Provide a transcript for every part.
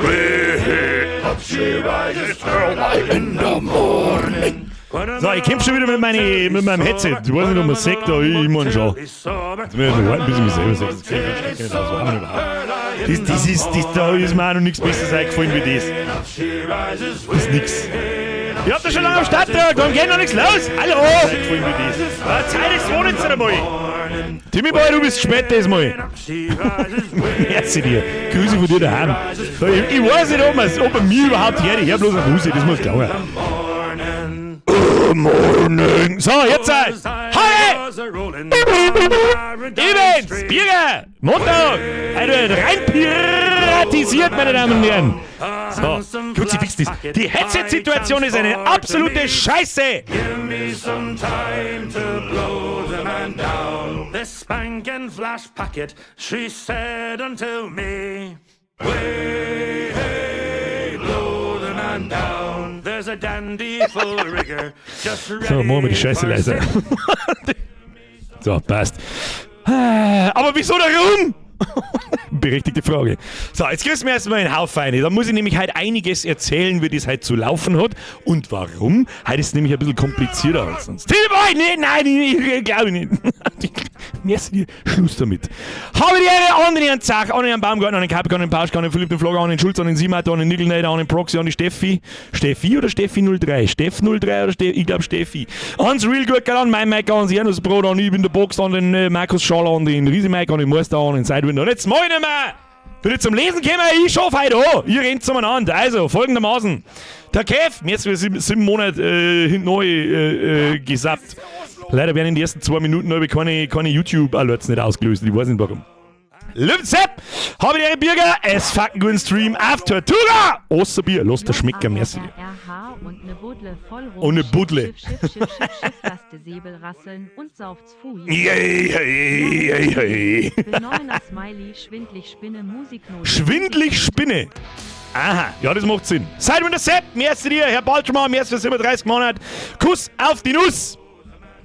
Way up she rises early in the morning. So, ich kämpfe schon wieder mit meinem Headset. Ich weiß nicht, ob man sagt, aber ich meine schon. Jetzt müssen wir noch warten, bis ich mich selber sage. Da ist mir auch noch nichts Besseres eingefallen wie das. Das ist nix. Ich hab da schon lange am Start, warum geht noch nichts los? Hallo! Zeit ist ohne jetzt einmal. Timmy Boy, du bist spät diesmal. Merci dir. Grüße von dir daheim. Ich weiß nicht, ob er mich überhaupt hört. Ich hör bloß eine Huse, das muss klar. Morning. So, jetzt Hi! Events, Birger, Montag. Heute rein piratisiert, meine Damen und Herren. So, Kruzifix, die Headset-Situation ist eine absolute Scheiße. Give me some time to blow the man down. This spanking flash packet, she said unto me. Way, hey, blow the man down. There's a dandy full rigger. Just ready. So, machen wir die Scheiße leiser. So, passt. Aber wieso darum? Berechtigte Frage. So, jetzt kriegst du mir erstmal einen Haufen rein. Da muss ich nämlich halt einiges erzählen, wie das halt zu laufen hat. Und warum? Heute ist es nämlich ein bisschen komplizierter als sonst. Nein, ich glaube nicht. Schluss damit. Habe die Ehre an den Herrn Zach, an den Herrn Baumgarten, an den Kapik, an den Pauschka, an den Philipp, den Flogger, an den Schulz, an den Simat, an den Nickelneider, an den Proxy, an die Steffi. Steffi oder Steffi 03? Steff 03 oder ich glaube Steffi. Ans Real Gut, an mein Mike, an den Brot, an ich bin der Box, an den Markus Schaller, an den Riese Mike, an den Meister, an den Sidewinder. Und jetzt moin immer! Bitte zum Lesen kommen, ich schaff heute an. Ihr rennt zueinander. Also, folgendermaßen. Der Kev, jetzt wir 7 Monate neu gesappt. Leider werden in den ersten 2 Minuten keine YouTube-Alerts nicht ausgelöst. Ich weiß nicht warum. Lübzepp, habe die Birger, es fucking guten Stream after Tuga! Außer Bier, los, der Schmecker, merci. Und eine Budle voll rum. Und eine Budle. Schiff, lasst die Säbel rasseln und sauft's Fuhi. Hey. Beneuner Smiley, schwindlig Spinne, Musiknote. Schwindlig Spinne? Aha, ja, das macht Sinn. Seid mit der Sepp, merci dir, Herr Baltschmann, merci für 37 Monate. Kuss auf die Nuss.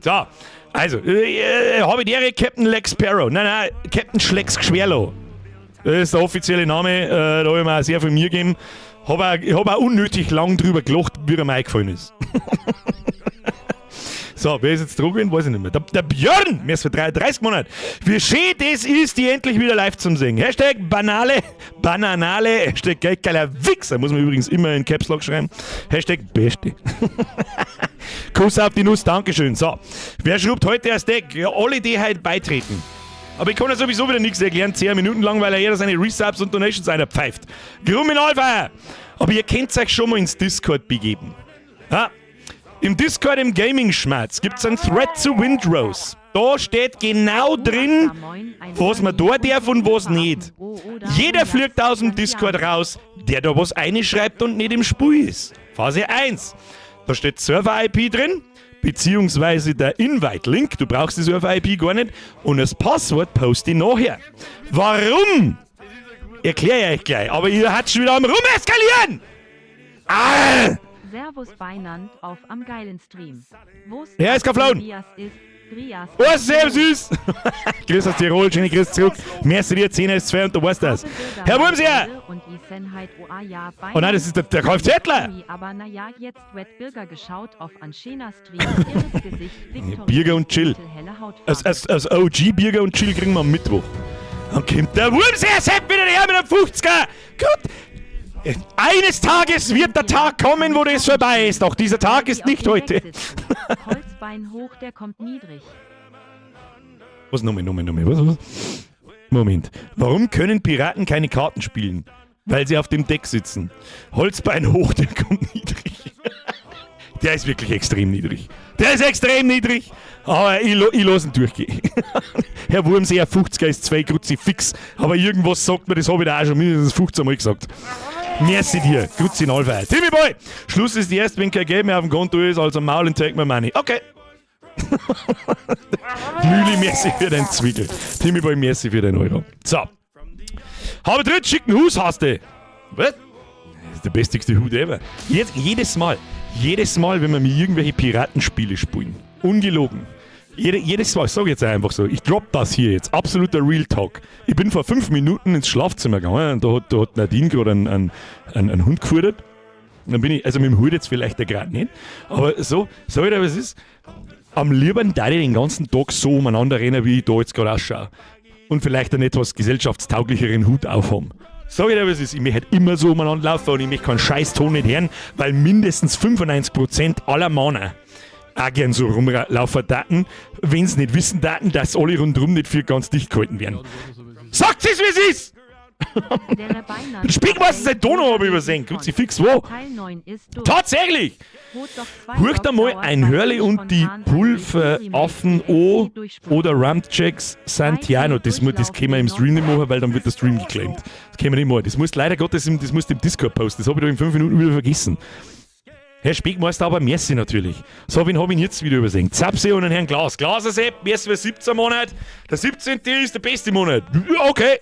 So, also, habe die Ehre, Captain Lex Sparrow. Nein, Captain Schlecks Geschwerlo. Das ist der offizielle Name, da habe ich mir auch sehr von mir gegeben. Ich hab auch unnötig lang drüber gelacht, wie er mir eingefallen ist. So, wer ist jetzt dran? Weiß ich nicht mehr. Der Björn! Mir ist für 33 Monate. Wie schön das ist, die endlich wieder live zum Singen. Hashtag Bananale, Hashtag geiler Wichser. Muss man übrigens immer in Caps Lock schreiben. Hashtag Beste. Kuss auf die Nuss, Dankeschön. So, wer schrubt heute als Deck? Ja, alle, die heute beitreten. Aber ich kann ja sowieso wieder nichts erklären, 10 Minuten lang, weil er jeder seine Resubs und Donations einpfeift. Kriminalfeier! Aber ihr könnt euch schon mal ins Discord begeben. Ja? Im Discord im Gaming-Schmerz gibt es einen Thread zu Windrose. Da steht genau drin, was man da darf und was nicht. Jeder fliegt aus dem Discord raus, der da was einschreibt und nicht im Spiel ist. Phase 1. Da steht Server-IP drin, beziehungsweise der Invite-Link. Du brauchst die Server-IP gar nicht. Und das Passwort poste ich nachher. Warum? Erkläre ich euch gleich. Aber ihr habt schon wieder am Rumeskalieren! Ah! Servus Beinand auf am geilen Stream. Er ist geflohen. Oh, sehr süß. Grüß aus Tirol, schöne Grüß zurück. Merci dir, 10 ist 2 und du weißt das. Herr Wurmseher! Oh nein, das ist der Kfzler. Aber naja, jetzt wird Birger geschaut auf Anschena Stream. Irres Gesicht, Birger und Chill. Als OG Birger und Chill kriegen wir am Mittwoch. Dann kommt der Wurmseher, seid wieder her mit dem 50er. Gut. Eines Tages wird der Tag kommen, wo das vorbei ist. Doch dieser Tag ist nicht heute. Holzbein hoch, der kommt niedrig. Was? Was? Moment. Warum können Piraten keine Karten spielen? Weil sie auf dem Deck sitzen. Holzbein hoch, der kommt niedrig. Der ist wirklich extrem niedrig. Der ist extrem niedrig. Aber ich lasse ihn durchgehen. Herr Wurmseher, 50er ist 2 Kruzifix. Aber irgendwas sagt mir, das habe ich da auch schon mindestens 15 Mal gesagt. Merci dir, Grüezi Nallfeier. Timmy Boy, Schluss ist erst, wenn kein Geld mehr auf dem Konto ist, also Maul und take my money. Okay. Mühli, merci für deinen Zwickel. Timmy Boy, merci für den Euro. So. Habe drin, schicken Hus hast du. Was? Das ist der bestigste Hut ever. Jedes Mal, wenn wir mir irgendwelche Piratenspiele spielen, ungelogen, Jedes Mal, ich sage jetzt einfach so, ich drop das hier jetzt, absoluter Real Talk. Ich bin vor 5 Minuten ins Schlafzimmer gegangen und da hat Nadine gerade einen Hund gefüttert. Dann bin ich, also mit dem Hund jetzt vielleicht gerade nicht, aber so, sag ich dir, was ist? Am liebsten da ich den ganzen Tag so umeinander rennen, wie ich da jetzt gerade ausschaue. Und vielleicht einen etwas gesellschaftstauglicheren Hut aufhaben. Sag ich dir, was ist? Ich möchte halt immer so umeinander laufen und ich möchte keinen scheiß Ton nicht hören, weil mindestens 95% aller Männer auch gern so rumlaufen daten, wenn sie nicht wissen daten, dass alle rundherum nicht für ganz dicht gehalten werden. Sagt es, wie es ist! Spiel was sein Ton habe ich übersehen. Kruzifix, wo? Teil 9 ist durch. Tatsächlich! Holt doch zwei Hurcht einmal Ausdauer ein bei Hörli und die spontan Pulveraffen O oder Rampjacks Santiano. Das können wir im Stream nicht machen, weil dann wird der Stream geclaimed. Das können wir nicht machen. Das musst leider Gottes im Discord posten. Das habe ich da in 5 Minuten wieder vergessen. Herr Speckmeister, aber merci natürlich. So habe ich ihn jetzt wieder übersehen. Zapse und den Herrn Glas. Glasersepp, merci für 17 Monat. Der 17. ist der beste Monat. Okay.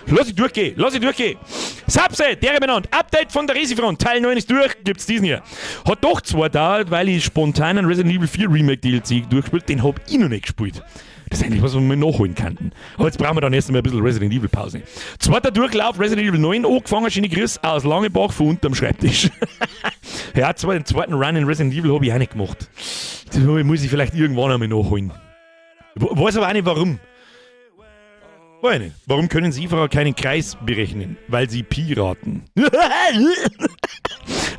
Lass ich durchgehen. Sapse, der benannt. Update von der Resifront. Teil 9 ist durch. Gibt's diesen hier. Hat doch zwar dauert, weil ich spontan einen Resident Evil 4 Remake DLC durchgespielt. Den hab ich noch nicht gespielt. Das ist eigentlich was, wir nachholen könnten. Aber jetzt brauchen wir dann erst einmal ein bisschen Resident Evil Pause. Zweiter Durchlauf, Resident Evil 9 angefangen, schöne Grüße aus Langebach von unterm Schreibtisch. Ja, den zweiten Run in Resident Evil habe ich auch nicht gemacht. Das muss ich vielleicht irgendwann einmal nachholen. Weiß aber auch nicht warum. Warum können Sie vorher keinen Kreis berechnen? Weil Sie Piraten.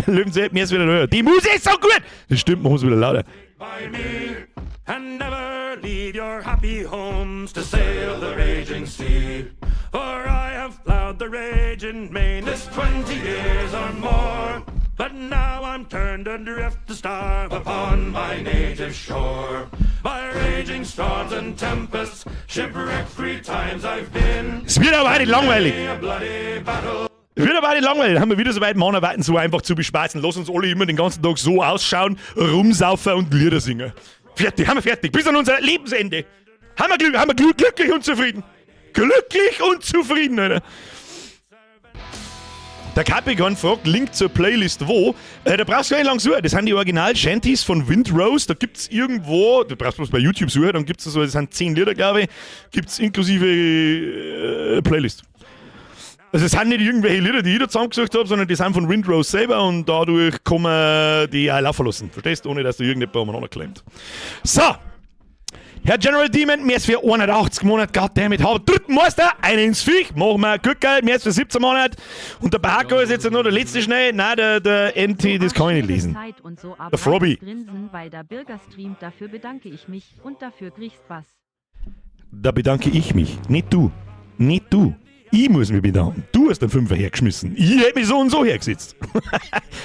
Löwenzeit, mir ist wieder höher. Die Musik ist so gut! Das stimmt, machen wir es wieder lauter. By me, and never leave your happy homes to sail the raging sea. For I have plowed the raging main this 20 years or more. But now I'm turned adrift to starve upon my native shore. By raging storms and tempests, shipwrecked 3 times I've been. Es wird aber auch nicht langweilig. A bloody battle. Es wird aber auch nicht langweilig. Haben wir wieder so weit Männer warten, so einfach zu bespaßen. Lass uns alle immer den ganzen Tag so ausschauen, rumsaufen und Lieder singen. Fertig, haben wir fertig. Bis an unser Lebensende. Haben wir glücklich und zufrieden. Glücklich und zufrieden, Alter. Der Capricorn fragt, Link zur Playlist wo? Da brauchst du gar nicht lang suchen. Das sind die Original-Shanties von Windrose. Da gibt's irgendwo, du brauchst bloß bei YouTube suchen, dann gibt's so, das sind 10 Lieder, glaube ich, gibt's inklusive Playlist. Also es sind nicht irgendwelche Lieder, die ich da zusammengesucht habe, sondern die sind von Windrose selber und dadurch kann man die auch laufen lassen. Verstehst du? Ohne dass du irgendjemand umeinander klemmt. So! Herr General Demon, mehr als für 180 Monate, goddammit, habe dritten Meister, einen ins Viech, machen wir gut Geld, mehr als für 17 Monate. Und der Barco ist jetzt noch der letzte schnell. Nein, der NT, das kann ich nicht lesen. Und so Der Frobby. Grinsen, weil der Bürger streamt, dafür bedanke ich mich und dafür kriegst was. Da bedanke ich mich, nicht du. Nicht du. Ich muss mich bedanken. Du hast den Fünfer hergeschmissen. Ich hätte mich so und so hergesetzt.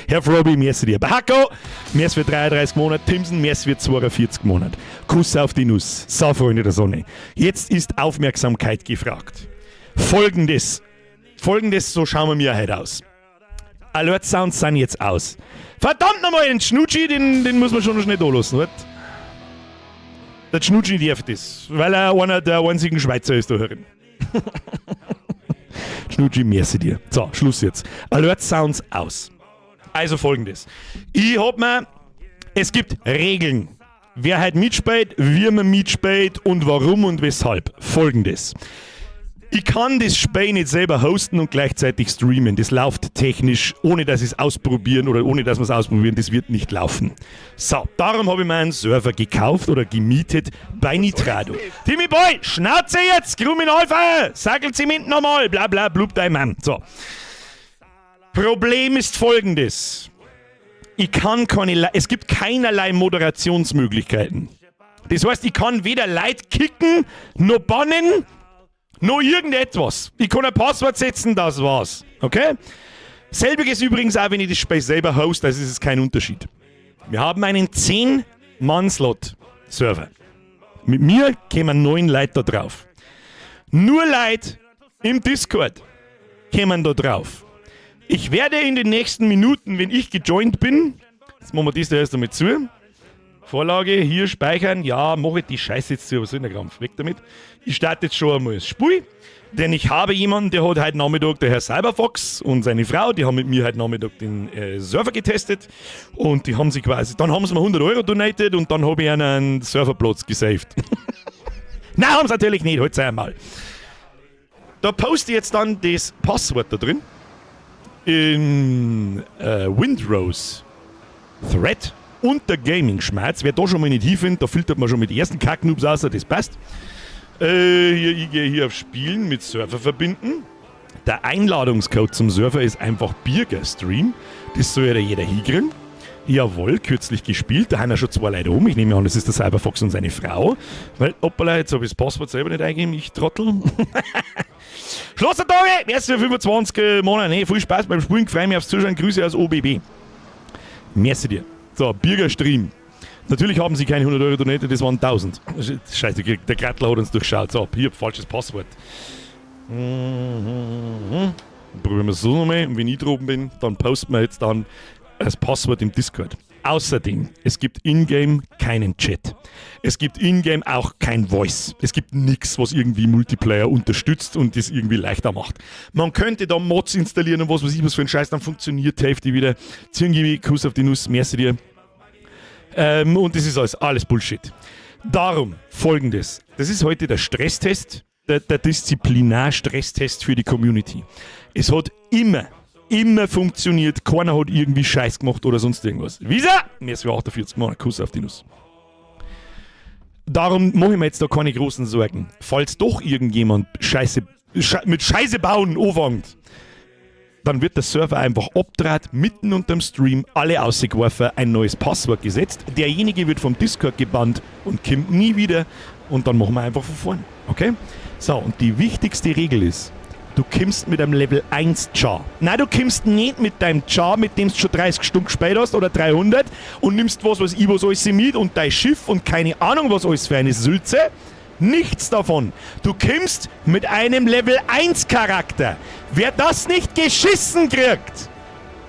Herr Frobby, merci dir. Bahako, merci für 33 Monate. Timson, merci für 42 Monate. Kuss auf die Nuss. So, Freunde der Sonne. Jetzt ist Aufmerksamkeit gefragt. Folgendes, so schauen wir mir heute aus. Alert Sounds sind jetzt aus. Verdammt nochmal, den Schnutschi, den muss man schon noch schnell da lassen, oder? Der Schnutschi darf das, weil er einer der einzigen Schweizer ist da herin. Schnutschi, merci dir. So, Schluss jetzt. Alert Sounds aus. Also folgendes. Es gibt Regeln. Wer halt mitspielt, wie man mitspielt und warum und weshalb. Folgendes. Ich kann das Spiel nicht selber hosten und gleichzeitig streamen. Das läuft technisch, ohne dass es ausprobieren oder ohne dass wir es ausprobieren, das wird nicht laufen. So, darum habe ich mir einen Server gekauft oder gemietet bei Nitrado. Timmy Boy, Schnauze jetzt, Kriminalfeier, Sackelzement nochmal, bla bla blub dein Mann. So. Problem ist folgendes. Es gibt keinerlei Moderationsmöglichkeiten. Das heißt, ich kann weder Leute kicken, noch bannen, noch irgendetwas. Ich kann ein Passwort setzen, das war's. Okay? Selbiges übrigens auch, wenn ich das Spiel selber host, also ist es kein Unterschied. Wir haben einen 10-Mann-Slot-Server. Mit mir kämen 9 Leute da drauf. Nur Leute im Discord kämen da drauf. Ich werde in den nächsten Minuten, wenn ich gejoint bin, jetzt machen wir das da erst einmal zu, Vorlage, hier speichern. Ja, mache ich die Scheiße jetzt zu, aber so in der Krampf. Weg damit. Ich starte jetzt schon einmal das Spiel. Denn ich habe jemanden, der hat heute Nachmittag, der Herr Cyberfox und seine Frau, die haben mit mir heute Nachmittag den Server getestet und die haben sie quasi, dann haben sie mir 100 Euro donated und dann habe ich einen Serverplatz gesaved. Nein, haben sie natürlich nicht, halt einmal. Da poste ich jetzt dann das Passwort da drin in Windrose Thread unter Gaming-Schmerz. Wer da schon mal nicht hinfindet, da filtert man schon mit den ersten Kacknoobs aus, das passt. Ich gehe hier auf Spielen mit Server verbinden. Der Einladungscode zum Server ist einfach Biergerstream. Das soll ja jeder hinkriegen. Jawohl, kürzlich gespielt. Da haben ja schon 2 Leute um. Ich nehme an, das ist der Cyberfox und seine Frau. Weil, hoppala, jetzt habe ich das Passwort selber nicht eingegeben. Ich Trottel. Schlossertage, erst für 25 Monate. Hey, viel Spaß beim Spielen. Freue mich aufs Zuschauen. Grüße aus OBB. Merci dir. So, Biergerstream. Natürlich haben sie keine 100 Euro donated, das waren 1000. Scheiße, der Grattler hat uns durchschaut. So, hier, falsches Passwort. Probieren wir es so nochmal. Und wenn ich droben bin, dann posten wir jetzt dann das Passwort im Discord. Außerdem, es gibt in-game keinen Chat. Es gibt in-game auch kein Voice. Es gibt nichts, was irgendwie Multiplayer unterstützt und das irgendwie leichter macht. Man könnte da Mods installieren und was weiß ich, was für ein Scheiß, dann funktioniert die Hälfte wieder. Zirngiwi, Kuss auf die Nuss, merci dir. Und das ist alles Bullshit. Darum folgendes. Das ist heute der Stresstest, der Disziplinar-Stresstest für die Community. Es hat immer funktioniert. Keiner hat irgendwie Scheiß gemacht oder sonst irgendwas. Wieso? Merci für 48 Monate. Kuss auf die Nuss. Darum mache ich mir jetzt da keine großen Sorgen. Falls doch irgendjemand mit Scheiße bauen anfängt, dann wird der Server einfach abgedreht, mitten unterm Stream, alle ausgeworfen, ein neues Passwort gesetzt. Derjenige wird vom Discord gebannt und kommt nie wieder. Und dann machen wir einfach von vorne. Okay? So, und die wichtigste Regel ist, du kommst mit einem Level 1 Char. Nein, du kommst nicht mit deinem Char, mit dem du schon 30 Stunden gespielt hast oder 300 und nimmst was alles mit und dein Schiff und keine Ahnung was alles für eine Sülze. Nichts davon. Du kommst mit einem Level 1 Charakter. Wer das nicht geschissen kriegt,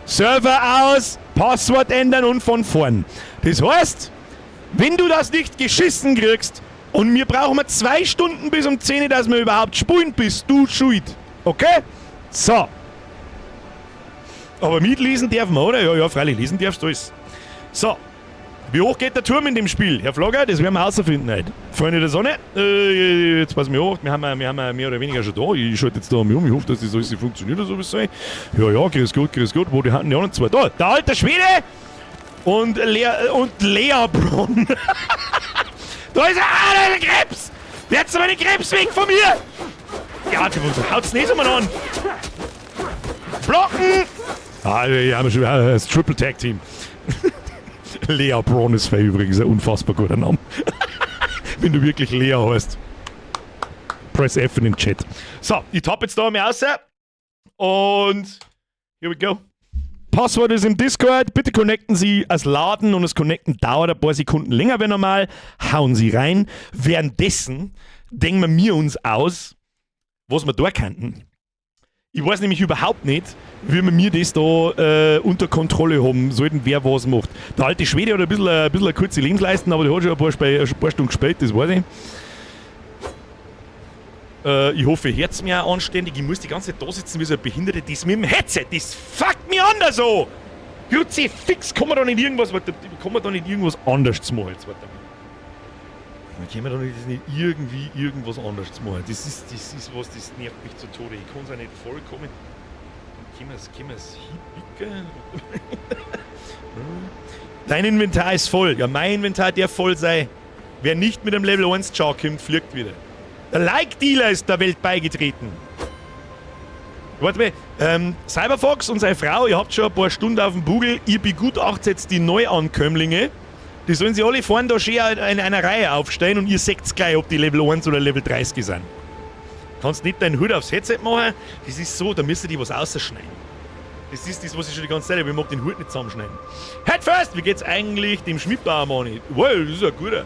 Server aus, Passwort ändern und von vorn. Das heißt, wenn du das nicht geschissen kriegst und wir brauchen 2 Stunden bis um 10 Uhr, dass wir überhaupt spielen, bist du schuld. Okay? So. Aber mitlesen dürfen wir, oder? Ja, freilich, lesen darfst du alles. So. Wie hoch geht der Turm in dem Spiel? Herr Vlogger, das werden wir herausfinden heute. Freunde der Sonne, jetzt passen wir auf, wir haben mehr oder weniger schon da. Ich schalte jetzt da mal um, ich hoffe, dass das alles funktioniert oder so wie es soll. Ja, grüß Gott, wo die hatten die anderen 2? Da, der alte Schwede und Leabron. Da ist der Krebs! Jetzt aber den Krebs weg von mir! Ja, haut's nicht so mal an! Blocken! Ja, haben wir schon das Triple Tag Team. Lea Braun wäre übrigens ein unfassbar guter Name. Wenn du wirklich Lea heißt. Press F in den Chat. So, ich tappe jetzt da mal raus. Und here we go. Passwort ist im Discord. Bitte connecten Sie als Laden und das Connecten dauert ein paar Sekunden länger wie normal. Hauen Sie rein. Währenddessen denken wir uns aus, was wir da könnten. Ich weiß nämlich überhaupt nicht, wie wir mir das da unter Kontrolle haben sollten, wer was macht. Der alte Schwede hat ein bisschen eine kurze Lebensleisten, aber der hat schon ein paar Stunden gespielt, das weiß ich. Ich hoffe, ihr hört mir auch anständig. Ich muss die ganze Zeit da sitzen wie so ein Behinderte. Das mit dem Headset, das fuckt mich an so! Jutzi, fix, kann man da nicht irgendwas anderes zu machen jetzt, warte mal. Dann können wir doch nicht irgendwie irgendwas anderes machen. Das ist was, das nervt mich zu Tode. Ich kann es auch nicht vollkommen. Können wir es hinbicken? Dein Inventar ist voll. Ja, mein Inventar darf voll sein. Wer nicht mit einem Level 1 Char kommt, fliegt wieder. Der Like-Dealer ist der Welt beigetreten. Warte mal, Cyberfox und seine Frau, ihr habt schon ein paar Stunden auf dem Bugel. Ihr begutachtet jetzt die Neuankömmlinge. Die sollen sich alle vorne da schön in einer Reihe aufstellen und ihr seht gleich, ob die Level 1 oder Level 30 sind. Kannst nicht deinen Hut aufs Headset machen, das ist so, da müsst ihr die was ausschneiden. Das ist das, was ich schon die ganze Zeit habe, ich mag den Hut nicht zusammenschneiden. Head first, wie geht's eigentlich dem Schmidtbauer-Mann? Wow, das ist ein guter.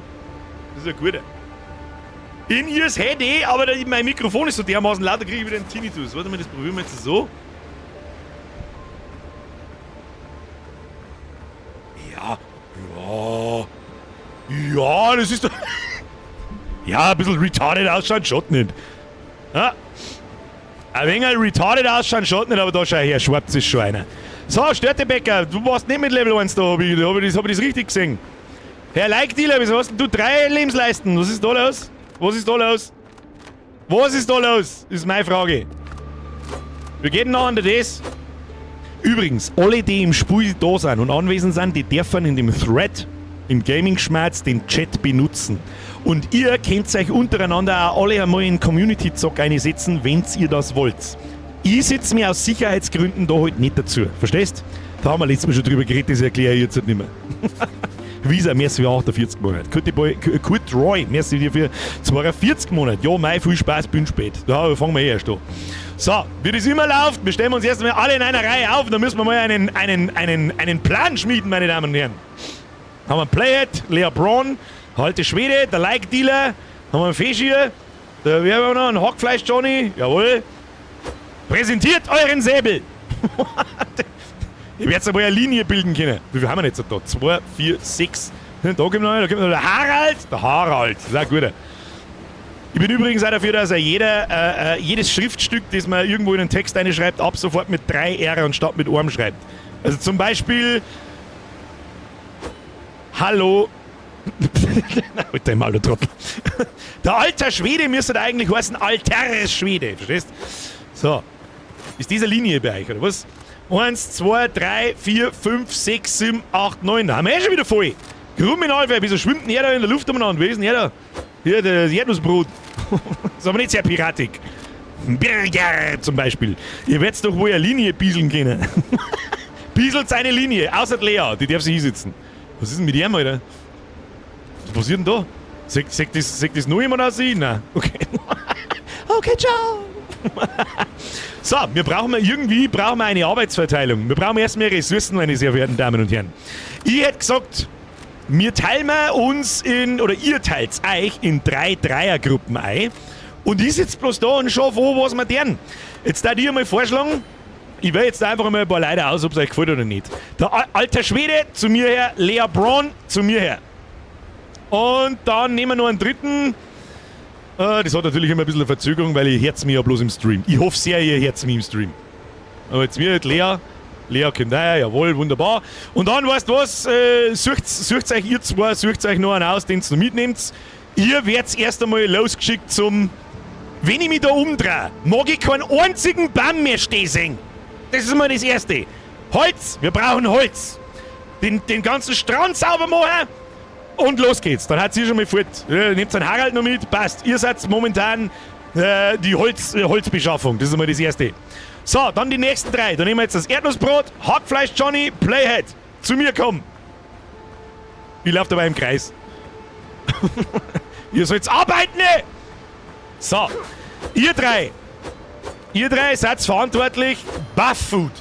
In ihrs Head aber mein Mikrofon ist so dermaßen laut, da kriege ich wieder einen Tinnitus. Warte mal, das probieren wir jetzt so. Ja. Ja, das ist doch... Ja, ein bisschen retarded ausschauen, schaut nicht. Ja. Ein wenig retarded ausschauen, schaut nicht, aber da schau her, Schwarz ist schon einer. So, Störtebecker, du warst nicht mit Level 1 da, hab ich das richtig gesehen. Herr Like-Dealer, wieso hast denn du 3 Lebensleisten? Was ist da los? Was ist da los? Was ist da los? Ist meine Frage. Wir gehen noch an das. Übrigens, alle, die im Spiel da sind und anwesend sind, die dürfen in dem Thread, im Gaming-Schmerz, den Chat benutzen. Und ihr könnt euch untereinander auch alle einmal in Community-Zock einsetzen, wenn ihr das wollt. Ich setze mich aus Sicherheitsgründen da halt nicht dazu. Verstehst? Da haben wir letztes Mal schon drüber geredet, das erkläre ich jetzt halt nicht mehr. Visa, merci für 48 Monate. Kurt Roy, merci dir für 42 Monate. Ja, mei, viel Spaß, bin spät. Da fangen wir erst an. So, wie das immer läuft, wir stellen uns erst mal alle in einer Reihe auf und dann müssen wir mal einen Plan schmieden, meine Damen und Herren. Haben wir Playhead, Lea Braun, Halte Schwede, der Like-Dealer, haben wir einen Feschier, da wir haben noch einen Hackfleisch-Johnny, jawohl. Präsentiert euren Säbel! Ihr werdet einmal eine Linie bilden können. Wie viel haben wir jetzt da? 2, 4, 6. Da kommt noch der Harald. Der Harald, das ist auch gut. Ich bin übrigens auch dafür, dass jedes Schriftstück, das man irgendwo in den Text reinschreibt, ab sofort mit 3 R anstatt mit einem schreibt. Also zum Beispiel Hallo. Alter, im Alter Trottel. Der alter Schwede müsste eigentlich heißen Alteres Schwede. Verstehst? So. Ist diese Linie bei euch, oder was? 1, 2, 3, 4, 5, 6, 7, 8, 9. Da haben wir schon wieder voll. Kriminalwehr, wieso schwimmt denn der da in der Luft umeinander? Wer ist denn der da? Hier, das Erdnussbrot. Das ist aber nicht sehr piratig. Birger zum Beispiel. Ihr werdet doch wohl eine Linie bieseln können. Bieselt seine Linie, außer Lea, die darf sich hinsetzen. Was ist denn mit ihm, Alter? Was passiert denn da? Sagt das noch jemand aus sich? Nein. Okay. Okay, ciao. So, wir brauchen eine Arbeitsverteilung. Wir brauchen erstmal Ressourcen, meine sehr verehrten Damen und Herren. Ich hätte gesagt, wir teilen uns ihr teilt euch in 3 Dreiergruppen ein. Und ich sitze bloß da und schaue vor, was wir tun. Jetzt darf ich einmal vorschlagen, ich wähle jetzt einfach mal ein paar Leute aus, ob es euch gefällt oder nicht. Der alter Schwede zu mir her, Lea Braun zu mir her. Und dann nehmen wir noch einen dritten. Das hat natürlich immer ein bisschen eine Verzögerung, weil ihr hört mich ja bloß im Stream. Ich hoffe sehr, ihr hört mich im Stream. Aber jetzt wird Lea kommt rein, jawohl, wunderbar. Und dann, weißt du was, sucht euch ihr zwei, sucht euch noch einen aus, den ihr noch mitnehmt. Ihr werdet erst einmal losgeschickt zum... Wenn ich mich da umdrehe, mag ich keinen einzigen Baum mehr stehen sehen. Das ist mal das Erste. Holz, wir brauchen Holz. Den ganzen Strand sauber machen. Und los geht's, dann hat sie schon mal fort. Nehmt den Harald noch mit, passt. Ihr seid momentan die Holzbeschaffung, das ist einmal das Erste. So, dann die nächsten 3. Dann nehmen wir jetzt das Erdnussbrot, Hackfleisch Johnny, Playhead. Zu mir kommen. Ich laufe dabei im Kreis. Ihr sollt arbeiten! So, ihr drei seid verantwortlich. Buff-Food.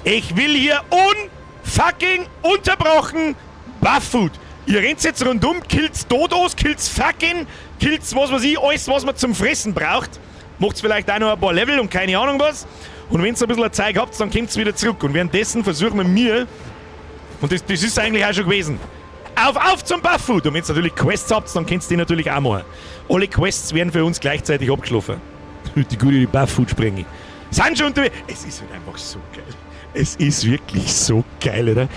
Ich will hier unfucking unterbrochen Buff-Food. Ihr rennt jetzt rundum, killt's Dodos, killt's Fucking, killt's was weiß ich, alles was man zum Fressen braucht. Macht's vielleicht auch noch ein paar Level und keine Ahnung was. Und wenn ihr ein bisschen Zeug habt, dann kommt's wieder zurück. Und währenddessen versuchen wir, und das ist eigentlich auch schon gewesen, auf zum Buff-Food. Und wenn ihr natürlich Quests habt, dann könnt ihr die natürlich auch machen. Alle Quests werden für uns gleichzeitig abgeschlafen. Die gute Buff-Food-Sprenge. Sind schon unterwegs. Es ist halt einfach so geil. Es ist wirklich so geil, oder?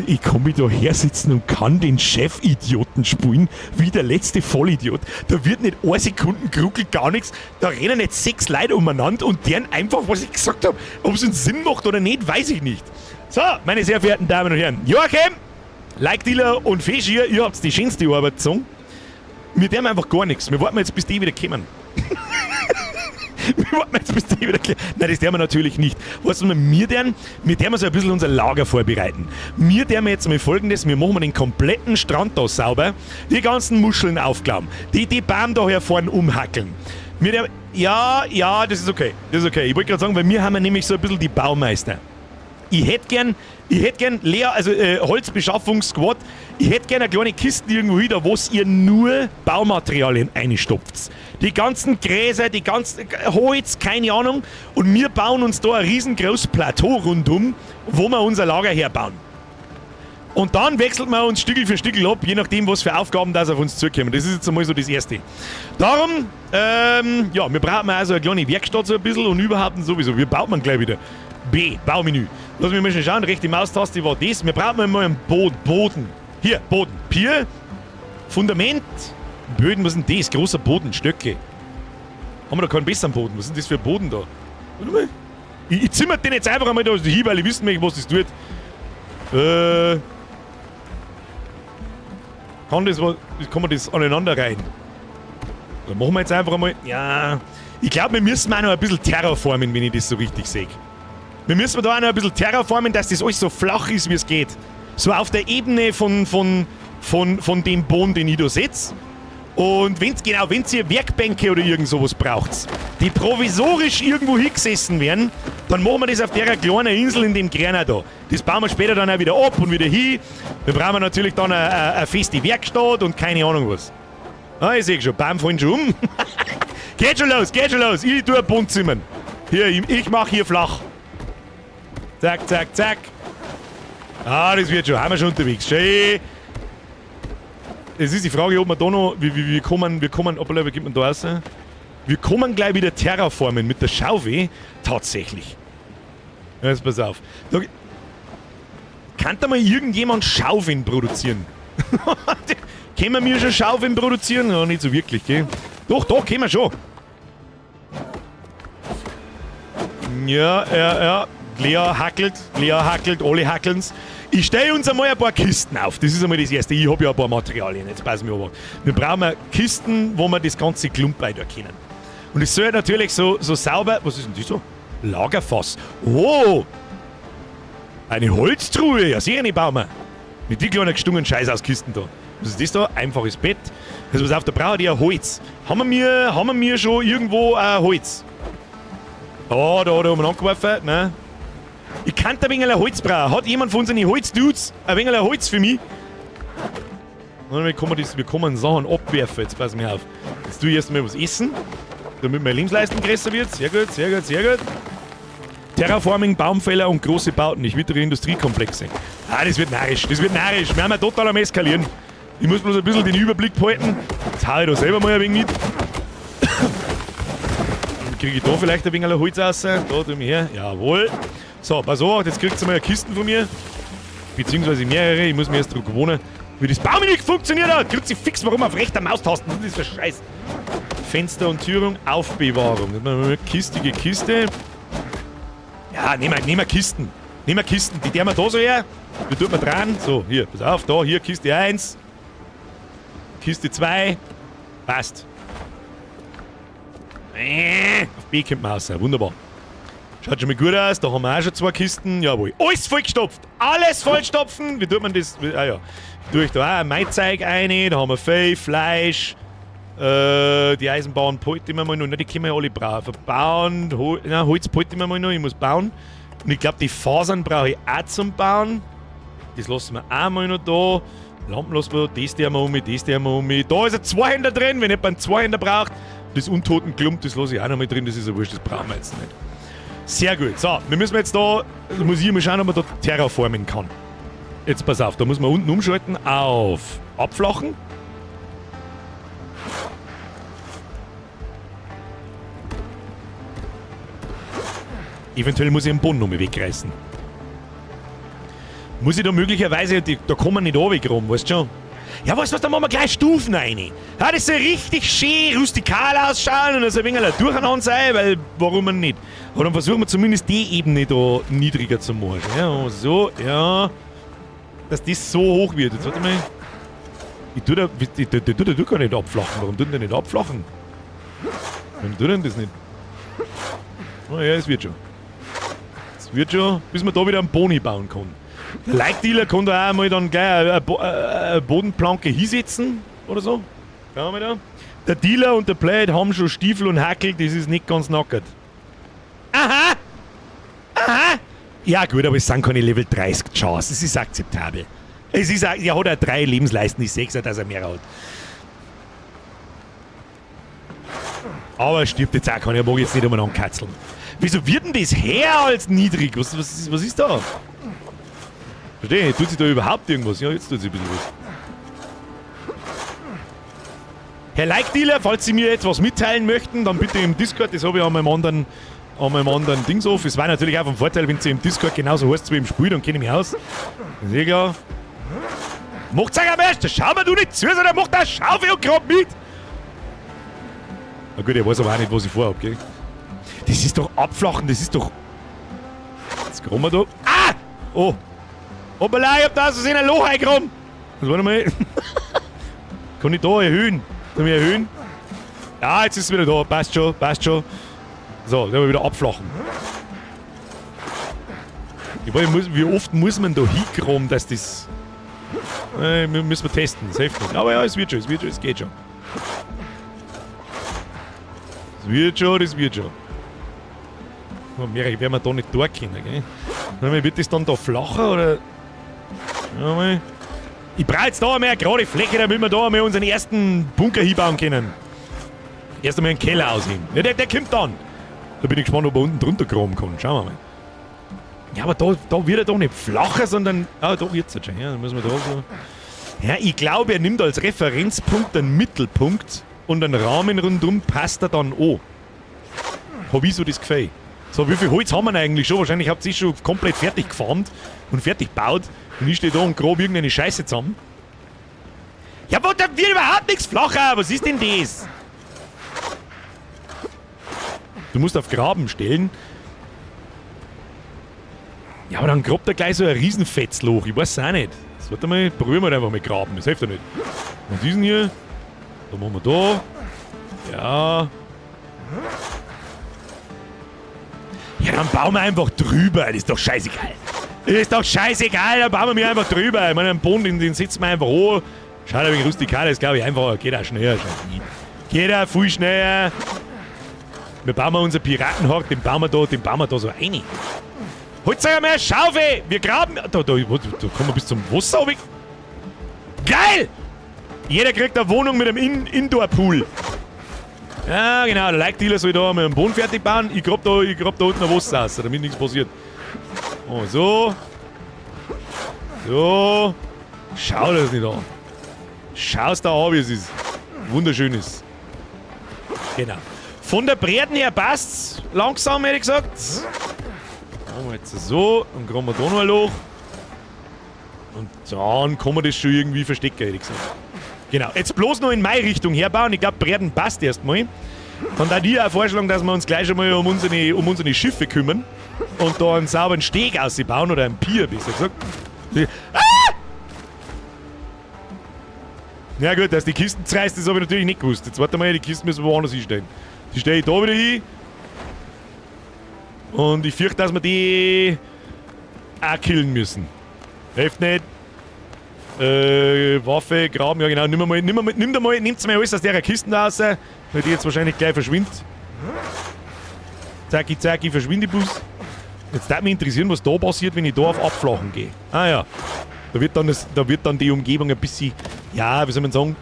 Ich kann mich da her sitzen und kann den Chef-Idioten spielen, wie der letzte Vollidiot. Da wird nicht 1 Sekunden geruckelt, gar nichts. Da rennen nicht 6 Leute umeinander und deren einfach, was ich gesagt habe. Ob es einen Sinn macht oder nicht, weiß ich nicht. So, meine sehr verehrten Damen und Herren. Joachim, Like-Dealer und Feschier, ihr habt die schönste Arbeit gezogen. Wir tun einfach gar nichts. Wir warten jetzt, bis die wieder kommen. Wir warten jetzt, bis die wieder kommen. Nein, das tun wir natürlich nicht. Was wir tun so ein bisschen unser Lager vorbereiten. Wir tun jetzt mal Folgendes. Wir machen den kompletten Strand da sauber. Die ganzen Muscheln aufklappen. Die Baum da hier vorne umhackeln. Ja, das ist okay. Das ist okay. Ich wollte gerade sagen, weil wir haben nämlich so ein bisschen die Baumeister. Ich hätte gern leer, also Holzbeschaffungssquad, ich hätte gern eine kleine Kiste irgendwo wieder, wo ihr nur Baumaterialien einstopft. Die ganzen Gräser, die ganzen Holz, keine Ahnung. Und wir bauen uns da ein riesengroßes Plateau rundum, wo wir unser Lager herbauen. Und dann wechselt man uns Stückel für Stückel ab, je nachdem, was für Aufgaben das auf uns zukommen. Das ist jetzt einmal so das Erste. Darum, ja, wir brauchen also eine kleine Werkstatt so ein bisschen und überhaupt sowieso. Wir bauen man gleich wieder. B, Baumenü. Lass mich mal schnell schauen, rechte Maustaste war das. Wir brauchen mal einen Boden. Hier, Boden. Pier, Fundament, Böden, was ist denn das? Großer Boden, Stöcke. Haben wir da keinen besseren Boden? Was ist denn das für ein Boden da? Warte mal. Ich zimmer den jetzt einfach einmal da hin, weil ich wissen möchte, was das tut. Kann man das aneinander rein? Dann machen wir jetzt einfach einmal. Ja. Ich glaube, wir müssen auch noch ein bisschen terraformen, wenn ich das so richtig sehe. Wir müssen da auch noch ein bisschen terraformen, dass das alles so flach ist, wie es geht. So auf der Ebene von dem Boden, den ich da setze. Und wenn ihr Werkbänke oder irgend sowas braucht, die provisorisch irgendwo hingesessen werden, dann machen wir das auf der kleinen Insel in dem Gräner da. Das bauen wir später dann auch wieder ab und wieder hin. Da brauchen wir natürlich dann eine feste Werkstatt und keine Ahnung was. Ah, ich sehe schon, Baum fallen schon um. Geht schon los. Ich tue ein Bund zimmern. Hier, ich mache hier flach. Zack, zack, zack. Ah, das wird schon. Haben wir schon unterwegs. Schön. Es ist die Frage, ob wir da noch, wir kommen, wie geht man da raus? Wir kommen gleich wieder terraformen mit der Schaufel. Tatsächlich. Jetzt pass auf. Da, kann da mal irgendjemand Schaufeln produzieren? Können wir schon Schaufeln produzieren? Ja, nicht so wirklich, gell? Doch, können wir schon. Ja. Lea hackelt, alle hackeln's. Ich stelle uns einmal ein paar Kisten auf. Das ist einmal das Erste. Ich habe ja ein paar Materialien. Jetzt passen wir aber. Wir brauchen Kisten, wo wir das ganze Klump kennen. Und es soll natürlich so sauber. Was ist denn das so? Lagerfass. Oh! Eine Holztruhe. Ja, sicher nicht bauen wir. Mit die kleinen gestungenen Scheiß aus Kisten da. Was ist das da? Einfaches Bett. Also, pass auf, da brauchen die ein Holz. Haben wir schon irgendwo Holz? Oh, da hat er angeworfen. Nein. Ich kann ein wenig Holz brauchen. Hat jemand von unseren Holzdudes ein wenig Holz für mich? Wir können Sachen abwerfen. Jetzt pass mir auf. Jetzt tue ich erstmal was essen, damit meine Lebensleistung größer wird. Sehr gut. Terraforming, Baumfäller und große Bauten. Ich wittere Industriekomplexe. Ah, das wird narrisch. Wir haben ja total am Eskalieren. Ich muss bloß ein bisschen den Überblick behalten. Jetzt hau ich da selber mal ein wenig mit. Dann kriege ich da vielleicht ein wenig Holz raus. Da tue ich her. Jawohl. So, pass auf, jetzt kriegt ihr mal eine Kiste von mir. Beziehungsweise mehrere. Ich muss mir erst dran gewohnen, wie das Baumenü funktioniert hat. Kriegt sie fix, warum auf rechter Maustasten. Das ist für Scheiß. Fenster und Türung, Aufbewahrung. Kiste. Ja, nehmen wir Kisten. Die der wir da so her. Wie tut man dran? So, hier, pass auf, da, hier, Kiste 1. Kiste 2. Passt. Auf B kommt man raus. Wunderbar. Schaut schon mal gut aus, da haben wir auch schon 2 Kisten. Jawohl. Alles vollgestopft. Alles vollstopfen. Wie tut man das? Ah ja. Tue ich da auch ein Maizeug rein. Da haben wir Fell, Fleisch. Die Eisenbahn polten wir mal noch. Die können wir ja alle brauchen. Verbauen. Holz polten wir mal noch. Ich muss bauen. Und ich glaube, die Fasern brauche ich auch zum Bauen. Das lassen wir auch mal noch da. Lampen lassen wir da. Das der wir um. Da ist ein Zweihänder drin, wenn jemand einen Zweihänder braucht. Das Untotenklump, das lasse ich auch noch mal drin. Das ist ja wurscht, das brauchen wir jetzt nicht. Sehr gut. So, wir müssen jetzt da muss ich mal schauen, ob man da terraformen kann. Jetzt pass auf, da muss man unten umschalten auf Abflachen. Eventuell muss ich den Boden nochmal wegreißen. Muss ich da möglicherweise, da kann man nicht runter, weißt du schon? Ja, weißt du was, da machen wir gleich Stufen rein. Ja, das soll richtig schön rustikal ausschauen und das soll ein wenig durcheinander sein, weil, warum denn nicht? Aber dann versuchen wir zumindest die Ebene da niedriger zu machen. Ja, so, ja. Dass das so hoch wird. Jetzt warte mal. Ich tue da gar nicht abflachen. Warum tut der nicht abflachen? Warum tut denn das nicht? Oh ja, es wird schon. Bis man da wieder einen Boni bauen kann. Der Leitdealer kann da auch mal dann gleich eine Bodenplanke hinsetzen oder so. Schauen wir da. Der Dealer und der Blade haben schon Stiefel und Hackel, das ist nicht ganz nackert. Aha! Ja gut, aber es sind keine Level 30 Chance, es ist akzeptabel. Er hat auch 3 Lebensleisten, ich sehe dass er mehr hat. Aber er stirbt jetzt auch keiner, er mag jetzt nicht umeinander katzeln. Wieso wird denn das her als niedrig? Was ist da? Verstehe, tut sich da überhaupt irgendwas? Ja, jetzt tut sich ein bisschen was. Herr Like-Dealer, falls Sie mir etwas mitteilen möchten, dann bitte im Discord, das habe ich an meinem anderen Dings auf. Es war natürlich auch von Vorteil, wenn Sie im Discord genauso heißt wie im Spiel, dann kenne ich mich aus. Das ist eh klar. Macht's euch am Ersten, schau mir du nicht zu, sondern macht das Schaufel und grab mit! Na gut, ich weiß aber auch nicht, was ich vorhab, gell? Das ist doch abflachen, das ist doch... Jetzt kommen wir da... Ah! Oh! Hoppala, ich hab da aus Versehen ein Loch eingegraben! Also, warte mal. Kann ich da erhöhen? Kann ich erhöhen? Ja, jetzt ist es wieder da. Passt schon, passt schon. So, dann wir wieder abflachen. Ich weiß, wie oft muss man da hingraben, dass das... müssen wir testen, das hilft nicht. Aber ja, es wird schon, es geht schon. Das wird schon. Oh, mehr werden wir da nicht durchkommen, gell? Wird das dann da flacher, oder? Ja, mal. Ich brauche jetzt da einmal eine gerade Fläche, damit wir da einmal unseren ersten Bunker hinbauen können. Erst einmal einen Keller ausheben. Ja, der kommt dann. Da bin ich gespannt, ob er unten drunter graben kann. Schauen wir mal. Ja, aber da wird er doch nicht flacher, sondern... Ah, da wird es jetzt schon. Ja, dann müssen wir da so... Ja, ich glaube, er nimmt als Referenzpunkt einen Mittelpunkt und einen Rahmen rundum passt er dann an. Hab ich so das Gefühl. So, wie viel Holz haben wir eigentlich schon? Wahrscheinlich habt ihr schon komplett fertig gefarmt und fertig gebaut. Und ich stehe da und grob irgendeine Scheiße zusammen. Ja, aber da wird überhaupt nichts flacher. Was ist denn das? Du musst auf Graben stellen. Ja, aber dann grabt er gleich so ein Riesenfetzloch. Ich weiß es auch nicht. Das warte mal, probieren wir einfach mit Graben. Das hilft ja nicht. Und diesen hier. Da machen wir da. Ja. Ja, dann bauen wir einfach drüber. Das ist doch scheißegal. Dann bauen wir einfach drüber. Ich meine, den Boden, den setzen wir einfach hoch. Schaut ein wenig rustikal, das glaube ich einfacher. Geht auch schneller. Geht auch viel schneller. Wir bauen unser Piratenhort, den bauen wir da so rein. Holt euch einmal eine Schaufel! Wir graben... Da kommen wir bis zum Wasser runter. Geil! Jeder kriegt eine Wohnung mit einem Indoor-Pool. Ja, genau. Der Like-Dealer soll da mit dem Boden fertig bauen. Ich grab da unten ein Wasser raus, damit nichts passiert. Oh, so. So. Schau das nicht an. Schau's da an, wie es ist. Wunderschön ist. Genau. Von der Breiten her passt's. Langsam, hätte ich gesagt. Machen wir jetzt so. Dann graben wir da noch ein Loch. Und dann kann man das schon irgendwie verstecken, hätte ich gesagt. Genau. Jetzt bloß noch in meine Richtung herbauen. Ich glaube, Breiten passt erstmal. Dann da die auch vorschlagen, dass wir uns gleich einmal um unsere Schiffe kümmern. Und da einen sauberen Steg ausbauen. Oder einen Pier, besser gesagt. Ah! Ja gut, dass die Kisten zerreißt, das habe ich natürlich nicht gewusst. Jetzt warte mal, die Kisten müssen wir woanders hinstellen. Die stelle ich da wieder hin. Und ich fürchte, dass wir die auch killen müssen. Hilft nicht. Waffe, Graben, ja genau. Nimmt mal alles aus der Kisten raus, weil die jetzt wahrscheinlich gleich verschwindet. Zacki, zacki, verschwinde Bus. Jetzt darf mich interessieren, was da passiert, wenn ich da auf Abflachen gehe. Ah ja. Da wird dann die Umgebung ein bisschen, ja, wie soll man sagen,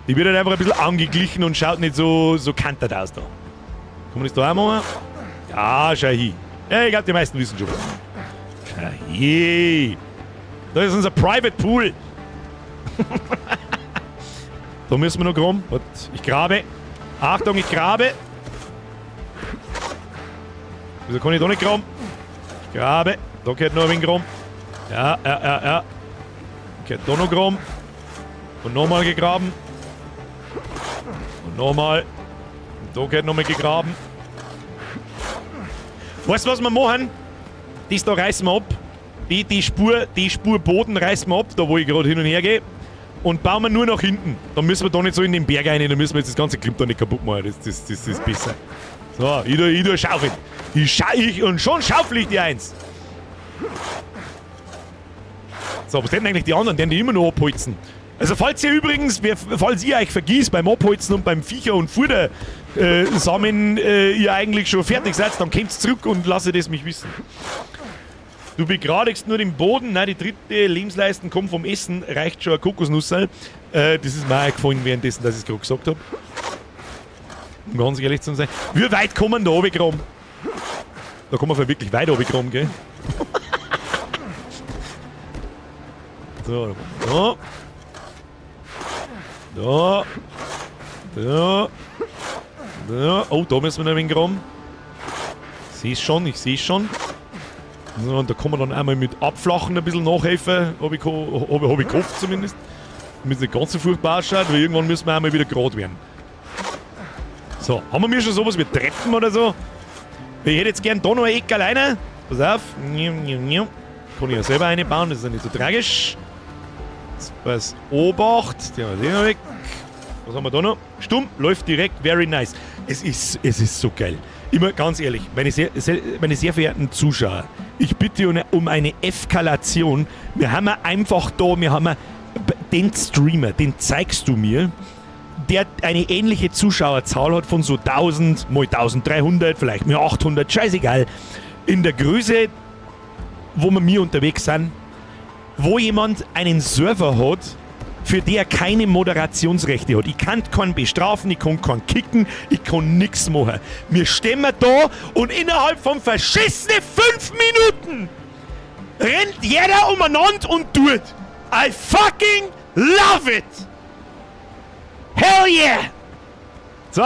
die wird halt einfach ein bisschen angeglichen und schaut nicht so kantert aus da. Kann man das da auch machen? Ja, schau hin. Ja, ich glaube, die meisten wissen schon was. Schau hin. Da ist unser Private Pool. Da müssen wir noch graben. Ich grabe. Achtung, ich grabe. Wieso kann ich da nicht graben? Ich grabe. Da gehört noch ein wenig graben. Ja. Okay, da noch graben. Und nochmal gegraben. Und nochmal. Und da gehört nochmal gegraben. Weißt du, was wir machen? Das da reißen wir ab. Die Spur Boden reißen wir ab, da wo ich gerade hin und her gehe. Und bauen wir nur nach hinten. Dann müssen wir da nicht so in den Berg rein, dann müssen wir jetzt das ganze Clip da nicht kaputt machen. Das ist besser. So, ich tu schaufeln. Und schon schaufel ich die eins. So, was denn eigentlich die anderen? Die immer noch abholzen. Also falls ihr euch vergisst beim Abholzen und beim Viecher und Futter sammeln, ihr eigentlich schon fertig seid, dann kommt zurück und lasst es mich wissen. Du begradigst nur den Boden. Nein, die dritte Lebensleisten kommt vom Essen. Reicht schon ein Kokosnussel. Das ist mir auch gefallen währenddessen, dass ich es gerade gesagt habe. Um ganz ehrlich zu sein. Wie weit kann man da runtergraben? Da kann man wirklich weit runtergraben, gell? So, da. Da. Da. Da. Oh, da müssen wir noch ein wenig rum. Ich sehe schon. So, und da kann man dann einmal mit Abflachen ein bisschen nachhelfen, habe ich gehofft zumindest. Damit es nicht ganz so furchtbar ausschaut, weil irgendwann müssen wir einmal wieder gerade werden. So, haben wir schon sowas wie Treppen oder so? Ich hätte jetzt gern da noch ein Eck alleine. Pass auf. Kann ich ja selber einbauen, das ist ja nicht so tragisch. Was? Obacht, der war noch weg. Was haben wir da noch? Stumm, läuft direkt, very nice. Es ist so geil. Immer ganz ehrlich, meine sehr verehrten Zuschauer, ich bitte um eine Eskalation. Wir haben einfach da, den Streamer, den zeigst du mir, der eine ähnliche Zuschauerzahl hat von so 1000 mal 1300, vielleicht mal 800, scheißegal. In der Größe, wo wir unterwegs sind, wo jemand einen Server hat, für den er keine Moderationsrechte hat. Ich kann keinen bestrafen, ich kann keinen kicken, ich kann nichts machen. Wir stehen da und innerhalb von verschissene 5 Minuten rennt jeder umeinander und tut. I fucking love it! Hell yeah! So.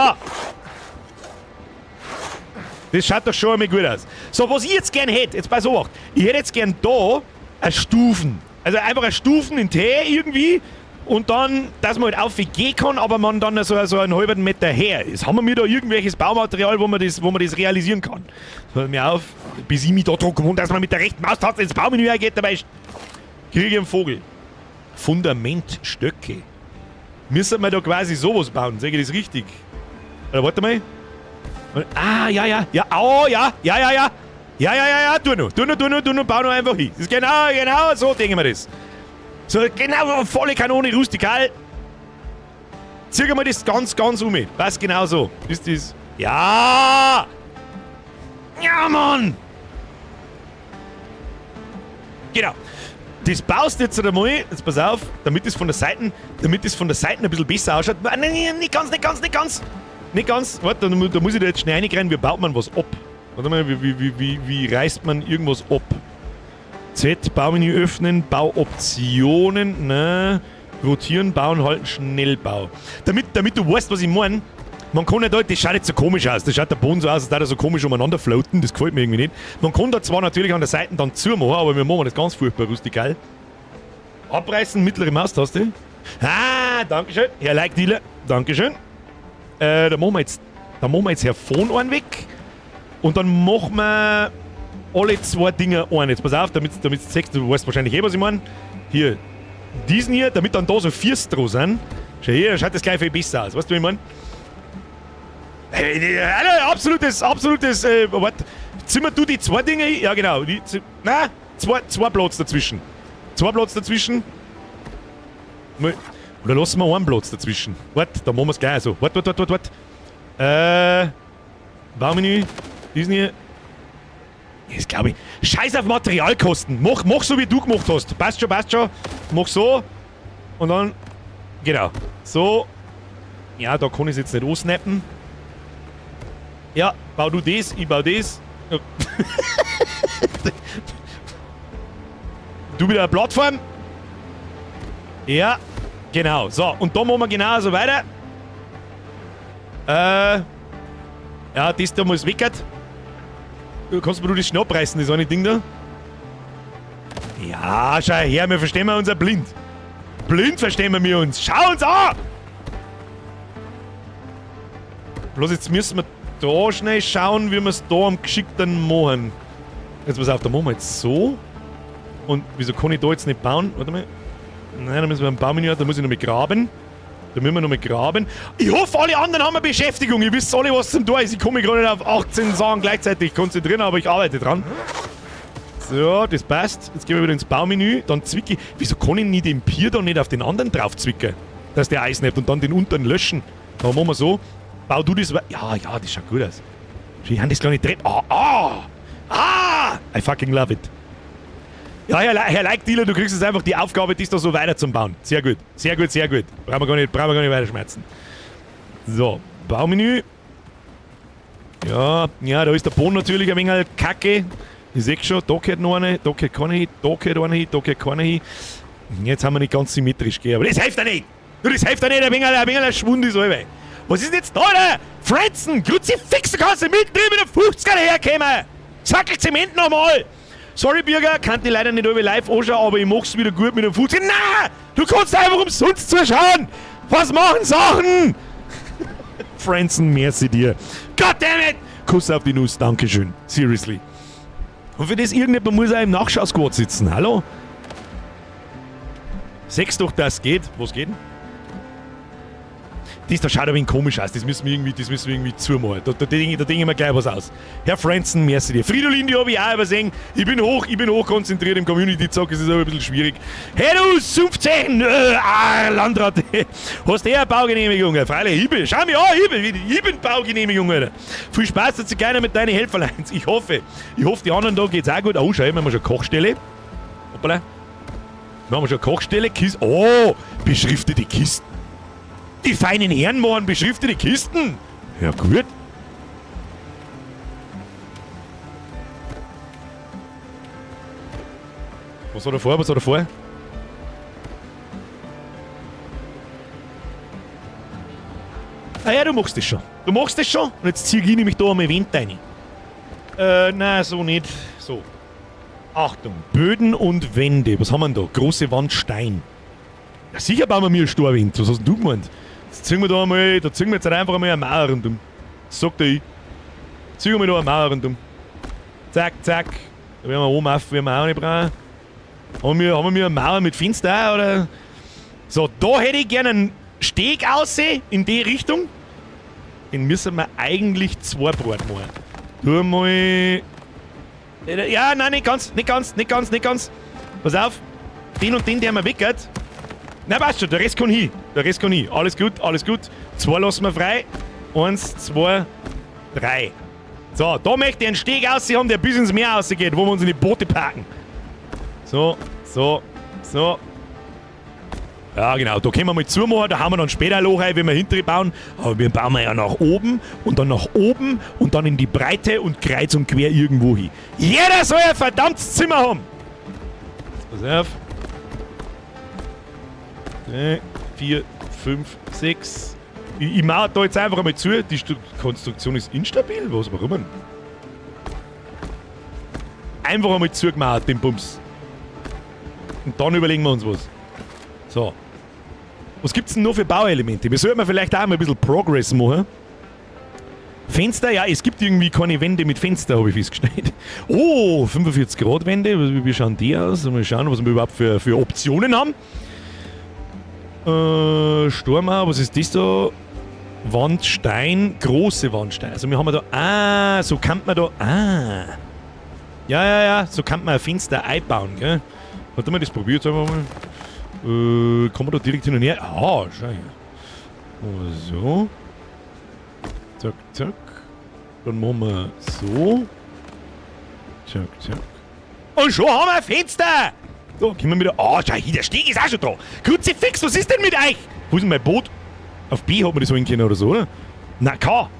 Das schaut doch schon einmal gut aus. So, was ich jetzt gern hätte, jetzt pass auf, ich hätte jetzt gern da eine Stufen. Also einfach eine Stufen in T irgendwie und dann, dass man halt aufgehen kann, aber man dann so einen halben Meter her ist. Haben wir da irgendwelches Baumaterial, wo man das realisieren kann? Hört mir auf, bis ich mich da dran gewohnt, dass man mit der rechten Maustaste ins Baumenü geht, dabei kriege ich einen Vogel. Fundamentstöcke. Müssen wir da quasi sowas bauen, sage ich das richtig? Oder warte mal. Ah, ja, oh, ja, tu noch, bau noch einfach hin. Das ist genau so denken wir das. So, genau, volle Kanone, rustikal. Zieh mal das ganz um. Was genau so? Ist das? Ja! Ja, Mann! Genau. Das baust du jetzt einmal, jetzt pass auf, damit es von der Seite ein bisschen besser ausschaut. Nein, nicht ganz. Nicht ganz. Warte, da muss ich da jetzt schnell reingrennen. Wie baut man was ab? Warte mal, wie reißt man irgendwas ab? Z, Baumenü öffnen, Bauoptionen, ne, rotieren, bauen, halten, Schnellbau. Damit du weißt, was ich meine, man kann ja da, das schaut jetzt so komisch aus, das schaut der Boden so aus, als würde er so komisch umeinander floaten, das gefällt mir irgendwie nicht. Man kann da zwar natürlich an der Seite dann zumachen, aber wir machen das ganz furchtbar rustikal. Abreißen, mittlere Maustaste. Ah, dankeschön, Herr Like-Dealer, dankeschön. Da machen wir jetzt Herr Phone einen weg und dann machen wir alle 2 Dinge ein. Jetzt pass auf, damit du siehst, du weißt wahrscheinlich was ich meine. Hier, diesen hier, damit dann da so 4 dran sind. Schau hier, schaut das gleich viel besser aus. Weißt du, wie ich meine? Absolutes, warte. Zimmer du die 2 Dinge? Ja, genau. Nein, 2 Platz dazwischen. 2 Platz dazwischen. Oder lassen wir einen Platz dazwischen. Warte, dann machen wir es gleich so. Warte. Baumenü, diesen hier. Jetzt glaube ich. Scheiß auf Materialkosten. Mach so, wie du gemacht hast. Passt schon. Mach so. Und dann. Genau. So. Ja, da kann ich es jetzt nicht ansnappen. Ja, bau du das, ich bau das. Du wieder eine Plattform. Ja, genau. So, und da machen wir genauso weiter. Ja, das da muss weg. Kannst du das schnell abreißen, das eine Ding da? Ja, schau her, wir verstehen uns ja blind. Blind verstehen wir uns. Schau uns an! Bloß jetzt müssen wir da schnell schauen, wie wir es da am geschickten machen. Jetzt pass auf, da machen wir jetzt so. Und wieso kann ich da jetzt nicht bauen? Warte mal. Nein, da müssen wir ein Baumenü, da muss ich noch mal graben. Ich hoffe, alle anderen haben eine Beschäftigung. Ihr wisst alle, was zum Tor ist. Ich komme gerade nicht auf 18 Sachen gleichzeitig konzentrieren, aber ich arbeite dran. So, das passt. Jetzt gehen wir wieder ins Baumenü. Dann zwicke ich. Wieso kann ich nicht den Pier da nicht auf den anderen drauf zwicken? Dass der Eis nimmt und dann den unteren löschen. Dann machen wir so. Bau du das. Ja, das schaut gut aus. Wir haben das gar nicht drin. I fucking love it. Ja, Herr Like-Dealer, du kriegst jetzt einfach die Aufgabe, das da so weiter zum Bauen. Sehr gut. Brauchen wir gar nicht weiter schmerzen. So, Baumenü. Ja, da ist der Boden natürlich ein wenig kacke. Ich sehe schon, da geht noch eine, da geht keiner hin, da geht einer hin, da geht keiner hin. Jetzt haben wir nicht ganz symmetrisch gegeben, aber das hilft ja nicht. Du, das hilft ja nicht, ein wenig Schwund ist alle. Was ist denn jetzt da, der? Franzen, Kruzifix, du kannst nicht mittendrin mit einem 50er herkommen. Sackel Zement nochmal. Sorry, Bürger, kann die leider nicht alle live anschauen, aber ich mach's wieder gut mit einem 50er. Nein, du kannst einfach umsonst zuschauen. Was machen Sachen? Franzen, merci dir. Goddammit. Kuss auf die Nuss, dankeschön. Seriously. Und für das irgendjemand muss auch im Nachschau-Squad sitzen. Hallo? Sechs doch, das geht. Was geht denn? Das da schaut ein wenig komisch aus. Das müssen wir irgendwie zumalen. Da denke ich mir gleich was aus. Herr Franzen, merci dir. Fridolin, die habe ich auch übersehen. Ich bin hoch konzentriert im Community-Zock. Es ist aber ein bisschen schwierig. Hey du, 15! Landrat. Hast du eine Baugenehmigung? Freilich, schau mich an, ich bin Baugenehmigung, Alter. Viel Spaß dazu gerne mit deinen Helferleins. Ich hoffe, die anderen da geht's auch gut. Oh, schau, wir haben schon Kochstelle. Hoppala. Wir haben schon Kochstelle. Oh, beschriftete Kisten. Die feinen Herren machen beschriftete Kisten. Ja, gut. Was hat er vor? Ah ja, du machst das schon. Und jetzt ziehe ich nämlich da am Event rein. Nein, so nicht. So. Achtung. Böden und Wände. Was haben wir denn da? Große Wand Stein. Ja, sicher bauen wir mir einen Storwind. Was hast denn du gemeint? Jetzt ziehen wir jetzt einfach einmal eine Mauer rundum. Das sagt ich. Ziehen wir da eine Mauer rundum. Zack, zack. Da werden wir oben auf, werden wir auch nicht brauchen. Haben wir eine Mauer mit Fenster oder? So, da hätte ich gerne einen Steg aussehen in die Richtung. Den müssen wir eigentlich 2 Brot machen. Tu mal. Ja, nein, nicht ganz. Pass auf. Den und den, der wir weggehen. Nein, passt schon, der Rest kann hin. Alles gut. 2 lassen wir frei. 1, 2, 3. So, da möchte ich einen Steg aussehen haben, der bis ins Meer rausgeht, wo wir uns in die Boote parken. So. Ja, genau, da können wir mal zumachen, da haben wir dann später ein Loch rein, wenn wir hintere bauen. Aber wir bauen ja nach oben und dann in die Breite und kreuz und quer irgendwo hin. Jeder soll ein verdammtes Zimmer haben. Pass auf. 3, 4, 5, 6. Ich mache da jetzt einfach einmal zu. Die Konstruktion ist instabil. Warum? Einfach einmal zugemacht, den Bums. Und dann überlegen wir uns was. So. Was gibt's denn noch für Bauelemente? Wir sollten vielleicht auch mal ein bisschen Progress machen. Fenster, ja, es gibt irgendwie keine Wände mit Fenster, habe ich festgestellt. Oh, 45 Grad Wände. Wie schauen die aus? Mal schauen, was wir überhaupt für Optionen haben. Stormau, was ist das da? Wandstein, große Wandstein. Also wir haben da, so kann man da, Ja, so kann man ein Fenster einbauen, gell? Warte mal, das probiert einfach mal. Kann man da direkt hin und her? Ah, schau hier. So. Zack, zack. Dann machen wir so. Zack, zack. Und schon haben wir ein Fenster! So, können wir wieder. Oh, schau hier, der Steg ist auch schon da. Kruzifix, was ist denn mit euch? Wo ist denn mein Boot? Auf B hat man das holen können oder so, oder? Na, K.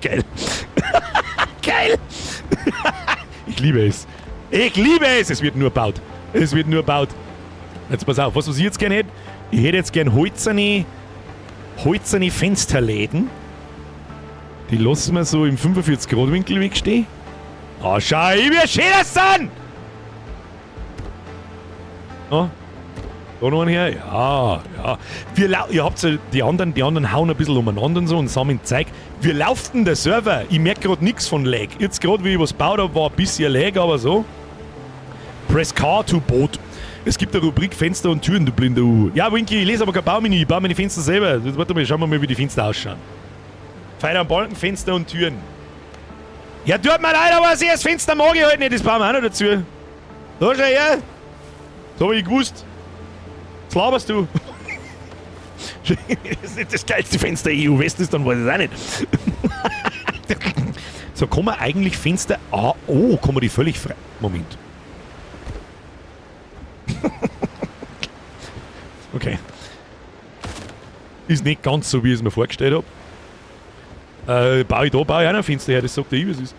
Geil. Geil. Ich liebe es. Es wird nur gebaut. Jetzt pass auf, was ich jetzt gerne hätte. Ich hätte jetzt gern holzerne Fensterläden. Die lassen wir so im 45-Grad-Winkel wegstehen. Oh, schau, wie schön das sind! Oh, da noch einen her. Ja. Ihr habt ja, die anderen hauen ein bisschen umeinander und so und sammeln Zeug. Wie läuft denn der Server? Ich merke gerade nichts von Lag. Jetzt gerade, wie ich was gebaut habe, war ein bisschen Lag, aber so. Press K to Boot. Es gibt eine Rubrik Fenster und Türen, du blinder Ja, Winky, ich lese aber kein Baumenü. Ich baue meine Fenster selber. Warte mal, schauen wir mal, wie die Fenster ausschauen. Pfeiler am Balken, Fenster und Türen. Ja, tut mir leid, aber das Fenster mag ich halt nicht. Das bauen wir auch noch dazu. Da schau her. Das hab ich gewusst. Was laberst du? Das ist nicht das geilste Fenster EU-West ist, dann weiß ich es auch nicht. So, kann man eigentlich Fenster... kann man die völlig frei... Moment. Okay. Ist nicht ganz so, wie ich es mir vorgestellt habe. Baue ich auch noch ein Fenster her, das sagt der Ives ist.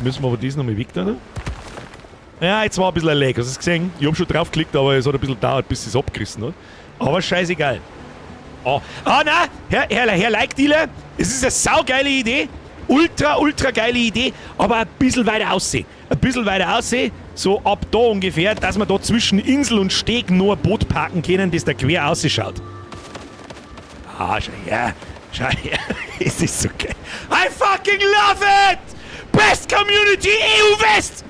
Müssen wir aber das nochmal weg da, ne? Ja, jetzt war ein bisschen ein Lag, hast du es gesehen? Ich hab schon draufgeklickt, aber es hat ein bisschen gedauert, bis es abgerissen hat. Aber scheißegal. Nein, Herr Like-Dealer, es ist eine saugeile Idee. Ultra geile Idee, aber ein bisschen weiter aussehen. Ein bisschen weiter aussehen, so ab da ungefähr, dass wir da zwischen Insel und Steg nur ein Boot parken können, das da quer ausschaut. Schau her. Es ist so geil. I fucking love it! Best Community EU West!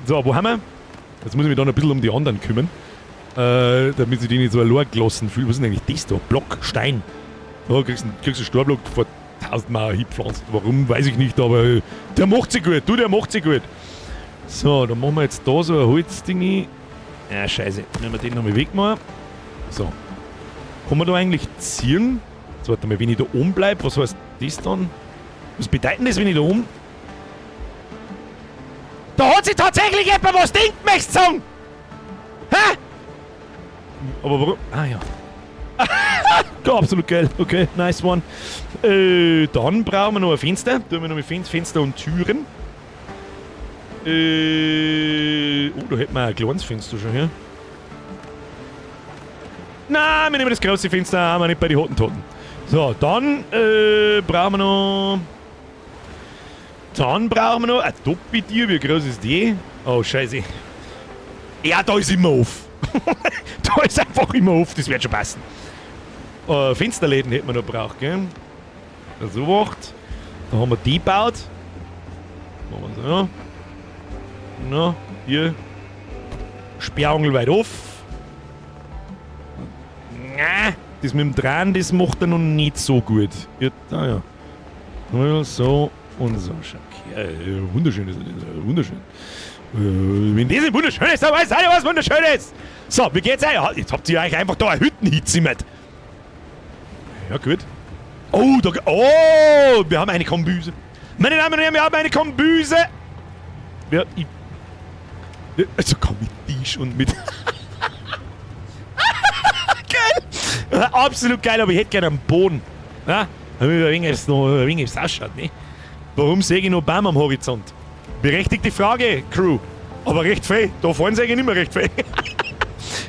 So, wo haben wir? Jetzt muss ich mich dann ein bisschen um die anderen kümmern. Damit sie die nicht so allein gelassen fühlen. Was ist denn eigentlich das da? Block, Stein. Da kriegst du einen Steinblock vor 1000 Mal hingepflanzt. Warum, weiß ich nicht, aber der macht sich gut. Der macht sich gut. So, dann machen wir jetzt da so ein Holzding. Ja, scheiße. Wenn wir den nochmal wegmachen. So. Kann man da eigentlich ziehen? Jetzt warte mal, wenn ich da oben bleibe, was heißt das dann? Was bedeutet das, wenn ich da oben... Da hat sich tatsächlich jemand was denkt, möchtest du sagen! Hä? Aber warum? Ah ja. Ja, absolut geil. Okay, nice one. Dann brauchen wir noch ein Fenster. Tun wir noch mit Fenster und Türen. Da hätten wir ein kleines Fenster schon hier. Nein, wir nehmen das große Fenster, haben wir nicht bei den Hottentoten. So, dann brauchen wir noch... Dann brauchen wir noch ein Doppeltier. Wie groß ist die? Oh, scheiße. Ja, da ist immer auf. Da ist einfach immer auf, das wird schon passen. Fensterläden hätten wir noch gebraucht, gell? So wacht. Da haben wir die gebaut. Machen wir so. Na, hier. Sperrangel weit auf. Das mit dem Drehen, das macht er noch nicht so gut. Ja, so und so. Ja, wunderschön ist das. Wunderschön. Wenn das nicht wunderschön ist, dann weiß ich was wunderschön ist. So, wie geht's euch? Jetzt habt ihr euch einfach da eine Hütten hingezimmert. Ja, gut. Oh, wir haben eine Kombüse. Meine Damen und Herren, wir haben eine Kombüse. Also komm mit Tisch und mit... Geil. Absolut geil, aber ich hätte gerne einen Boden. Ja? Damit ein wenig es ausschaut, ne? Warum sehe ich noch Baum am Horizont? Berechtigte Frage, Crew. Aber recht viel. Da vorne sehe ich nicht mehr recht viel.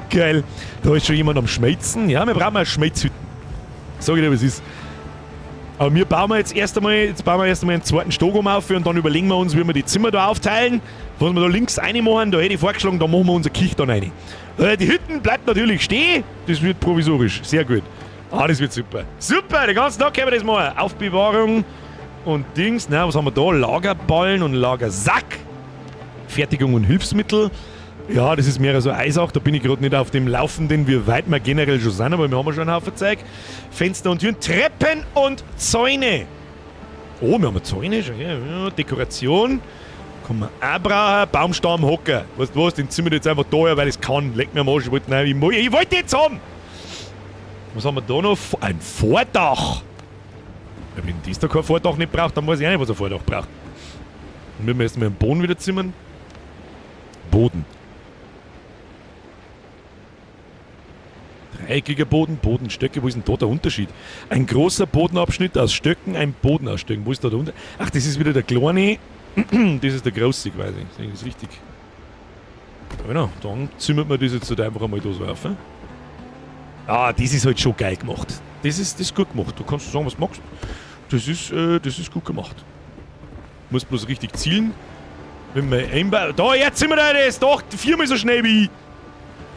Geil. Da ist schon jemand am Schmelzen. Ja, wir brauchen eine Schmelzhütte. Sag ich dir, was ist. Aber wir bauen jetzt erst einmal einen zweiten Stock auf und dann überlegen wir uns, wie wir die Zimmer da aufteilen. Was wir da links reinmachen, da hätte ich vorgeschlagen, da machen wir unsere Küche dann rein. Die Hütten bleibt natürlich stehen. Das wird provisorisch. Sehr gut. Das wird super. Super, den ganzen Tag können wir das machen. Aufbewahrung und Dings. Na, was haben wir da? Lagerballen und Lagersack. Fertigung und Hilfsmittel. Ja, das ist mehr so Eisach. Da bin ich gerade nicht auf dem Laufenden, wie weit wir generell schon sind, aber wir haben schon einen Haufen Zeug. Fenster und Türen, Treppen und Zäune. Oh, wir haben Zäune schon. Ja, Dekoration. Kann man auch brauchen. Baumstamm, Hocker. Weißt du was, den ziehen wir jetzt einfach da her, weil ich es kann. Leck mir am Arsch, ich wollte jetzt haben. Was haben wir da noch? Ein Vordach. Ja, wenn das da kein Vordach nicht braucht, dann weiß ich auch nicht, was ein Vordach braucht. Dann müssen wir erstmal den Boden wieder zimmern. Boden. Dreieckiger Boden, Bodenstöcke, wo ist denn da der Unterschied? Ein großer Bodenabschnitt aus Stöcken, ein Boden aus Stöcken. Wo ist da der Unterschied? Ach, das ist wieder der kleine, das ist der große quasi. Das ist richtig. Ja, genau, dann zimmert man das jetzt halt einfach einmal da so auf. Das ist halt schon geil gemacht. Das ist gut gemacht. Du kannst sagen, was du magst. Das ist gut gemacht. Du musst bloß richtig zielen. Wenn man einbaut. Da, jetzt sind wir da, das ist doch viermal so schnell wie ich.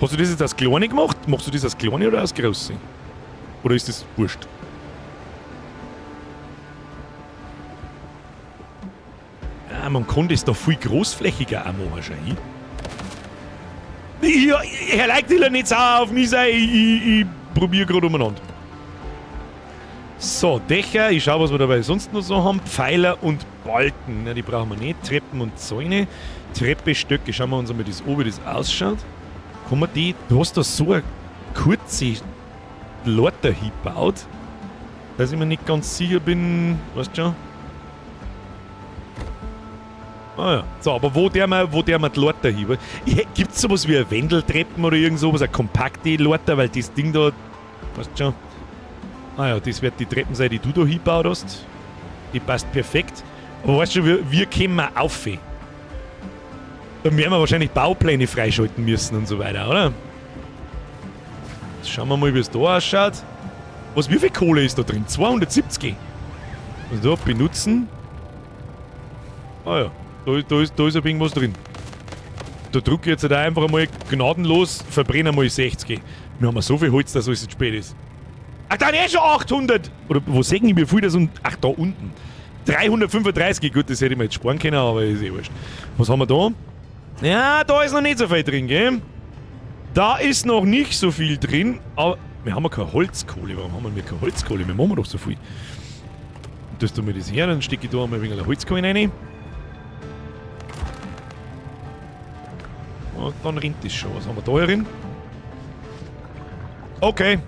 Hast du das jetzt als Kleine gemacht? Machst du das als Kleine oder als Große? Oder ist das wurscht? Ja, man kann das da viel großflächiger auch machen, schon. Herr Leitdieler, nicht sauer auf mich sein, ich probiere gerade umeinander. So, Dächer, ich schau, was wir dabei sonst noch so haben. Pfeiler und Balken, na, die brauchen wir nicht. Treppen und Zäune. Treppe, Stöcke, schauen wir uns einmal das an, wie das ausschaut. Kann man die, du hast da so eine kurze Leiter hingebaut, dass ich mir nicht ganz sicher bin, weißt du schon? Ja. So, aber wo der mal die Leiter hin? Gibt es sowas wie eine Wendeltreppen oder irgend sowas, eine kompakte Leiter, weil das Ding da, weißt du schon? Ah ja, das wird die Treppen sein, die du da hingebaut hast. Die passt perfekt. Aber weißt du, wie kommen wir auf? Dann werden wir wahrscheinlich Baupläne freischalten müssen und so weiter, oder? Jetzt schauen wir mal, wie es da ausschaut. Wie viel Kohle ist da drin? 270. Also da benutzen. Ah ja, da ist ein wenig was drin. Da drücke ich jetzt halt einfach einmal gnadenlos, verbrenne mal 60. Wir haben so viel Holz, dass alles jetzt spät ist. Ach, dann schon 800! Oder wo sehen wir, wie viel das und. Ach, da unten. 335, gut, das hätte ich mir jetzt sparen können, aber ist eh wurscht. Was haben wir da? Ja, da ist noch nicht so viel drin, gell? Da ist noch nicht so viel drin, aber wir haben ja keine Holzkohle. Warum haben wir keine Holzkohle? Wir machen doch so viel. Das tun wir das her, dann stecke ich da einmal ein wenig Holzkohle rein. Und dann rinnt das schon. Was haben wir da drin? Okay.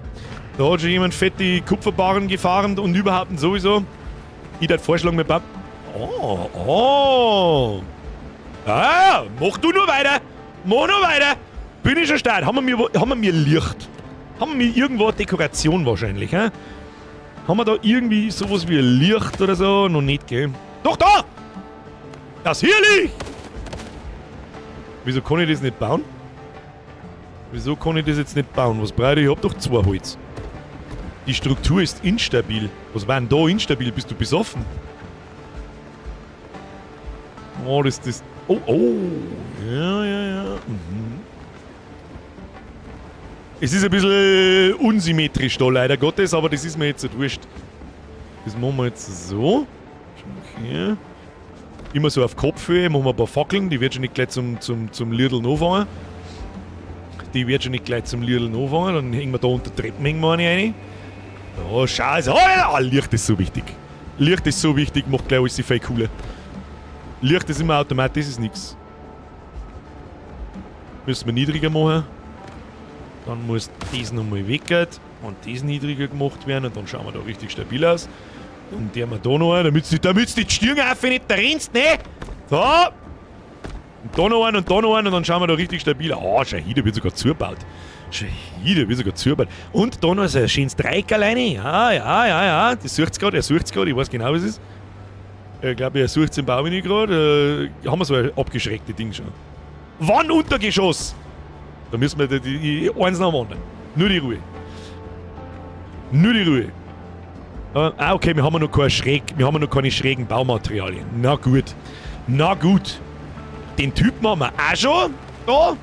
Da hat schon jemand fette Kupferbarren gefahren und überhaupt sowieso. Ich würde vorschlagen, mit Pap. Oh. Ah, mach du nur weiter. Mach nur weiter. Bin ich schon stark. Haben wir mir Licht? Haben wir irgendwo eine Dekoration wahrscheinlich, hä? Haben wir da irgendwie sowas wie ein Licht oder so? Noch nicht, gell? Doch, da! Das hier liegt! Wieso kann ich das nicht bauen? Wieso kann ich das jetzt nicht bauen? Was brauche ich? Ich hab doch 2 Holz. Die Struktur ist instabil. Was war denn da instabil? Bist du besoffen? Oh, das. Oh. Ja. Mhm. Es ist ein bisschen unsymmetrisch da, leider Gottes, aber das ist mir jetzt nicht wurscht. Das machen wir jetzt so. Okay. Immer so auf Kopfhöhe, machen wir ein paar Fackeln, die wird schon nicht gleich zum Lidl anfangen. Dann hängen wir da unter Treppen hängen wir eine rein. Oh, scheiße. Oh, Licht ist so wichtig. Macht gleich alles viel cooler. Licht ist immer automatisch, ist nichts. Müssen wir niedriger machen. Dann muss das nochmal weggehen und das niedriger gemacht werden und dann schauen wir da richtig stabil aus. Und der wir da noch einen, damit du die Stirn auf nicht rennst, ne? So. Und da noch einen und dann schauen wir da richtig stabil aus. Oh, schau hier, da wird sogar zugebaut. Und da noch so ein schönes Dreieck alleine. Ja. Das sucht's gerade, ich weiß genau, was es ist. Ich glaube, er sucht es im Bau nicht gerade. Haben wir so ein abgeschrecktes Ding schon. Wanduntergeschoss! Da müssen wir die eins nach dem anderen. Nur die Ruhe. Okay, wir haben noch keine schrägen Baumaterialien. Na gut. Den Typen haben wir auch schon. Da.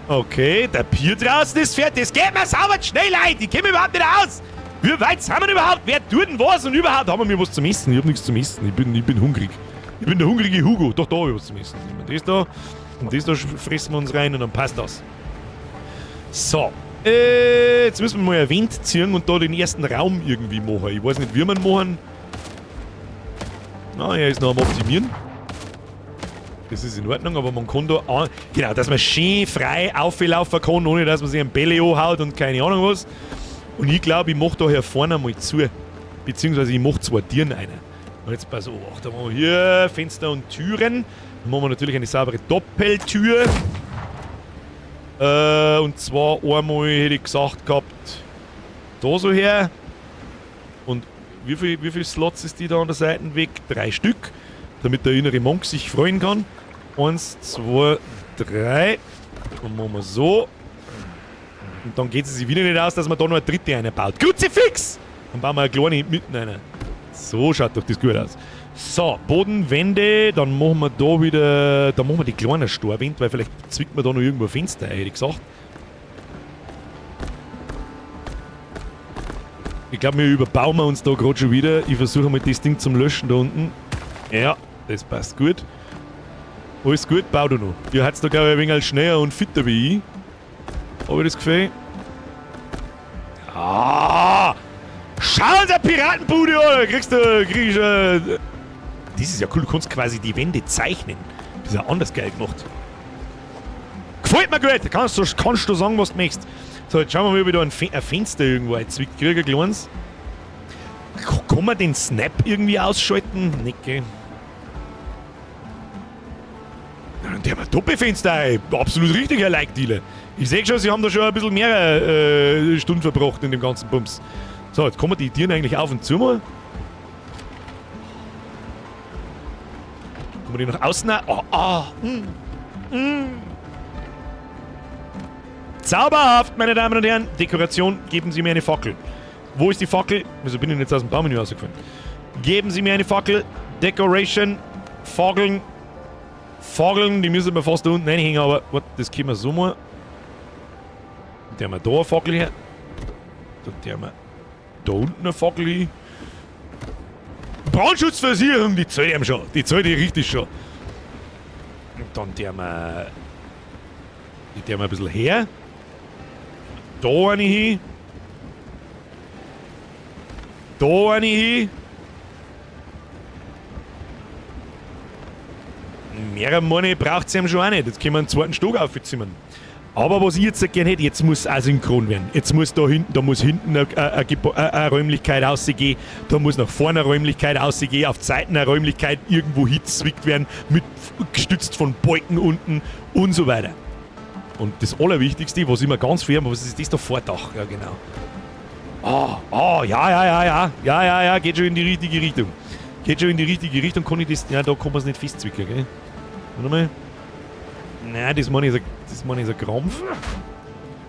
Okay, der Pier draußen ist fertig. Das geht mir sauber schnell ein. Ich kenne mich überhaupt nicht aus. Wie weit sind wir denn überhaupt? Wer tut denn was? Und überhaupt haben wir mir was zum Essen. Ich habe nichts zum Essen. Ich bin hungrig. Ich bin der hungrige Hugo. Doch, da habe ich was zum Essen. Nehmen wir das da. Und das da fressen wir uns rein und dann passt das. So. Jetzt müssen wir mal ein Wind ziehen und da den ersten Raum irgendwie machen. Ich weiß nicht, wie wir ihn machen. Er ist noch am Optimieren. Das ist in Ordnung, aber man kann da... Genau, dass man schön frei auflaufen kann, ohne dass man sich ein Bälle anhaut und keine Ahnung was. Und ich glaube, ich mache da hier vorne mal zu. Beziehungsweise ich mache 2 Türen rein. Und jetzt pass auf, da machen wir hier Fenster und Türen. Dann machen wir natürlich eine saubere Doppeltür. Und zwar einmal hätte ich gesagt gehabt, da so her. Und wie viel Slots ist die da an der Seite weg? 3 Stück, damit der innere Monk sich freuen kann. 1, 2, 3. Dann machen wir so. Und dann geht es sich wieder nicht aus, dass man da noch eine dritte einbaut. Kruzifix! Dann bauen wir eine kleine mitten rein. So schaut doch das gut aus. So, Bodenwände, dann machen wir da wieder, dann machen wir die kleinen Storwände, weil vielleicht zwickt man da noch irgendwo ein Fenster ein, hätte ich gesagt. Ich glaube, wir überbauen uns da gerade schon wieder. Ich versuche mal das Ding zum Löschen da unten. Ja, das passt gut. Alles gut, bau da noch. Ihr habt da glaube ich ein wenig schneller und fitter wie ich. Habe ich das Gefühl? Ah! Schau uns eine Piratenbude an! Krieg ich das ist ja cool, du kannst quasi die Wände zeichnen. Das ist ja anders geil gemacht. Gefällt mir gut! Kannst du sagen, was du möchtest. So, jetzt schauen wir mal, ob ich da ein Fenster irgendwo einzwickt. Krieg ich ein kleines. Kann man den Snap irgendwie ausschalten? Nicht, gell? Der hat ein Doppelfenster ein. Absolut richtig, Herr Like-Dealer. Ich sehe schon, Sie haben da schon ein bisschen mehr Stunden verbracht in dem ganzen Bums. So, jetzt kommen die Tiere eigentlich auf und zu mal. Kommen die nach außen? Zauberhaft, meine Damen und Herren. Dekoration, geben Sie mir eine Fackel. Wo ist die Fackel? Wieso bin ich jetzt aus dem Baumenü rausgefallen? Geben Sie mir eine Fackel. Decoration. Fackeln. Fackeln, die müssen wir fast da unten reinhängen, aber warte, das können wir so mal. Da haben wir da eine Fackel her. Da haben wir da unten eine Fackel hin. Brandschutzversicherung, die zahlt ihm schon. Die zahlt die richtig schon. Und dann die haben wir ein bisschen her. Da eine hin. Da eine hin. Mehr Money braucht es ihm schon auch nicht. Jetzt können wir einen zweiten Stock aufzimmern. Aber was ich jetzt gerne hätte, jetzt muss es auch synchron werden. Jetzt muss da muss hinten eine Räumlichkeit rausgehen, da muss nach vorne eine Räumlichkeit rausgehen, auf Seiten eine Räumlichkeit irgendwo hitzwickt werden, gestützt von Balken unten und so weiter. Und das Allerwichtigste, was immer ganz firm, was ist das da? Vordach, ja genau. Ja, geht schon in die richtige Richtung. Kann ich das, ja, da kann man es nicht festzwicken, gell? Warte mal. Nein, das meine ich ein Krampf.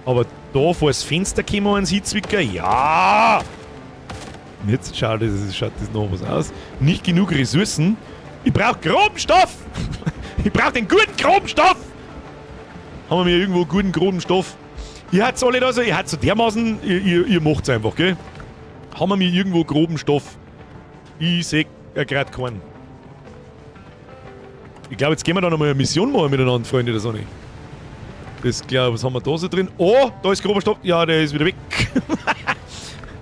Aber da vor das Fenster können wir uns hinzwicken. Ja! Und jetzt schaut das noch was aus. Nicht genug Ressourcen. Ich brauche groben Stoff! Ich brauche den guten groben Stoff! Haben wir mir irgendwo guten groben Stoff? Ihr habt's alle da so, ihr habt so dermaßen, ihr macht's einfach, gell? Haben wir mir irgendwo groben Stoff? Ich seh gerade keinen. Ich glaube, jetzt gehen wir da nochmal eine Mission machen miteinander, Freunde der Sonne. Das glaube was haben wir da so drin? Oh, da ist grober Stoff. Ja, der ist wieder weg.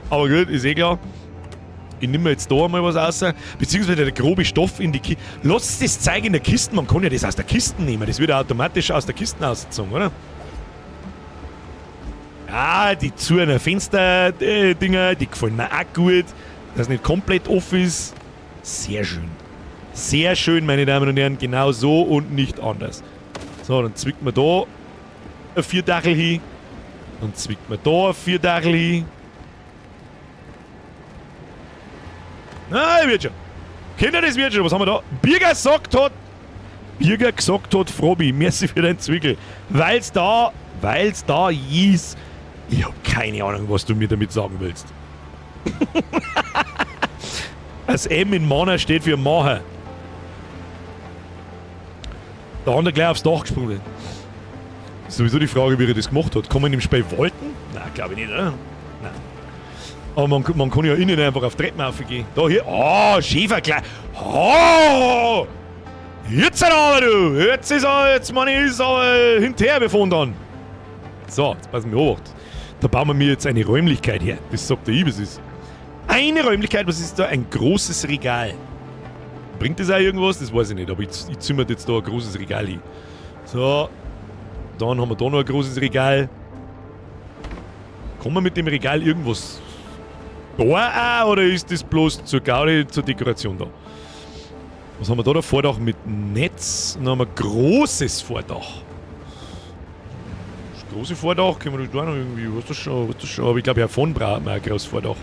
Aber gut, ist eh klar. Ich nehme mir jetzt da mal was raus. Beziehungsweise der grobe Stoff in die Kiste. Lasst das zeigen in der Kiste. Man kann ja das aus der Kiste nehmen. Das wird ja automatisch aus der Kiste ausgezogen, oder? Ja, die zu einer Fenster-Dinger, die gefallen mir auch gut. Das nicht komplett offen ist. Sehr schön. Sehr schön, meine Damen und Herren. Genau so und nicht anders. So, dann zwickt man da ein Vierdachel hin. Dann zwickt man da ein Vierdachel hin. Wird schon. Kinder, das wird schon. Was haben wir da? Birger gesagt hat, Frobi, merci für deinen Zwickel. Weil's da ist. Ich hab keine Ahnung, was du mir damit sagen willst. Das M in Mana steht für Macher. Da hat er gleich aufs Dach gesprungen. Ist sowieso die Frage, wie er das gemacht hat. Kann man im Spiel walten? Nein, glaube ich nicht, oder? Nein. Aber man kann ja innen einfach auf Treppen raufgehen. Da hier. Oh, Schäferkleid. Oh! Jetzt aber du! Jetzt ist aber hinterher befunden dann. So, jetzt passen wir auf. Da bauen wir mir jetzt eine Räumlichkeit her. Das sagt der Ibis ist. Eine Räumlichkeit, was ist da? Ein großes Regal. Bringt das auch irgendwas? Das weiß ich nicht, aber ich zimmer jetzt da ein großes Regal hin. So. Dann haben wir da noch ein großes Regal. Kann man mit dem Regal irgendwas da auch, oder ist das bloß zur Gaudi, zur Dekoration da? Was haben wir da? Da Vordach mit Netz. Und dann haben wir ein großes Vordach. Das große Vordach können wir da noch irgendwie, was das schon. Aber ich glaube, ja, von brauchen wir ein großes Vordach.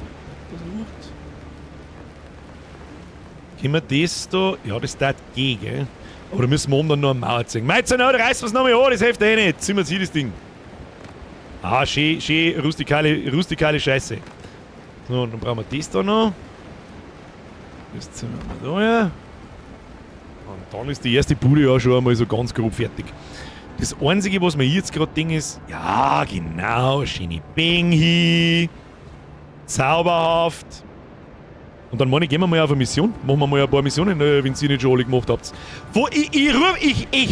Können wir das da? Ja, das darf gehen, gell? Oder müssen wir oben dann noch eine Mauer zeigen? Meinst du, reißt was nochmal an, das hilft eh nicht. Ziehen wir sie das Ding. Ah, schön rustikale Scheiße. So, dann brauchen wir das da noch. Das ziehen wir da her. Und dann ist die erste Bude ja schon einmal so ganz grob fertig. Das Einzige, was mir jetzt gerade denke, ist, ja, genau, schöne Benghi. Zauberhaft. Und dann, gehen wir mal auf eine Mission. Machen wir mal ein paar Missionen, wenn ihr nicht schon alle gemacht habt. Ich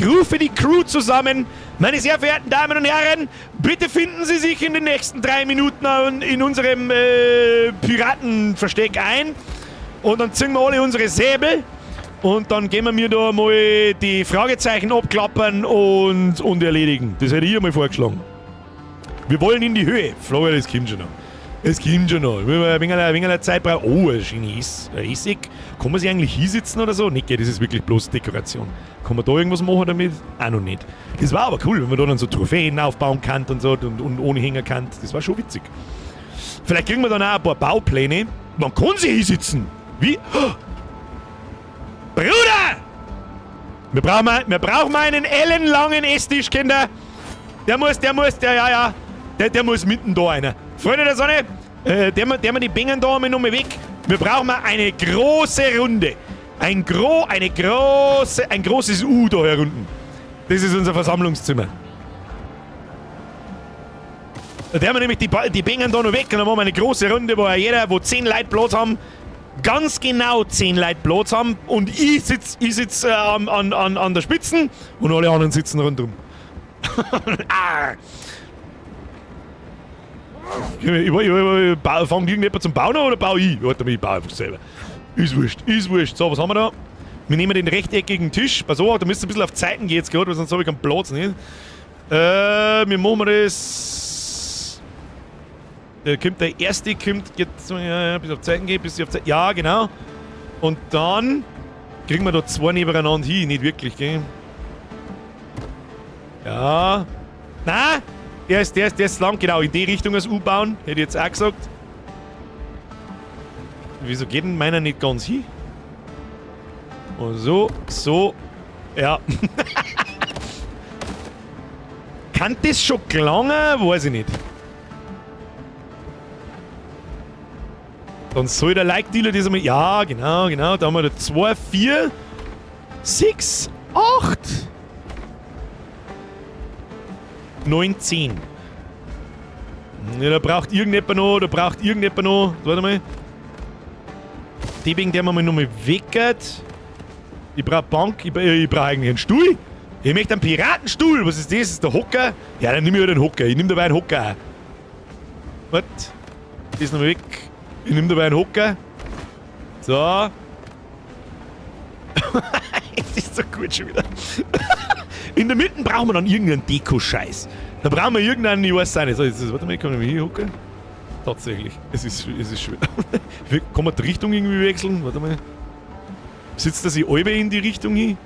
rufe die Crew zusammen. Meine sehr verehrten Damen und Herren, bitte finden Sie sich in den nächsten 3 Minuten in unserem Piratenversteck ein. Und dann ziehen wir alle unsere Säbel. Und dann gehen wir mir da mal die Fragezeichen abklappern und erledigen. Das hätte ich einmal vorgeschlagen. Wir wollen in die Höhe. Florian, das kommt schon noch. Es kommt schon noch. Wenn wir ein wenig Zeit brauchen. Oh, ein schönes Essig. Kann man sich eigentlich hinsitzen oder so? Nicht, das ist wirklich bloß Dekoration. Kann man da irgendwas machen damit? Auch noch nicht. Das war aber cool, wenn man da dann so Trophäen aufbauen kann und so und ohne Hänger kann. Das war schon witzig. Vielleicht kriegen wir dann auch ein paar Baupläne. Man kann sich hinsitzen. Wie? Oh. Bruder! Wir brauchen einen ellenlangen Esstisch, Kinder. Der muss mitten da einer. Freunde der Sonne, der wir die Bingen da mal nochmal weg. Wir brauchen mal eine große Runde. Ein großes U da herunten. Das ist unser Versammlungszimmer. Da haben wir nämlich die Bingen da noch weg und dann machen wir eine große Runde, wo 10 Leute Platz haben. Ganz genau 10 Leute Platz haben und ich sitz an der Spitze und alle anderen sitzen rundum. Fangt irgendjemand zum Bauen an oder baue ich? Warte mal, ich baue einfach selber. Ist wurscht. So, was haben wir da? Wir nehmen den rechteckigen Tisch. Pass auf, da müsst ihr ein bisschen auf die Seiten gehen jetzt gerade, weil sonst habe ich keinen Platz nicht. Wir machen das. Der erste geht so, ja, bis auf die Seiten geht, bis auf die Seiten. Ja, genau. Und dann kriegen wir da 2 nebeneinander hin. Nicht wirklich, gell? Ja. Nein! Der ist lang, genau, in die Richtung als U-Bauen, hätte ich jetzt auch gesagt. Wieso geht denn meiner nicht ganz hin? Und so, ja. Kann das schon gelangen? Weiß ich nicht. Dann soll der Like-Dealer das einmal... Ja, genau. Da haben wir da 2, 4, 6, 8... 19. Ja, da braucht irgendjemand noch. Warte mal. Die wegen der wir mal nochmal weggehen. Ich brauche Bank. Ich brauche eigentlich einen Stuhl. Ich möchte einen Piratenstuhl. Was ist das? Ist der Hocker? Ja, dann nehme ich halt den Hocker. Ich nehme dabei einen Hocker auch. Warte. Das ist nochmal weg. Ich nehme dabei einen Hocker. So. Es ist so gut schon wieder. In der Mitte brauchen wir dann irgendeinen Deko-Scheiß. Da brauchen wir irgendeinen, ich weiß nicht. So, warte mal, kann ich hier hocken? Tatsächlich. Es ist schwer. Kann man die Richtung irgendwie wechseln? Warte mal. Sitzt das halbe in die Richtung hin?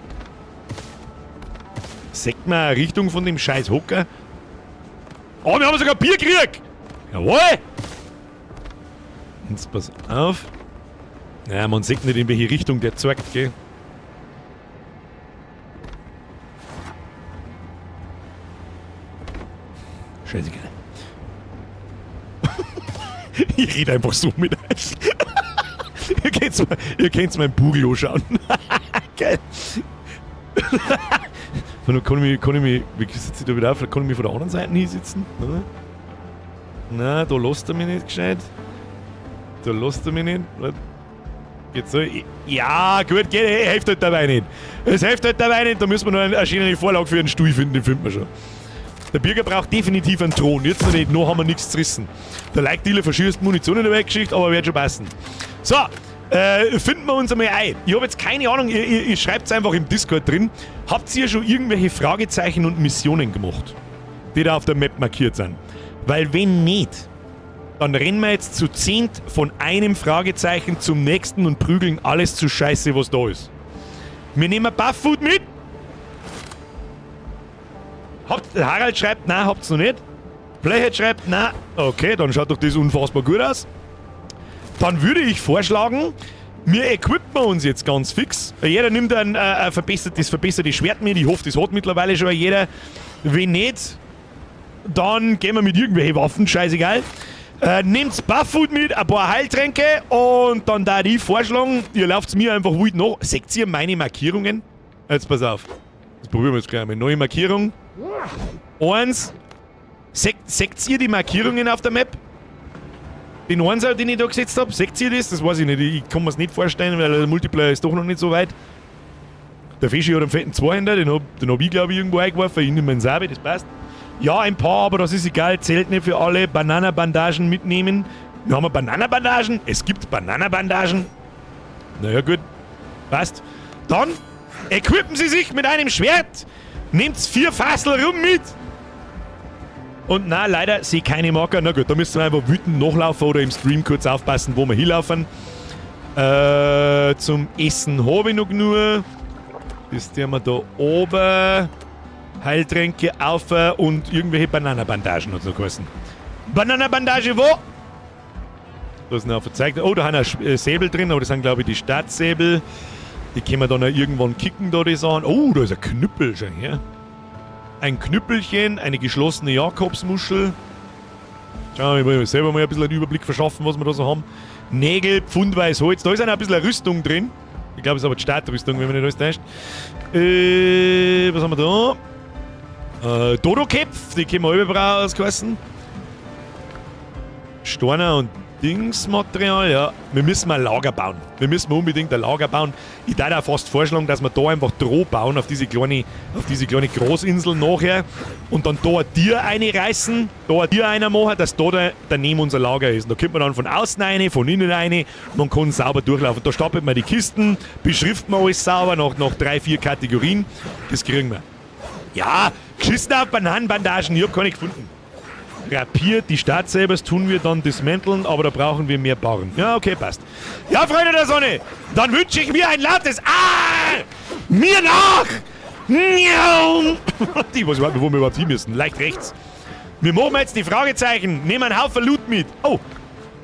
Sagt man eine Richtung von dem scheiß Hocker? Oh, wir haben sogar Bier gekriegt! Jawohl! Jetzt pass auf. Ja, man sieht nicht, in welche Richtung der zeigt, gell? Scheißegal. Ich rede einfach so mit euch. Ihr könnt's meinen Bugel anschauen. Geil. Dann kann ich mich, wie sitze ich da wieder auf? Kann ich mich von der anderen Seite hinsitzen? Nein, da lässt er mich nicht gescheit. Geht's so? Ja, gut, geht, hilft halt dabei nicht. Es hilft halt dabei nicht, da müssen wir noch eine schöne Vorlage für einen Stuhl finden, den finden wir schon. Der Bürger braucht definitiv einen Thron. Jetzt noch nicht, noch haben wir nichts zerrissen. Der Like-Dealer verschießt Munition in der Weggeschichte, aber wird schon passen. So, finden wir uns einmal ein. Ich habe jetzt keine Ahnung, ihr schreibt es einfach im Discord drin. Habt ihr schon irgendwelche Fragezeichen und Missionen gemacht, die da auf der Map markiert sind? Weil wenn nicht, dann rennen wir jetzt zu 10 von einem Fragezeichen zum nächsten und prügeln alles zu Scheiße, was da ist. Wir nehmen Buff-Food mit. Harald schreibt, nein, habt's noch nicht. Playhead schreibt, nein. Okay, dann schaut doch das unfassbar gut aus. Dann würde ich vorschlagen, wir equippen uns jetzt ganz fix. Jeder nimmt ein verbesserte Schwert mit. Ich hoffe, das hat mittlerweile schon jeder. Wenn nicht, dann gehen wir mit irgendwelchen Waffen, scheißegal. Nehmt Buff-Food mit, ein paar Heiltränke und dann da die vorschlagen, ihr lauft mir einfach wild nach. Seht ihr meine Markierungen? Jetzt pass auf. Das probieren wir jetzt gleich mal. Neue Markierung. 1. Seht ihr die Markierungen auf der Map? Den Einser, den ich da gesetzt habe, seht ihr das? Das weiß ich nicht. Ich kann mir es nicht vorstellen, weil der Multiplayer ist doch noch nicht so weit. Der Fischi hat einen fetten Zweihänder, den hab ich glaube ich irgendwo eingeworfen. Ich nehme meinen Sabe, das passt. Ja, ein paar, aber das ist egal. Zählt nicht für alle. Bananabandagen mitnehmen. Wir haben Bananabandagen. Es gibt Bananabandagen. Naja, gut. Passt. Dann equippen Sie sich mit einem Schwert. Nehmt 4 Fassel rum mit. Und na, leider sehe ich keine Marker. Na gut, da müssen wir einfach wütend nachlaufen oder im Stream kurz aufpassen, wo wir hinlaufen. Zum Essen habe ich noch nur. Das tun wir da oben. Heiltränke auf und irgendwelche Bananabandagen hat es noch geheißen. Bananabandage wo? Da ist noch verzeichnet. Oh, da haben wir Säbel drin, aber das sind, glaube ich, die Staatssäbel. Die können wir dann auch irgendwann kicken, da die Sachen. Oh, da ist ein Knüppel schon her. Ein Knüppelchen, eine geschlossene Jakobsmuschel. Schauen wir mal selber mal ein bisschen einen Überblick verschaffen, was wir da so haben. Nägel, pfundweise Holz. Da ist auch ein bisschen eine Rüstung drin. Ich glaube, es ist aber die Startrüstung, wenn man nicht alles täuscht. Was haben wir da? Dodo-Köpf, die können wir überbrauchen ausgeheißen. Steiner und Dingsmaterial, ja. Wir müssen ein Lager bauen. Wir müssen unbedingt ein Lager bauen. Ich würde auch fast vorschlagen, dass wir da einfach Droh bauen auf diese kleine Großinsel nachher und dann da ein Tier reinreißen, da ein Tier machen, dass da daneben unser Lager ist. Und da kommt man dann von außen rein, von innen rein, man kann sauber durchlaufen. Da stapelt man die Kisten, beschriftet man alles sauber nach 3-4 Kategorien. Das kriegen wir. Ja, geschissen auf Bananenbandagen, ich habe keine gefunden. Rapiert, die Stadt selber tun wir dann dismanteln, aber da brauchen wir mehr Barren. Ja, okay, passt. Ja, Freunde der Sonne, dann wünsche ich mir ein lautes mir nach! Ich weiß überhaupt nicht, wo wir überhaupt hin müssen. Leicht rechts. Wir machen jetzt die Fragezeichen, nehmen einen Haufen Loot mit. Oh,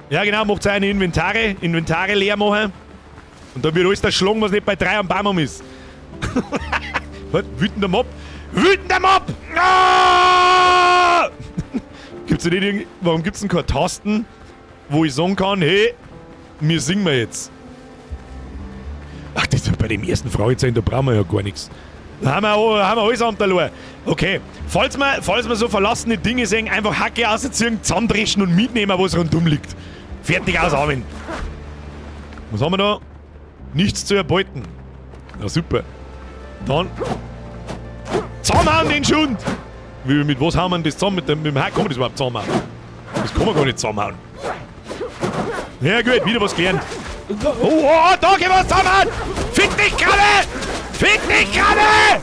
ja genau, macht seine Inventare leer machen. Und dann wird alles das schlagen, was nicht bei 3 am Baum ist. Was? Wütender Mob? Wütender Mob! Ah! Gibt's denn nicht warum gibt's denn keine Tasten, wo ich sagen kann, hey, wir singen jetzt? Ach, das ist bei dem ersten Fragezeichen, da brauchen wir ja gar nichts. Da haben wir alles am verloren. Okay, falls wir so verlassene Dinge sehen, einfach Hacke ausziehen, zusammendreschen und mitnehmen, wo es rundum liegt. Fertig aus, Armin. Was haben wir da? Nichts zu erbeuten. Na super. Dann zusammenhauen den Schund! Mit was hauen wir das zusammen? Mit dem Hack kann man das überhaupt zusammenhauen? Das kann man gar nicht zusammenhauen. Ja gut, wieder was gelernt. Oh, da gehen wir was zusammenhauen! Fick dich, Krabbe! Fick dich, Krabbe!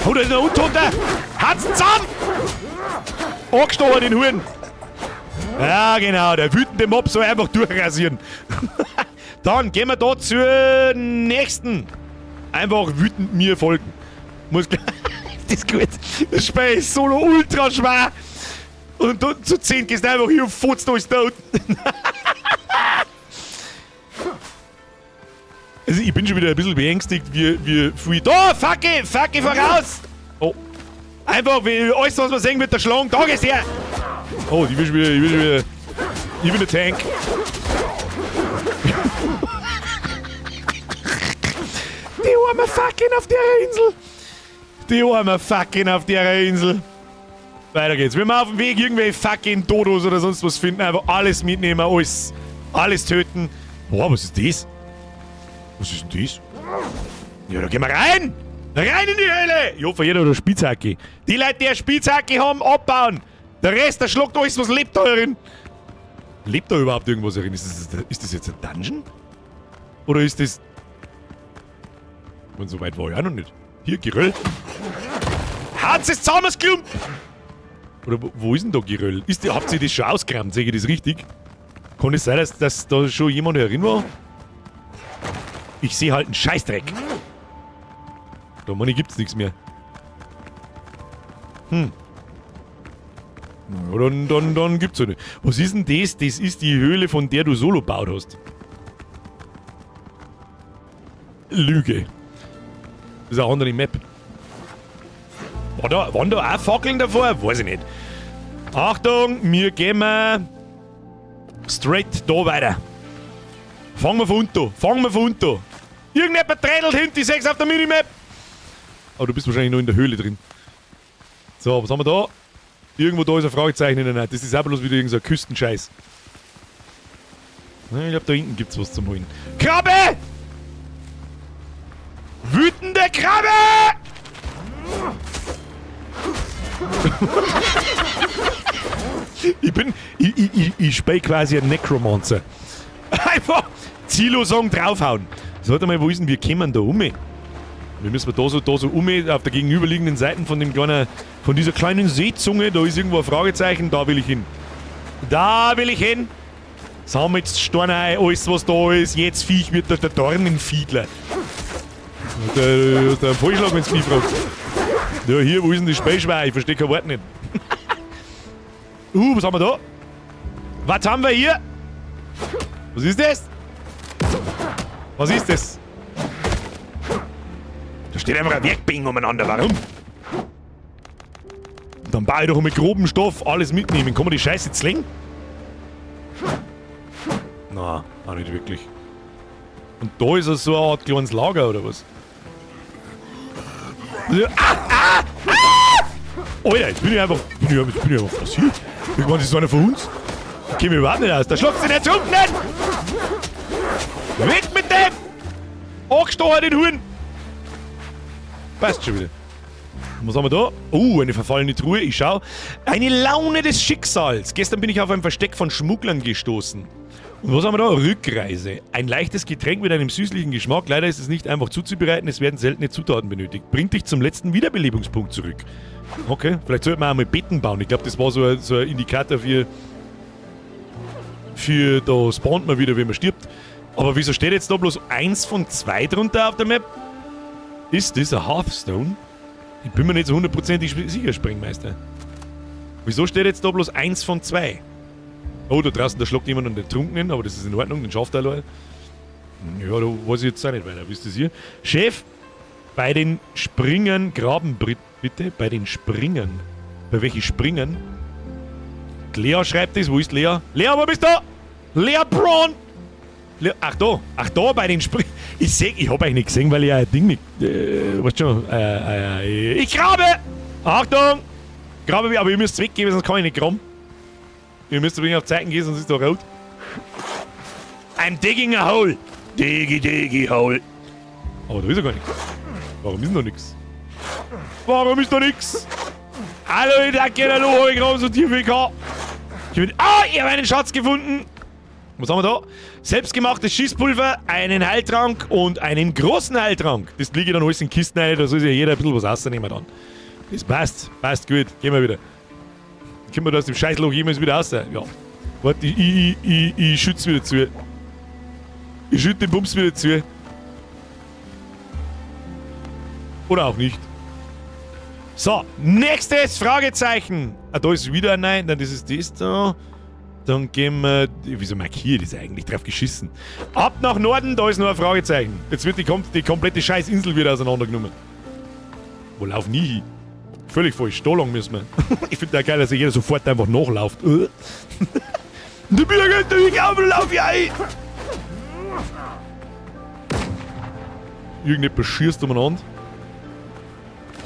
Oh, da ist ein Untoter! Hat's zusammen! Angestochen, den Huren! Ja, genau, der wütende Mob soll einfach durchrasieren. Dann gehen wir da zur nächsten. Einfach wütend mir folgen. Muss gleich. Das ist gut. Das Spiel ist so ultra schwer. Und dann zu 10 gehst du einfach hier und fotzt alles da unten. Also ich bin schon wieder ein bisschen beängstigt, wie viel. Da, Facke voraus! Oh. Einfach, wie alles, was man sehen wird, der Schlang. Da geht's her! Oh, ich bin der Tank. Die arme Fucking auf der Insel! Die arme Fucking auf der Insel. Weiter geht's. Wenn wir auf dem Weg irgendwelche fucking Dodos oder sonst was finden, einfach alles mitnehmen, alles töten. Boah, was ist das? Was ist denn das? Ja, da gehen wir rein! Rein in die Höhle! Ich hoffe, jeder hat eine Spitzhacke. Die Leute, die eine Spitzhacke haben, abbauen. Der Rest, der schluckt alles, was lebt da drin. Lebt da überhaupt irgendwas drin? Ist das jetzt ein Dungeon? Oder ist das... Und so weit war ich auch noch nicht. Hier, Geröll. Hat's es zusammengeklumpt! Oder wo ist denn da Geröll? Habt ihr das schon ausgerammt? Sehe ich das richtig? Kann es sein, dass da schon jemand herin war? Ich sehe halt einen Scheißdreck. Da meine ich, gibt's nichts mehr. Na ja, dann gibt's ja nicht. Was ist denn das? Das ist die Höhle, von der du Solo gebaut hast. Lüge. Das ist eine andere Map. Waren da auch Fackeln davor? Weiß ich nicht. Achtung, wir gehen straight da weiter. Fangen wir von unten. Irgendjemand trädelt hinten, ich seh's auf der Minimap. Aber du bist wahrscheinlich noch in der Höhle drin. So, was haben wir da? Irgendwo da ist ein Fragezeichen in der Nähe. Das ist auch bloß wieder irgendein Küstenscheiß. Ich glaube, da hinten gibt's was zum Holen. Krabbe! Wütende Krabbe! Ich spiele quasi ein Necromancer. Einfach Zielosong draufhauen. So, warte mal, wo ist denn wir kommen da um? Wir müssen da so auf der gegenüberliegenden Seite von dieser kleinen Seezunge, da ist irgendwo ein Fragezeichen, da will ich hin. Sammelt Steine, alles was da ist, jetzt Viech wird der Dornenfiedler. Der Vorschlag, wenn es mich fragt. Ja, hier, wo ist denn das Spielschwein? Ich verstehe kein Wort nicht. Was haben wir da? Was haben wir hier? Was ist das? Was ist das? Da steht einfach ein Werkbing umeinander. Warum? Dann baue ich doch mit grobem Stoff alles mitnehmen. Kann man die Scheiße jetzt legen? Na, auch nicht wirklich. Und da ist so eine Art kleines Lager, oder was? Alter, jetzt bin ich einfach passiert. Ich meine, das ist so einer von uns. Da käme ich überhaupt nicht aus. Da schluckt sie nicht zu unten! Weg mit dem! Angestochen, den Huhn! Passt schon wieder. Was haben wir da? Eine verfallene Truhe. Ich schau. Eine Laune des Schicksals. Gestern bin ich auf ein Versteck von Schmugglern gestoßen. Und was haben wir da? Rückreise. Ein leichtes Getränk mit einem süßlichen Geschmack. Leider ist es nicht einfach zuzubereiten. Es werden seltene Zutaten benötigt. Bringt dich zum letzten Wiederbelebungspunkt zurück. Okay, vielleicht sollten wir einmal Betten bauen. Ich glaube, das war so ein Indikator für da spawnt man wieder, wenn man stirbt. Aber wieso steht jetzt da bloß 1 von 2 drunter auf der Map? Ist das ein Hearthstone? Ich bin mir nicht so hundertprozentig sicher, Sprengmeister. Wieso steht jetzt da bloß 1 von 2? Oh, da draußen, da schlägt jemand an den Trunkenen, aber das ist in Ordnung, den schafft er allein. Ja, da weiß ich jetzt auch nicht weiter. Wisst ihr hier? Chef, bei den Springen graben bitte. Bei den Springen. Bei welchen Springen? Lea schreibt das. Wo ist Lea? Lea, wo bist du? Lea Braun! Ach da, bei den Springen. Ich hab euch nicht gesehen, weil ich ein Ding nicht. Weißt schon? Ich grabe! Achtung! Grabe, aber ihr müsst weggehen, sonst kann ich nicht graben. Ihr müsst übrigens auf Zeichen gehen, sonst ist da rot. I'm digging a hole. Diggy hole. Aber da ist ja gar nichts. Warum ist noch nichts? Warum ist da nichts? Hallo, ich danke, hallo, hab ich raus und tief wie ich kann. Ich habe einen Schatz gefunden. Was haben wir da? Selbstgemachtes Schießpulver, einen Heiltrank und einen großen Heiltrank. Das liege dann alles in Kisten rein, da soll sich ja jeder ein bisschen was rausnehmen dann. Das passt gut. Gehen wir wieder. Können wir da aus dem Scheißloch jemals wieder raus? Ja. Warte, ich schütze wieder zu. Ich schütte den Bums wieder zu. Oder auch nicht. So, nächstes Fragezeichen. Ah, da ist wieder ein Nein. Dann das ist das da. Dann gehen wir... Wieso markiert das eigentlich? Drauf geschissen. Ab nach Norden, da ist noch ein Fragezeichen. Jetzt wird die komplette Scheißinsel wieder auseinandergenommen. Wo laufen die hin? Völlig falsch. Da lang müssen wir. Ich finde ja geil, dass jeder sofort einfach nachläuft. Der Bürger ist durch, aber lauf ja ein! Irgendjemand schießt umeinander.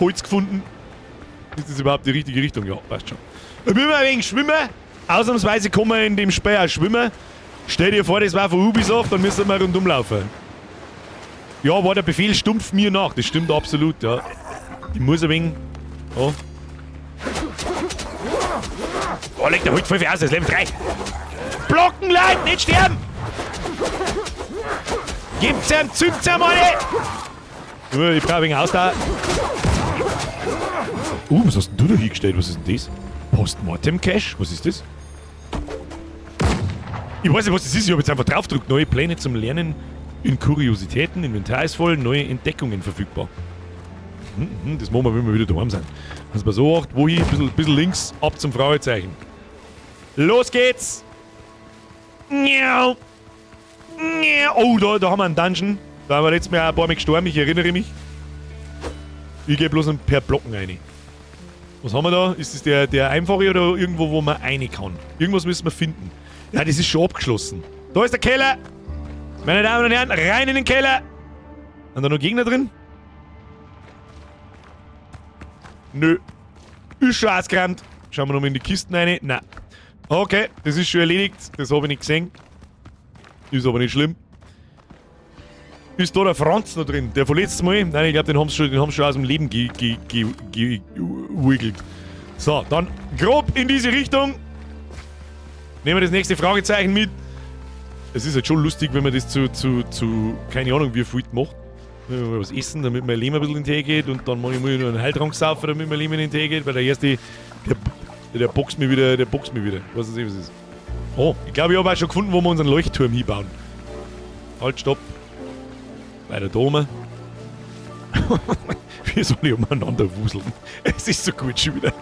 Holz gefunden. Ist das überhaupt die richtige Richtung? Ja, passt schon. Wir müssen ein wenig schwimmen. Ausnahmsweise kommen wir in dem Spiel auch schwimmen. Stell dir vor, das war von Ubisoft, dann müssen wir rundum laufen. Ja, war der Befehl stumpf mir nach. Das stimmt absolut, ja. Ich muss ein wenig... Oh. Oh, leg der Holz voll viel aus, das ist Level 3. Blocken, Leute, nicht sterben! Gibt's ihm, zündt's ihm, Mann! Ich brauche ein wenig Ausdauer. Was hast denn du da hingestellt? Was ist denn das? Postmortem Cache? Was ist das? Ich weiß nicht, was das ist. Ich habe jetzt einfach draufgedrückt. Neue Pläne zum Lernen in Kuriositäten. Inventar ist voll. Neue Entdeckungen verfügbar. Das machen wir, wenn wir wieder daheim sind. Dass man so acht, wohin? Ein bisschen links, ab zum Fragezeichen. Los geht's! Oh, da haben wir einen Dungeon. Da haben wir letztes Mal auch ein paar Mal gestorben, ich erinnere mich. Ich gehe bloß per Blocken rein. Was haben wir da? Ist das der einfache oder irgendwo, wo man rein kann? Irgendwas müssen wir finden. Ja, das ist schon abgeschlossen. Da ist der Keller! Meine Damen und Herren, rein in den Keller! Sind da noch Gegner drin? Nö. Ist schon ausgerannt. Schauen wir nochmal in die Kisten rein. Nein. Okay, das ist schon erledigt. Das habe ich nicht gesehen. Ist aber nicht schlimm. Ist da der Franz noch drin? Der verletzte Mal? Nein, ich glaube, den haben sie schon aus dem Leben gewickelt. So, dann grob in diese Richtung. Nehmen wir das nächste Fragezeichen mit. Es ist halt schon lustig, wenn man das zu keine Ahnung, wie viel macht. Wenn wir mal was essen, damit mein Leben ein bisschen in den Tee geht und dann muss ich noch einen Heiltrank saufen, damit mein Leben in den Tee geht, weil der erste, der boxt mich wieder. Was ist das? Oh, ich glaube, ich habe auch schon gefunden, wo wir unseren Leuchtturm hinbauen. Halt, stopp. Weiter da oben. Wie soll ich umeinander wuseln? Es ist so gut schon wieder.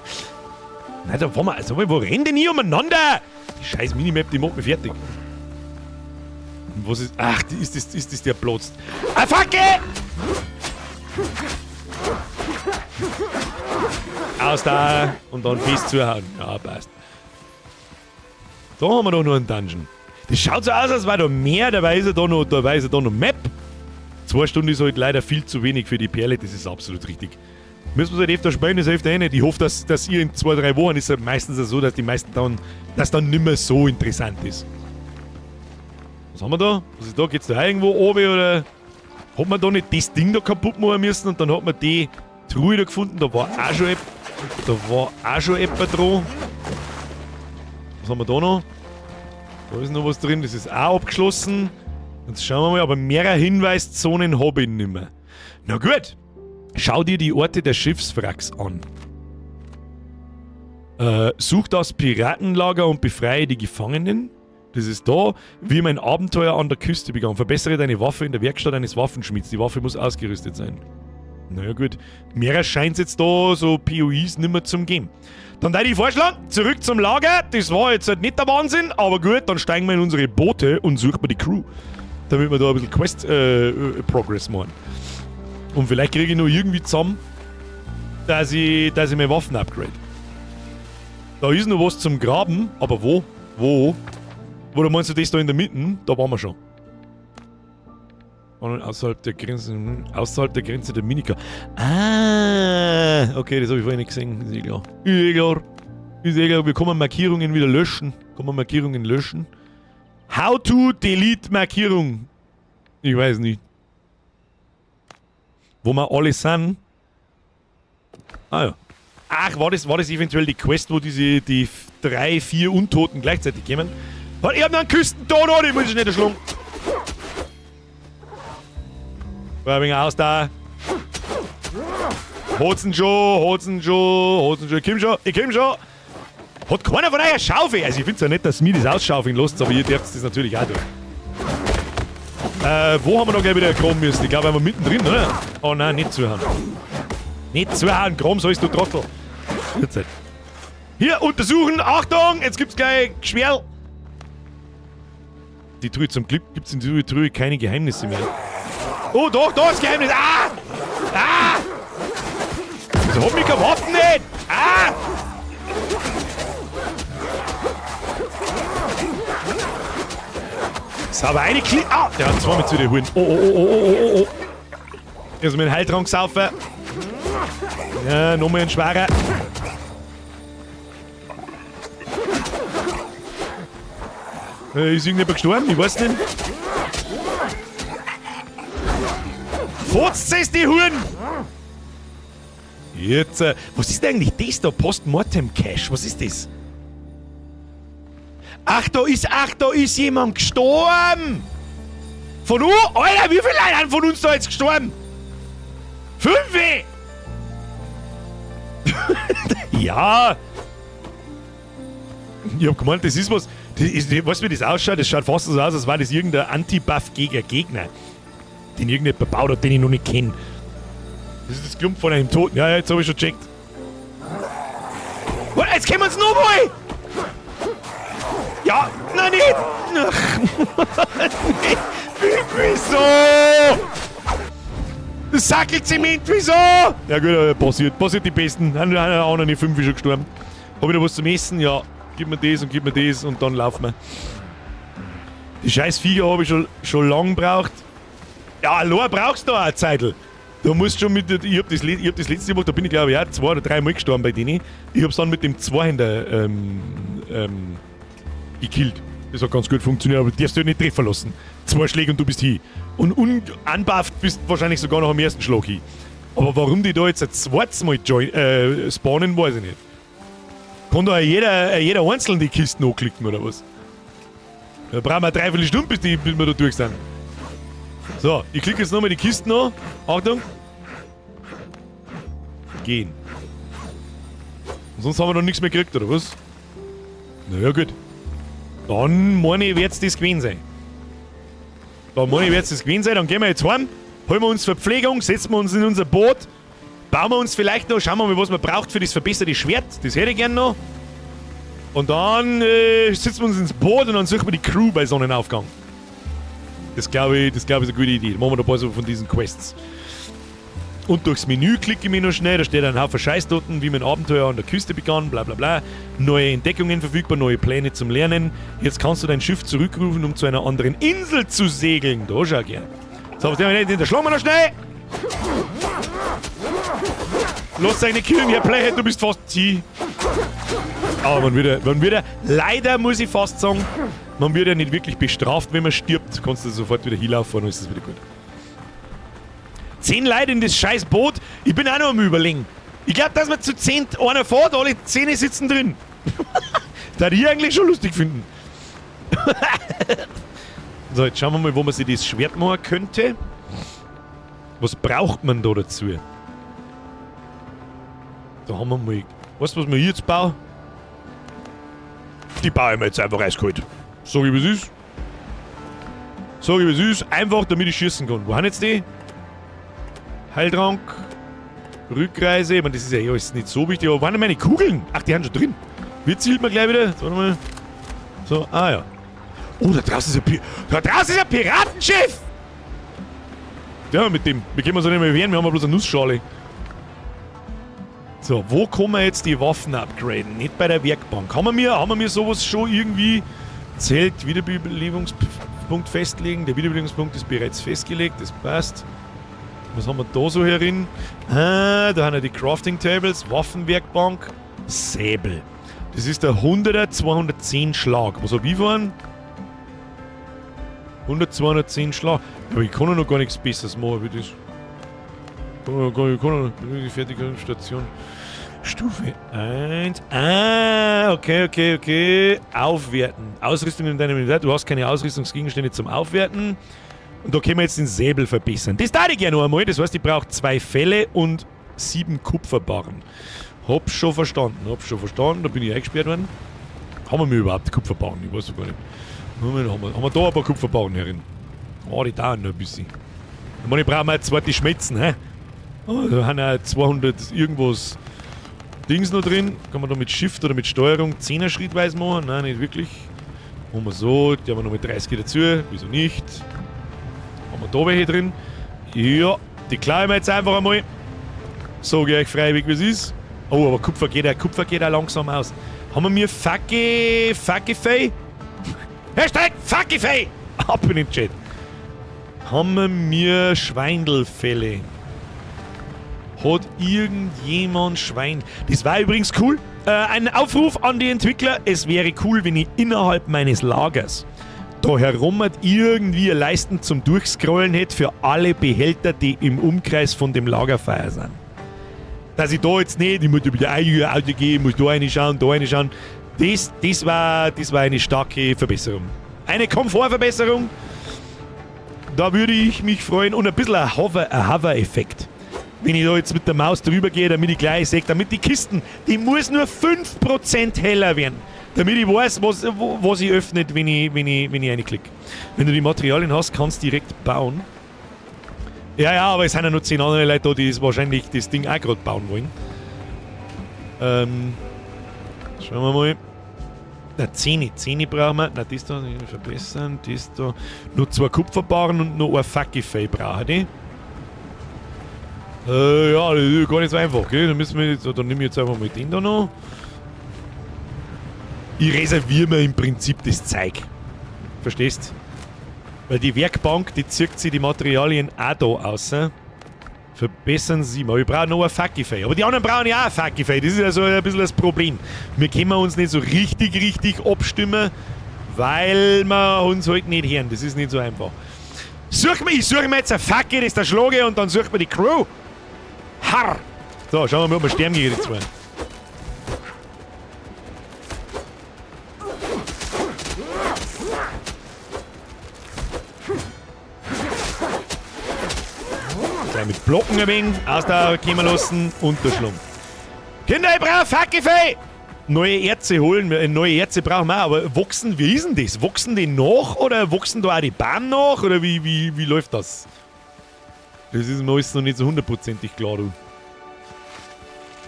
Nein, da waren wir. Also, wo rennen denn hier umeinander? Die scheiß Minimap, die macht mich fertig. Und was ist... Ach, ist das der platzt. Ah, fuck it! Aus da und dann fest zuhauen. Ja, passt. Da haben wir doch noch einen Dungeon. Das schaut so aus, als wäre da mehr, dabei ist ja da noch Map. 2 Stunden ist halt leider viel zu wenig für die Perle, das ist absolut richtig. Müssen wir halt öfter spielen, das hilft eh nicht. Ich hoffe, dass ihr in 2-3 Wochen ist es meistens so, dass die meisten dann nicht mehr so interessant ist. Was haben wir da? Was ist da? Geht's da irgendwo oben oder hat man da nicht das Ding da kaputt machen müssen und dann hat man die Truhe da gefunden, da war auch schon jemand dran. Was haben wir da noch? Da ist noch was drin, das ist auch abgeschlossen. Jetzt schauen wir mal, aber mehrere Hinweiszonen habe ich nicht mehr. Na gut, schau dir die Orte der Schiffswracks an. Such das Piratenlager und befreie die Gefangenen. Das ist da, wie mein Abenteuer an der Küste begann. Verbessere deine Waffe in der Werkstatt eines Waffenschmieds. Die Waffe muss ausgerüstet sein. Naja gut, mehr scheint es jetzt da so POIs nicht mehr zum geben. Dann würde ich vorschlagen, zurück zum Lager. Das war jetzt halt nicht der Wahnsinn, aber gut, dann steigen wir in unsere Boote und suchen wir die Crew. Damit wir da ein bisschen Quest-Progress machen. Und vielleicht kriege ich noch irgendwie zusammen, dass ich meine Waffen upgrade. Da ist noch was zum Graben, aber wo? Wo? Oder meinst du das da in der Mitte? Da waren wir schon. Außerhalb der Grenze der Minika. Ah, okay, das habe ich vorhin nicht gesehen. Ist eh klar. Ist eh klar. Wir können Markierungen wieder löschen. How to delete Markierung. Ich weiß nicht. Wo wir alle sind. Ah ja. Ach, war das eventuell die Quest, wo die 3, 4 Untoten gleichzeitig kommen? Ich hab noch einen Küstenton, oder? Ich muss es nicht erschlagen. War ein wenig aus da. Hotzen schon. Ich komm schon. Hat keiner von euch eine Schaufel? Also ich find's ja nicht, dass mir das ausschaufeln lässt, aber ihr dürft das natürlich auch tun. Wo haben wir noch gleich wieder graben müssen? Ich glaube, wir waren mittendrin, oder? Oh nein, nicht zuhauen. Nicht zuhauen, graben sollst du Trottel. Hier, untersuchen, Achtung, jetzt gibt's gleich Geschwerl. Die Truhe, zum Glück gibt's in der Truhe keine Geheimnisse mehr. Oh, doch, da ist Geheimnis. Ah! Ah! Wieso hab ich keine Waffen nicht? Ah! Ist aber eine Kli... Ah! Der hat 2 mit zu den Huren. Oh. Jetzt mit dem Heiltrank saufen. Ja, nochmal ein schwerer. Ist irgendjemand gestorben? Ich weiß nicht. Fotzt es die Huren! Jetzt, was ist denn eigentlich das da? Postmortem Cache, was ist das? Ach, da ist jemand gestorben! Von uns? Alter, wie viele Leute haben von uns da jetzt gestorben? 5! Ja! Ich hab gemeint, das ist was. Weißt du, wie das ausschaut? Das schaut fast so aus, als war das irgendein Anti-Buff gegen Gegner. Den irgendjemand gebaut hat, den ich noch nicht kenne. Das ist das Klump von einem Toten. Ja, jetzt habe ich schon gecheckt. Oh, jetzt können wir uns noch mal! Ja, nein, nicht! Wieso? Das Sackelzement, wieso? Ja gut, passiert die Besten. Haben auch noch nicht 5 schon gestorben. Hab ich noch was zum Essen? Ja. Gib mir das und dann laufen wir. Die scheiß Viecher habe ich schon lang gebraucht. Ja, allein brauchst du auch eine Zeitl. Du musst schon mit... Ich hab das letzte Mal, da bin ich glaube ich auch 2 oder 3 Mal gestorben bei denen. Ich hab's dann mit dem Zweihänder gekillt. Das hat ganz gut funktioniert, aber du darfst dich nicht treffen lassen. 2 Schläge und du bist hin. Und unbufft bist wahrscheinlich sogar noch am ersten Schlag hin. Aber warum die da jetzt ein zweites Mal spawnen, weiß ich nicht. Kann da jeder einzeln die Kisten anklicken, oder was? Da brauchen wir eine Dreiviertelstunde, bis wir da durch sind. So, ich klicke jetzt nochmal die Kisten an. Achtung. Gehen. Und sonst haben wir noch nichts mehr gekriegt, oder was? Naja, gut. Dann meine ich, wird's das gewesen sein. Dann gehen wir jetzt heim, holen wir uns Verpflegung, setzen wir uns in unser Boot, bauen wir uns vielleicht noch, schauen wir mal, was man braucht für das verbesserte Schwert. Das hätte ich gern noch. Und dann setzen wir uns ins Boot und dann suchen wir die Crew bei Sonnenaufgang. Das glaube ich, ist eine gute Idee. Dann machen wir da ein paar so von diesen Quests. Und durchs Menü klicke ich mich noch schnell, da steht ein Haufen Scheiß dort, wie mein Abenteuer an der Küste begann, bla bla bla. Neue Entdeckungen verfügbar, neue Pläne zum Lernen. Jetzt kannst du dein Schiff zurückrufen, um zu einer anderen Insel zu segeln. Da schau gern. So, was der nicht, da schlagen wir noch schnell! Lass deine Killen hier blechen, du bist fast zieh. Aber man wird ja, leider muss ich fast sagen, man wird ja nicht wirklich bestraft, wenn man stirbt. Kannst du sofort wieder hinlaufen und dann ist das wieder gut. 10 Leute in das scheiß Boot. Ich bin auch noch am Überlegen. Ich glaube, dass wir zu 10 einer fährt, alle 10 sitzen drin. Das hätte ich eigentlich schon lustig finden. So, jetzt schauen wir mal, wo man sich das Schwert machen könnte. Was braucht man da dazu? Da haben wir mal... Weißt du, was wir hier jetzt bauen? Die baue ich mir jetzt einfach eiskalt. Sag ich, wie es ist. Einfach, damit ich schießen kann. Wo haben jetzt die? Heiltrank, Rückreise, ich meine, das ist ja alles nicht so wichtig, aber waren denn meine Kugeln? Ach, die haben schon drin. Wie zielt man gleich wieder? Jetzt, warte mal. So, ja. Oh, da draußen ist ein Piratenschiff! Ja, mit dem können wir uns nicht mehr wehren, wir haben ja bloß eine Nussschale. So, wo kann man jetzt die Waffen upgraden? Nicht bei der Werkbank. Haben wir sowas schon irgendwie? Zelt, Wiederbelebungspunkt festlegen. Der Wiederbelebungspunkt ist bereits festgelegt, das passt. Was haben wir da so herin? Da haben wir die Crafting Tables, Waffenwerkbank, Säbel. Das ist der 100er 210 Schlag. Was hab ich fahren? 100 210 Schlag. Aber ich kann ja noch gar nichts Besseres machen wie das. Ich kann noch Fertigungsstation. Stufe 1. Okay. Aufwerten. Ausrüstung in deinem Inventar. Du hast keine Ausrüstungsgegenstände zum Aufwerten. Und da können wir jetzt den Säbel verbessern. Das darf ich gerne noch einmal. Das heißt, ich brauche 2 Felle und 7 Kupferbarren. Hab's schon verstanden. Da bin ich eingesperrt worden. Haben wir überhaupt Kupferbarren? Ich weiß sogar nicht. Haben wir da ein paar Kupferbarren herin? Oh, die dauern noch ein bisschen. Ich meine, ich brauche mal 2 Schmelzen, hä? Oh, da haben auch 200 irgendwas Dings noch drin. Kann man da mit Shift oder mit Steuerung 10er schrittweise machen? Nein, nicht wirklich. Machen wir so. Die haben wir noch mit 30 dazu. Wieso nicht? Haben wir da welche drin? Ja, die klauen wir jetzt einfach einmal. Sag ich euch freiwillig, wie es ist. Oh, aber Kupfer geht auch langsam aus. Haben wir Fuckify? Hashtag Fuckify! Ab in den Chat. Haben wir Schweindelfälle? Hat irgendjemand Schwein? Das war übrigens cool. Ein Aufruf an die Entwickler. Es wäre cool, wenn ich innerhalb meines Lagers da herum irgendwie Leisten zum Durchscrollen hätte für alle Behälter, die im Umkreis von dem Lagerfeuer sind. Dass ich da jetzt nicht, ich muss über die eigene Auto gehen, muss da reinschauen, das war eine starke Verbesserung. Eine Komfortverbesserung. Da würde ich mich freuen. Und ein bisschen ein Hover-Effekt. Wenn ich da jetzt mit der Maus drüber gehe, damit ich gleich sehe, damit die Kisten, die muss nur 5% heller werden. Damit ich weiß, was ich öffnet, wenn ich reinklicke. Wenn du die Materialien hast, kannst du direkt bauen. Ja, aber es sind ja noch 10 andere Leute da, die wahrscheinlich das Ding auch gerade bauen wollen. Schauen wir mal. Na, 10 brauchen wir. Na, das da verbessern. Das da. Nur 2 Kupferbarren und noch ein Fuckify brauchen die. Ja, das ist gar nicht so einfach, gell? Dann nehme ich jetzt einfach mal den da noch. Ich reserviere mir im Prinzip das Zeug. Verstehst? Weil die Werkbank, die zieht sich die Materialien auch da raus. Verbessern sie mal. Ich brauche noch ein Fuckify. Aber die anderen brauchen ja auch ein Fuckify. Das ist ja so ein bisschen das Problem. Wir können uns nicht so richtig abstimmen, weil wir uns halt nicht hören. Das ist nicht so einfach. Ich suche mir jetzt ein Fucky, das da schlage und dann suche mir die Crew. Harr! So, schauen wir mal, ob wir sterben gegen die 2. Gleich mit Blocken ein wenig, Ausdauer kommen lassen, unterschlungen. Kinder, ich brauche Fuckify! Neue Erze holen, neue Erze brauchen wir auch, aber wachsen, wie ist denn das? Wachsen die nach oder wachsen da auch die Bahn nach oder wie läuft das? Das ist mir alles noch nicht so 100%ig klar, du.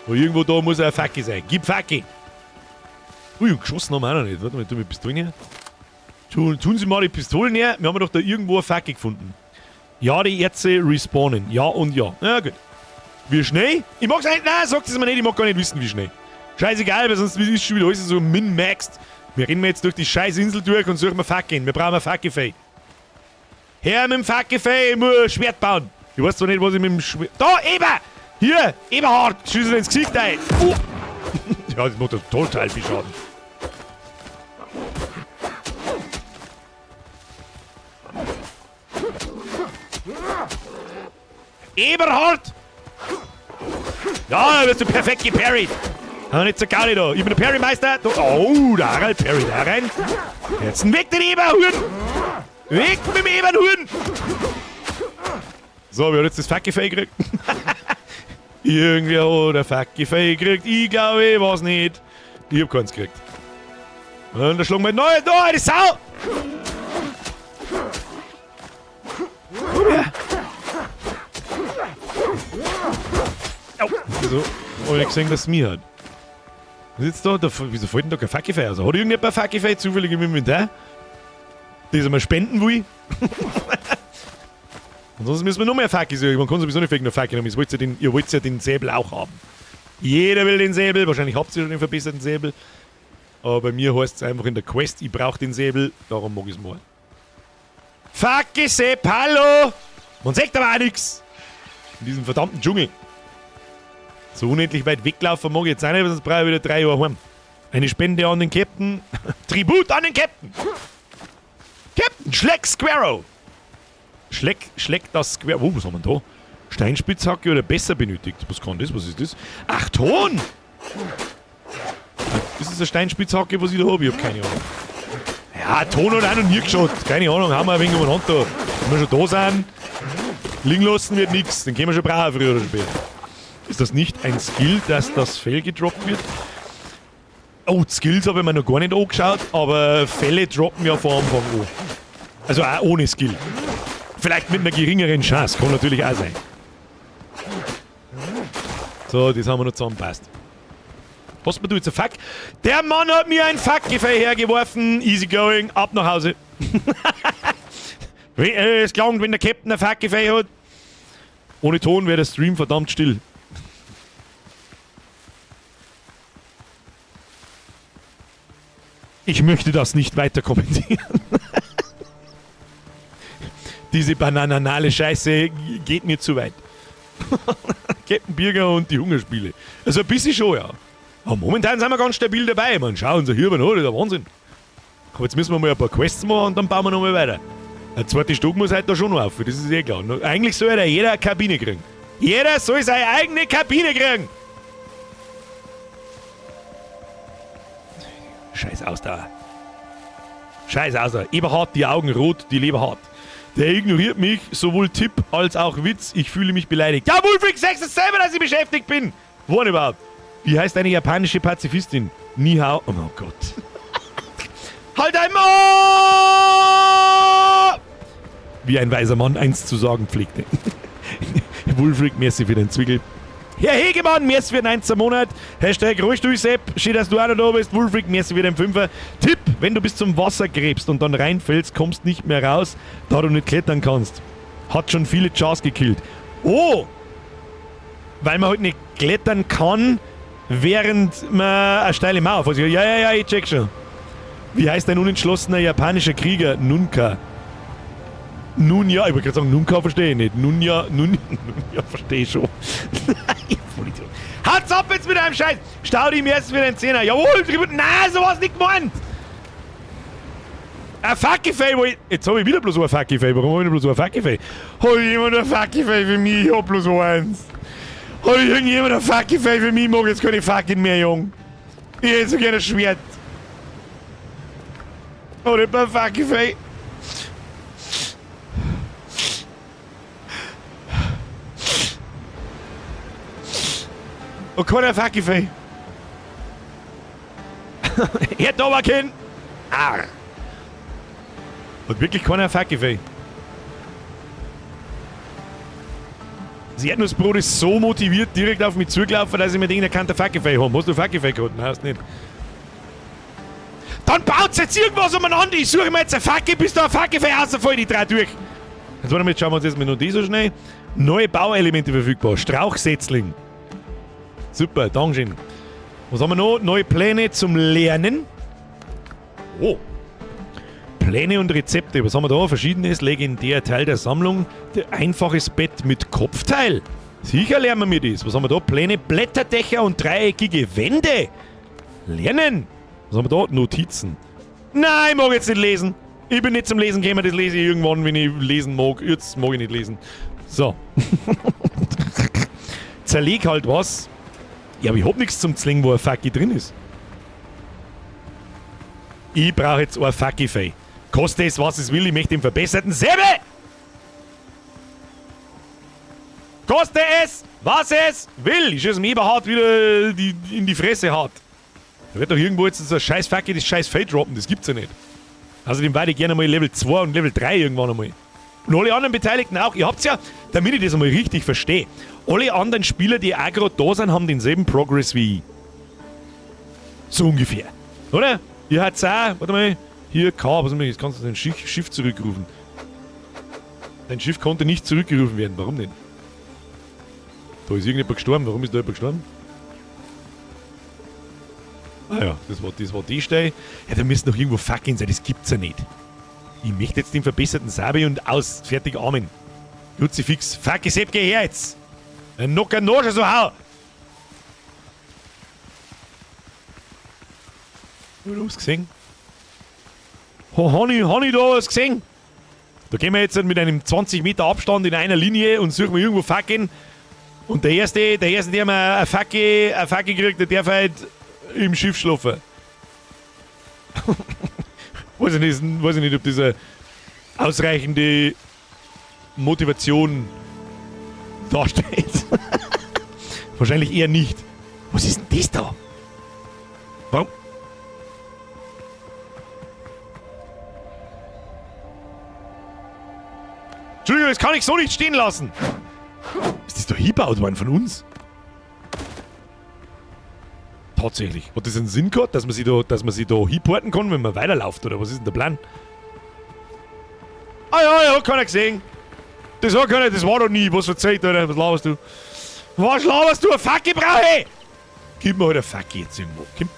Aber irgendwo da muss ein Fucky sein. Gib Fucky! Ui, und geschossen haben wir auch noch nicht. Warte mal, tun wir Pistolen her. Tun Sie mal die Pistolen her. Wir haben doch da irgendwo eine Fackel gefunden. Ja, die Erze respawnen. Ja und ja. Ja, gut. Wie schnell? Ich mag's eigentlich. Nein, sagt es mir nicht. Ich mag gar nicht wissen, wie schnell. Scheißegal, weil sonst ist schon wieder alles so min-maxed. Wir rennen jetzt durch die scheiß Insel durch und suchen wir Fackeln. Wir brauchen ein Fackelfei. Her mit dem Fackelfei, ich muss ein Schwert bauen. Ich weiß zwar nicht, was ich mit dem Schwert... Da, Eber! Hier, Eberhard! Schieß ins Gesicht ein! Ja, das macht total viel Schaden. Eberhard! Ja, da wirst du perfekt geparried. Aber nicht so gar nicht da. Ich bin der Parrymeister. Oh, der Harald Parry da rein. Jetzt weg den Eberhuhn! Weg mit dem Eberhuhn! So, wer hat jetzt das Fackelfei gekriegt? Irgendwer hat ein Fackelfei gekriegt. Ich glaube, ich weiß nicht. Ich hab keins gekriegt. Und da schlagen wir neu. Da, eine Sau! Komm her! Au! So, hab ich gesehen, dass es mir hat. Was ist jetzt da? Wieso fällt denn da kein Fackelfei aus? Hat irgendjemand ein Fackelfei zufällig im Inventar? Das einmal spenden will? Ansonsten müssen wir noch mehr Fackel suchen. Man kann sowieso nicht wegen der Fackel haben. Ihr wollt ja den Säbel auch haben. Jeder will den Säbel. Wahrscheinlich habt ihr schon den verbesserten Säbel. Aber bei mir heißt es einfach in der Quest, ich brauche den Säbel. Darum mag ich es mal. Fackel, Sepp, hallo! Man sagt aber auch nichts. In diesem verdammten Dschungel. So unendlich weit weglaufen mag ich jetzt auch nicht, sonst brauche ich wieder 3 Jahre heim. Eine Spende an den Captain. Tribut an den Captain! Captain Schleck Squarrow! Schleck das Squarrow. Oh, was haben wir da? Steinspitzhacke oder besser benötigt. Was kann das? Was ist das? Ach, Ton! Ist das eine Steinspitzhacke, was ich da habe? Ich habe keine Ahnung. Ja, Ton hat auch noch nie geschaut. Keine Ahnung, haben wir ein wenig umeinander da. Wenn wir schon da sind, liegen lassen wird nichts. Den können wir schon brauchen, früher oder später. Ist das nicht ein Skill, dass das Fell gedroppt wird? Oh, die Skills habe ich mir noch gar nicht angeschaut, aber Fälle droppen ja von Anfang an. Also auch ohne Skill. Vielleicht mit einer geringeren Chance, kann natürlich auch sein. So, das haben wir noch zusammenpasst. Was mir du jetzt ein Fuck? Der Mann hat mir ein Fackelfei hergeworfen. Easy going, ab nach Hause. Es klang, wenn der Captain ein Fackelfei hat. Ohne Ton wäre der Stream verdammt still. Ich möchte das nicht weiter kommentieren. Diese bananale Scheiße geht mir zu weit. Captain Birger und die Hungerspiele. Also ein bisschen schon, ja. Aber momentan sind wir ganz stabil dabei. Man, schauen Sie hier, das ist der Wahnsinn. Aber jetzt müssen wir mal ein paar Quests machen und dann bauen wir nochmal weiter. Der zweite Stock muss halt da schon noch auf, das ist eh klar. Eigentlich soll ja jeder eine Kabine kriegen. Jeder soll seine eigene Kabine kriegen. Scheiß Ausdauer. Scheiß Ausdauer. Eberhard, die Augen rot, die Leber hart. Der ignoriert mich, sowohl Tipp als auch Witz. Ich fühle mich beleidigt. Ja, Wolfric, sagst es selber, dass ich beschäftigt bin. Wann überhaupt? Wie heißt eine japanische Pazifistin? Ni hao. Oh Gott. Halt einmal! Wie ein weiser Mann einst zu sagen pflegte. Wolfric, merci für den Zwickel. Herr Hegemann, merci für den 1. Monat. Hashtag ruhig durch, Sepp. Schön, dass du auch noch da bist. Wolfric, merci für den 5er. Tipp, wenn du bis zum Wasser gräbst und dann reinfällst, kommst nicht mehr raus, da du nicht klettern kannst. Hat schon viele Chars gekillt. Oh! Weil man halt nicht klettern kann, während man eine steile Mauer vor sich hat. Ja, ich check schon. Wie heißt ein unentschlossener japanischer Krieger? Nunka. Nunja, ich wollte gerade sagen, Nunka verstehe ich nicht. Nunja verstehe ich schon. Hat's ab jetzt mit einem Scheiß! Stau die mir erst wieder den Zehner. Jawohl, nein, sowas nicht gemeint! Ein Fackelfei, jetzt habe ich wieder bloß ein Fackelfei. Warum habe ich bloß ein Fackelfei? Hat jemand ein Fackelfei für mich? Ich hab bloß eins. Hat irgendjemand ein Fackelfei für mich? Ich mag jetzt keine Fackeln mehr, Jung. Ich hätte so gerne ein Schwert. Hat jemand ein Fackelfei? Und keiner Fackelfei. Hätte aber kein. Arr. Und wirklich keiner Fackelfei. Das Erdnussbrot ist so motiviert direkt auf mich zugelaufen, dass ich mir denke, er kann der Fackelfei haben. Hast du Fackelfei gehabt? Nein, hast nicht. Hat's jetzt irgendwas umeinander? Ich suche mir jetzt eine Facke, bis da eine Facke für rausfällt, ich dreh durch. Jetzt warte mal, jetzt schauen wir uns erstmal noch die so schnell. Neue Bauelemente verfügbar. Strauchsetzling. Super, Dankeschön. Was haben wir noch? Neue Pläne zum Lernen. Oh. Pläne und Rezepte. Was haben wir da? Verschiedenes, legendär Teil der Sammlung. Einfaches Bett mit Kopfteil. Sicher lernen wir das. Was haben wir da? Pläne, Blätterdächer und dreieckige Wände. Lernen. Was haben wir da? Notizen. Nein, ich mag jetzt nicht lesen. Ich bin nicht zum Lesen gekommen, das lese ich irgendwann, wenn ich lesen mag. Jetzt mag ich nicht lesen. So. Zerleg halt was. Ja, aber ich hab nichts zum Zlingen, wo ein Facki drin ist. Ich brauche jetzt ein Facki-Fei. Koste es, was es will, ich möchte den verbesserten Säbel! Koste es, was es will! Ich schieße ihm Eberhard wieder in die Fresse hart. Da wird doch irgendwo jetzt so ein scheiß Facki, das scheiß Fei droppen, das gibt's ja nicht. Außerdem werde ich gerne mal Level 2 und Level 3 irgendwann einmal. Und alle anderen Beteiligten auch. Ihr habt's ja, damit ich das einmal richtig verstehe, alle anderen Spieler, die auch gerade da sind, haben denselben Progress wie ich. So ungefähr. Oder? Ihr habt's auch, warte mal, hier K, was jetzt kannst du dein Schiff zurückrufen. Dein Schiff konnte nicht zurückgerufen werden, warum denn? Da ist irgendjemand gestorben, warum ist da jemand gestorben? Ah ja, das war die Stelle. Ja, da müssen noch irgendwo Fackeln sein, das gibt's ja nicht. Ich möchte jetzt den verbesserten Sabi und aus, fertig, Amen. Kruzifix, Facke, Sepp, geh her jetzt! Ein Nocker Nosch, so hau! Hast du was gesehen? Honey, da was gesehen? Da gehen wir jetzt mit einem 20 Meter Abstand in einer Linie und suchen wir irgendwo Fackeln. Und der erste, der mal eine Facke kriegt, der darf halt im Schiff schlafen. weiß ich nicht, ob das eine ausreichende Motivation darstellt. Wahrscheinlich eher nicht. Was ist denn das da? Warum? Entschuldigung, das kann ich so nicht stehen lassen. Ist das da hingebaut worden von uns? Tatsächlich. Hat das einen Sinn gehabt, dass man sich da hinporten kann, wenn man weiterläuft? Oder was ist denn der Plan? Ah ja, hat keiner gesehen. Das hat keiner, das war doch nie. Was verzeiht, oder? Was laberst du? Was laberst du? Eine Facke brauche ich! Gib mir halt eine Facke jetzt irgendwo. Komm.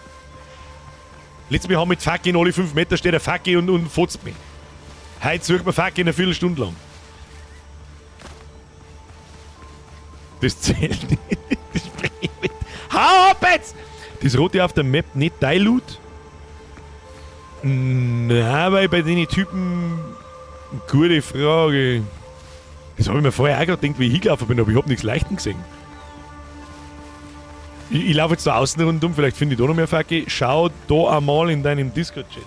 Letztes Mal haben wir mit Facke in alle 5 Meter steht eine Facke und fotzt mich. Heute sucht man Facke in eine Viertelstunde lang. Das zählt nicht. Hau ab jetzt! Das rote auf der Map nicht dein Loot? Na, weil bei den Typen... Gute Frage. Das habe ich mir vorher auch gerade gedacht, wie ich hingelaufen bin, aber ich habe nichts Leichten gesehen. Ich laufe jetzt da außen rundum, vielleicht finde ich da noch mehr Facke. Schau da einmal in deinem Discord-Chat.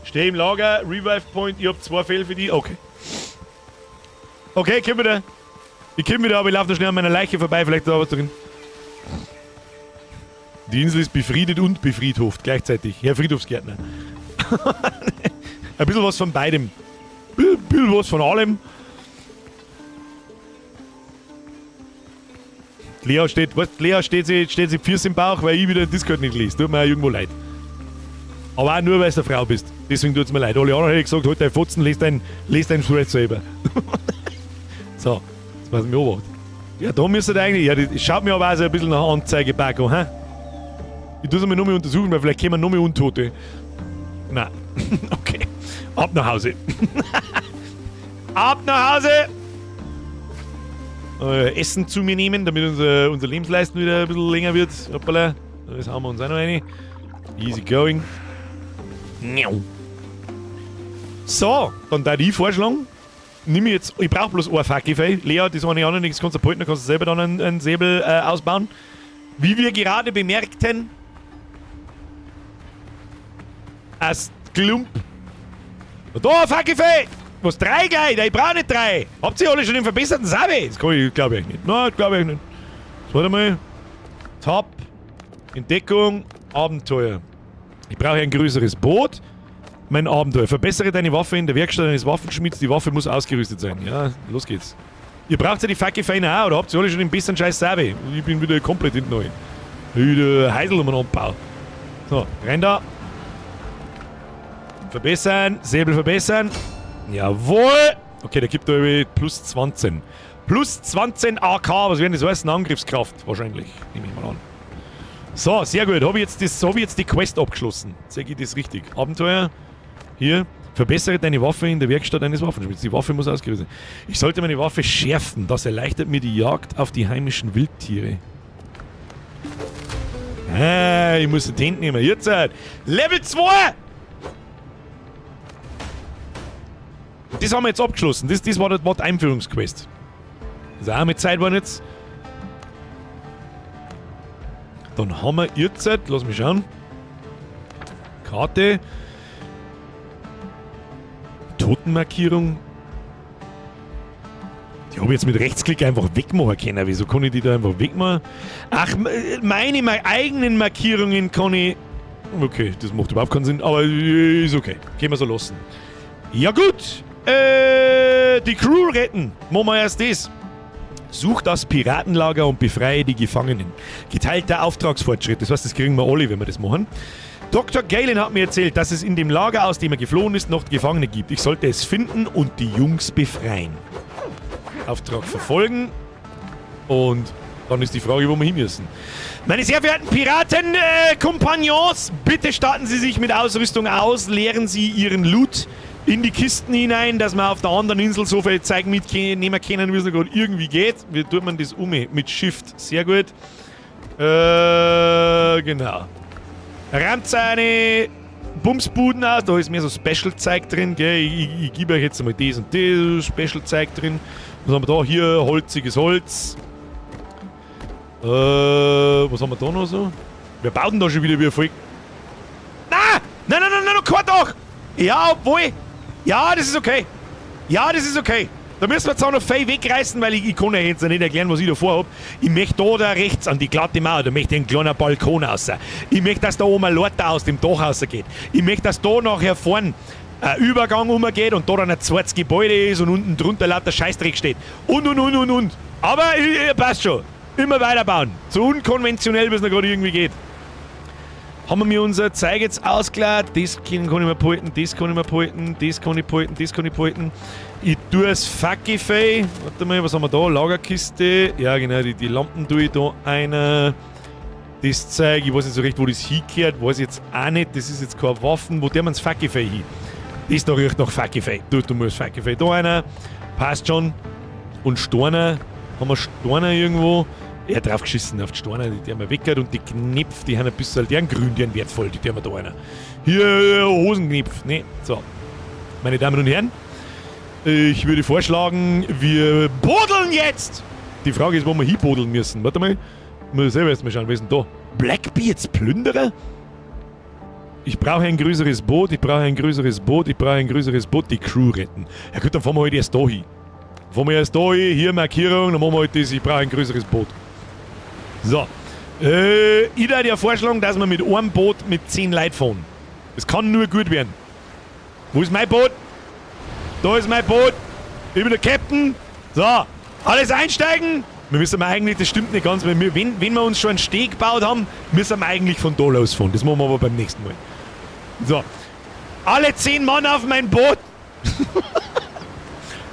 Steh im Lager, Revive Point, ich habe 2 Fälle für dich. Okay. Okay, komm wieder. Ich komme wieder, aber ich laufe da schnell an meiner Leiche vorbei, vielleicht ist da was drin. Die Insel ist befriedet und befriedhoft gleichzeitig. Herr Friedhofsgärtner. Ein bisschen was von beidem. Ein bisschen was von allem. Lea steht sie Füße im Bauch, weil ich wieder den Discord nicht lese. Tut mir auch irgendwo leid. Aber auch nur, weil du eine Frau bist. Deswegen tut es mir leid. Alle anderen hätte ich gesagt, halt dein Fotzen, lese dein Thread selber. So, jetzt muss ich mich beobachten. Ja, da müsste eigentlich... Ja, das schaut mir aber auch so ein bisschen nach Anzeigepack an, hä? Ich tue es mir noch mal untersuchen, weil vielleicht kommen noch mehr Untote. Nein. Okay. Ab nach Hause. Ab nach Hause! Essen zu mir nehmen, damit unser Lebensleisten wieder ein bisschen länger wird. Hoppala. Das haben wir uns auch noch rein. Easy going. So, dann da ich vorschlagen. Nimm ich jetzt. Ich brauche bloß ein Fackelfei. Lea, das eine andere nichts kannst du behalten, dann kannst du selber dann einen Säbel ausbauen. Wie wir gerade bemerkten. Als Klump. Da, Fackelfei! Was, 3 gleich? Ich brauche nicht 3. Habt ihr alle schon den verbesserten Sabe? Das kann ich, glaube ich nicht. Nein, glaube ich nicht. So, warte mal. Top. Entdeckung. Abenteuer. Ich brauche ein größeres Boot. Mein Abenteuer. Verbessere deine Waffe in der Werkstatt eines Waffenschmieds. Die Waffe muss ausgerüstet sein. Ja, los geht's. Ihr braucht ja die Fackelfeine auch, oder habt ihr alle schon den besseren Scheiß Sabe? Ich bin wieder komplett hinten rein. Wieder Heisel um den Anbau. So, rein da. Verbessern, Säbel verbessern. Jawohl. Okay, der gibt da irgendwie plus 20. Plus 20 AK, was wäre das heißen? Angriffskraft wahrscheinlich, nehme ich mal an. So, sehr gut. Habe ich jetzt die Quest abgeschlossen. Sehe ich das richtig? Abenteuer. Hier. Verbessere deine Waffe in der Werkstatt eines Waffenschmieds. Die Waffe muss ausgerüstet sein. Ich sollte meine Waffe schärfen. Das erleichtert mir die Jagd auf die heimischen Wildtiere. Ich muss den Tent nehmen. Jetzt Level 2! Das haben wir jetzt abgeschlossen. Das war die Einführungsquest. Das ist auch mit Zeit waren jetzt. Dann haben wir jetzt, lass mich schauen. Karte. Totenmarkierung. Die habe ich jetzt mit Rechtsklick einfach wegmachen können. Wieso kann ich die da einfach wegmachen? Ach, meine eigenen Markierungen kann ich... Okay, das macht überhaupt keinen Sinn, aber ist okay. Können wir so lassen. Ja gut. Die Crew retten. Machen wir erst das. Such das Piratenlager und befreie die Gefangenen. Geteilter Auftragsfortschritt. Das heißt, das kriegen wir alle, wenn wir das machen. Dr. Galen hat mir erzählt, dass es in dem Lager, aus dem er geflohen ist, noch Gefangene gibt. Ich sollte es finden und die Jungs befreien. Auftrag verfolgen. Und dann ist die Frage, wo wir hin müssen. Meine sehr verehrten Piraten-Kompagnons, bitte statten Sie sich mit Ausrüstung aus, leeren Sie Ihren Loot in die Kisten hinein, dass wir auf der anderen Insel so viel Zeug mitnehmen können, wie es noch gerade irgendwie geht. Wie tut man das mit Shift? Sehr gut. Genau. Rammt seine Bumsbuden aus, da ist mehr so Special-Zeug drin, gell? Ich gebe euch jetzt einmal das und das Special-Zeug drin. Was haben wir da? Hier, holziges Holz. Was haben wir da noch so? Wir bauen da schon wieder wie voll. Nein, kein Dach! Ja, obwohl. Ja, das ist okay. Ja, das ist okay. Da müssen wir zwar noch viel wegreißen, weil ich kann euch jetzt nicht erklären, was ich da vorhab. Ich möchte da rechts an die glatte Mauer, da möchte ich einen kleinen Balkon raus. Ich möchte, dass da oben ein Leiter aus dem Dach rausgeht. Ich möchte, dass da nachher vorne ein Übergang umgeht und da dann ein zweites Gebäude ist und unten drunter lauter Scheißdreck steht. Und. Aber passt schon. Immer weiterbauen. So unkonventionell, wie es noch gerade irgendwie geht. Haben wir mir unser Zeug jetzt ausgeladen. Das kann ich mir behalten, das kann ich mir behalten, das kann ich behalten, das kann ich behalten. Ich tue es Fuckify. Warte mal, was haben wir da? Lagerkiste. Ja, genau, die Lampen tue ich da einer. Das Zeug, ich weiß nicht so recht, wo das hingehört, weiß ich jetzt auch nicht. Das ist jetzt keine Waffen. Wo tun wir das Fuckify hin? Das da riecht nach Fuckify. Du musst Fuckify. Da einer. Passt schon. Und Storner. Haben wir Storner irgendwo? Er drauf geschissen auf die Steine, die haben wir weggehört und die Knöpfe, die haben ein bisschen, die haben grün, die haben wertvoll, die haben wir da einer. Hier, Hosenknöpfe, ne, so. Meine Damen und Herren, ich würde vorschlagen, wir bodeln jetzt! Die Frage ist, wo wir hinbodeln müssen. Warte mal, muss selber erst mal schauen, wer ist denn da? Blackbeards Plünderer? Ich brauche ein größeres Boot, die Crew retten. Ja gut, dann fahren wir halt erst da hin. Hier Markierung, dann machen wir halt das, ich brauche ein größeres Boot. So, ich würde dir vorschlagen, dass wir mit einem Boot mit 10 Leuten fahren. Das kann nur gut werden. Wo ist mein Boot? Da ist mein Boot. Ich bin der Captain. So, alles einsteigen. Wir müssen eigentlich, das stimmt nicht ganz, wenn wir uns schon einen Steg gebaut haben, müssen wir eigentlich von da losfahren. Das machen wir aber beim nächsten Mal. So, alle 10 Mann auf mein Boot.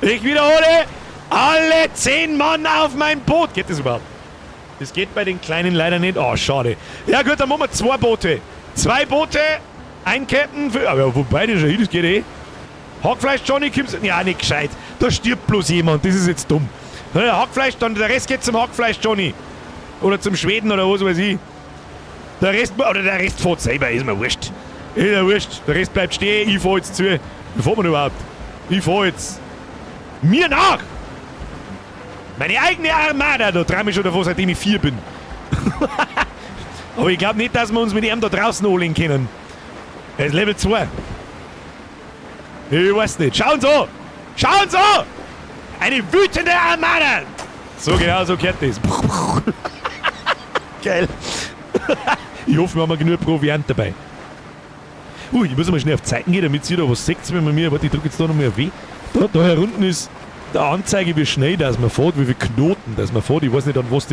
Ich wiederhole, alle 10 Mann auf mein Boot. Geht das überhaupt? Das geht bei den Kleinen leider nicht. Oh, schade. Ja gut, dann machen wir 2 Boote. 2 Boote, ein Captain. Aber wobei, das geht eh. Hackfleisch Johnny kommst. Ja, nicht gescheit. Da stirbt bloß jemand. Das ist jetzt dumm. Hackfleisch, dann der Rest geht zum Hackfleisch Johnny. Oder zum Schweden oder was weiß ich. Der Rest fährt selber, ist mir wurscht. Ist mir wurscht. Der Rest bleibt stehen. Ich fahr jetzt zu. Wie fahren wir denn überhaupt? Ich fahr jetzt. Mir nach! Meine eigene Armada, da träume ich schon davon, seitdem ich 4 bin. Aber ich glaube nicht, dass wir uns mit ihm da draußen holen können. Er ist Level 2. Ich weiß nicht. Schauen Sie an! Schauen Sie an! Eine wütende Armada! So genau, so gehört das. Geil. Ich hoffe, wir haben genug Proviant dabei. Ich muss mal schnell auf Zeiten gehen, damit ihr da was seht, wenn man mir... Warte, ich drücke jetzt da noch mal auf W. Da herunten ist der Anzeige, wie schnell dass man fährt, wie viele Knoten dass man fährt. Ich weiß nicht, an was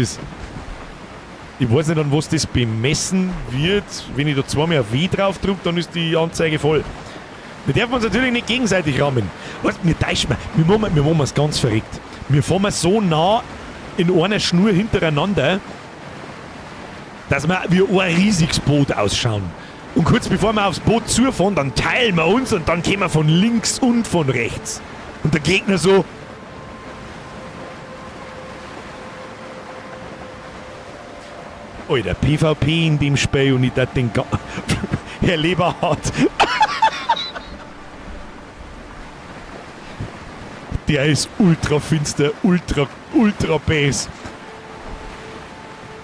das bemessen wird. Wenn ich da zweimal auf W drauf drücke, dann ist die Anzeige voll. Wir dürfen uns natürlich nicht gegenseitig rammen. Weißt, wir machen es ganz verrückt. Wir fahren so nah in einer Schnur hintereinander, dass wir wie ein riesiges Boot ausschauen. Und kurz bevor wir aufs Boot zufahren, dann teilen wir uns und dann kommen wir von links und von rechts. Und der Gegner so... Alter, PvP in dem Spiel und ich dachte den Herr Leberhardt. Der ist ultra finster, ultra bass.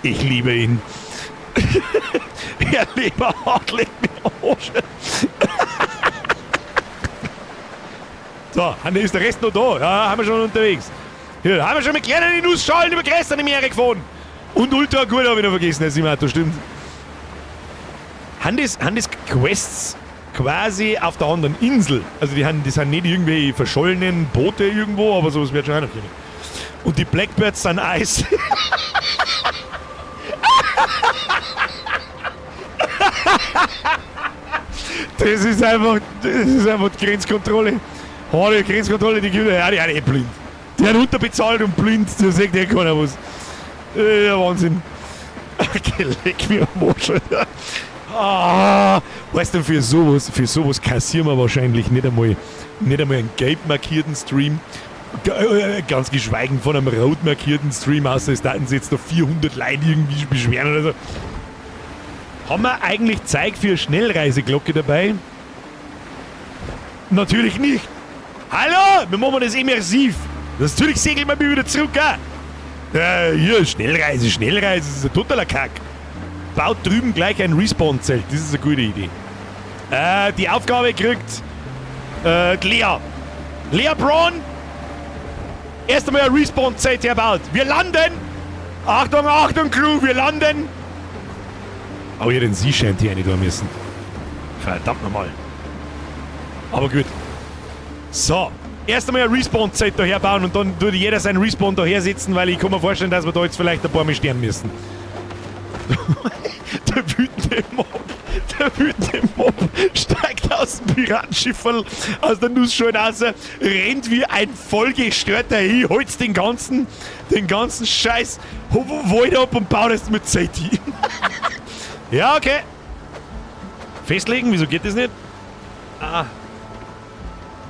Ich liebe ihn. Herr Leberhardt legt mir Arsch. So, ist der Rest noch da? Ja, haben wir schon unterwegs. Ja, haben wir schon mit kleinen Nussschalen über Gräsern im Meer gefahren. Und ultra gut habe ich noch vergessen, das Auto, stimmt. Haben das Quests quasi auf der anderen Insel? Also die sind nicht irgendwie verschollenen Boote irgendwo, aber sowas wird schon auch noch können. Und die Blackbirds sind Eis. Das ist einfach die Grenzkontrolle. Oh, die Grenzkontrolle, die gibt ja, die ist blind. Die hat unterbezahlt und blind, da sagt ja keiner was. Ja, Wahnsinn. Leck mir am Arsch, Alter. Weißt du, für sowas kassieren wir wahrscheinlich nicht einmal einen gelb markierten Stream. Ganz geschweigen von einem rot markierten Stream, außer es daten sich jetzt noch 400 Leute irgendwie beschweren oder so. Haben wir eigentlich Zeug für eine Schnellreiseglocke dabei? Natürlich nicht. Hallo, wir machen das immersiv. Natürlich segeln wir wieder zurück. Hier, Schnellreise, das ist ein totaler Kack. Baut drüben gleich ein Respawn-Zelt, das ist eine gute Idee. Die Aufgabe kriegt die Lea. Lea Braun, erst einmal ein Respawn-Zelt herbaut. Wir landen! Achtung, Achtung, Crew, wir landen! Oh ja, den Sie scheint hier nicht da müssen. Verdammt nochmal. Aber gut. So, erst einmal ein Respawn-Zelt da herbauen und dann würde jeder seinen Respawn da her sitzen, weil ich kann mir vorstellen, dass wir da jetzt vielleicht ein paar Mal sterben müssen. Der wütende Mob steigt aus dem Piratenschifferl, aus der Nussschale raus, rennt wie ein vollgestörter hin, holt's den ganzen Scheiß Wald ab und baut es mit Zelt hin. Ja, okay. Festlegen, wieso geht das nicht?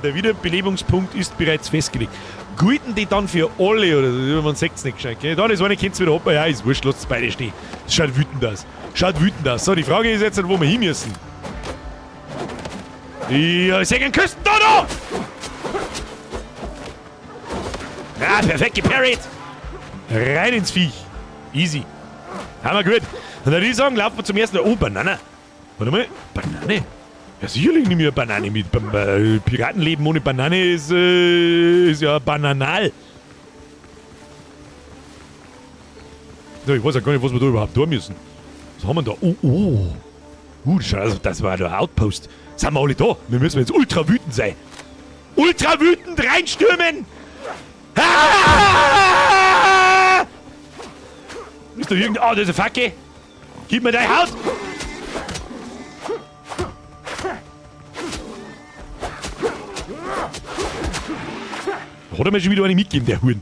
Der Wiederbelebungspunkt ist bereits festgelegt. Gelten die dann für alle, oder man sagt es nicht gescheit, gell? Da, das eine kennt wieder ab, ja, ist wurscht, lasst es beide stehen. Das schaut wütend aus. So, die Frage ist jetzt, wo wir hin müssen. Ja, ich sehe einen Küsten, da! Ja, perfekt geparried. Rein ins Viech. Easy. Haben wir gut. Und dann würde ich sagen, laufen wir zum ersten Mal. Oh, Banane. Warte mal, Banane? Ja, sicherlich nicht mehr Banane mit. Piratenleben ohne Banane ist ja bananal. Ja, ich weiß ja gar nicht, was wir da überhaupt tun müssen. Was haben wir da? Das war der Outpost. Sind wir alle da? Wir müssen jetzt ultra wütend sein. Ultra wütend reinstürmen! Ist da irgendein... das ist eine Facke. Gib mir deine Haut! Hat er mir schon wieder eine mitgegeben, der Huren.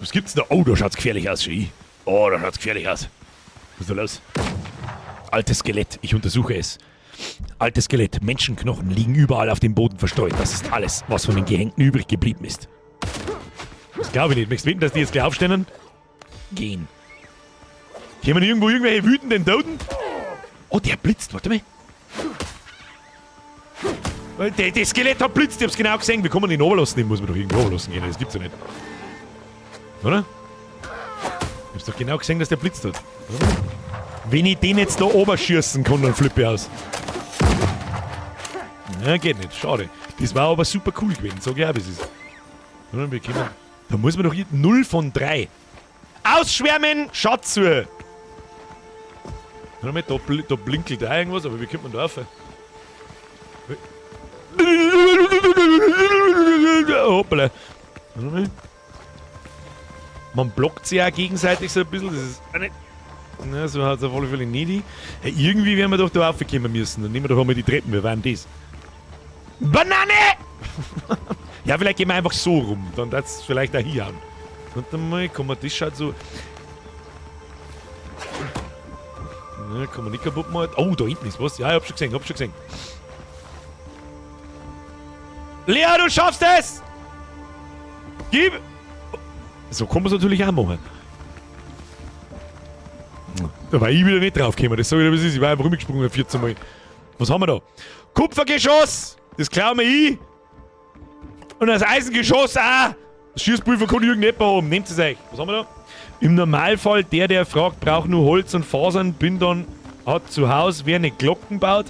Was gibt's da? Oh, da schaut's gefährlich aus, schon. Oh, da schaut's gefährlich aus. Was ist da los? Altes Skelett, ich untersuche es. Altes Skelett, Menschenknochen liegen überall auf dem Boden verstreut. Das ist alles, was von den Gehängten übrig geblieben ist. Das glaube ich nicht. Möchtest du wetten, dass die jetzt gleich aufstehen? Gehen. Können wir irgendwo irgendwelche wütenden Toten? Oh, der blitzt, warte mal. Das Skelett hat blitzt, ich hab's genau gesehen. Wie kann man den runterlassen? Den muss man doch irgendwo runterlassen gehen, das gibt's ja nicht. Oder? Ich hab's doch genau gesehen, dass der blitzt hat. Oder? Wenn ich den jetzt da oben schießen kann, dann flippe ich aus. Ja, geht nicht, schade. Das war aber super cool gewesen, sag ich auch, wie es ist. Da muss man doch 0 von 3. Ausschwärmen, Schatz zu! Da blinkelt auch irgendwas, aber wie kommt man da rauf? Hoppala. Man blockt sich ja gegenseitig so ein bisschen. Das ist auch nicht. Na, so hat es auf alle Fälle nicht. Hey, irgendwie werden wir doch da raufkommen müssen. Dann nehmen wir doch einmal die Treppen. Wir werden das. Banane! Ja, vielleicht gehen wir einfach so rum. Dann das vielleicht auch hier an. Warte mal, kann man das schaut so. Ne, kann man nicht kaputt machen. Oh, da hinten ist was. Ja, ich hab schon gesehen, Lea, du schaffst es! Gib! So kann man es natürlich auch machen. Da war ich wieder nicht draufgekommen. Das sag ich dir, was ist. Ich war einfach rumgesprungen 14 Mal. Was haben wir da? Kupfergeschoss! Das klauen wir ein. Und das Eisengeschoss auch! Das Schießpulver kann irgendjemand haben. Nehmt es euch. Was haben wir da? Im Normalfall, der fragt, braucht nur Holz und Fasern, bin dann, hat zu Hause, wer eine Glocken baut.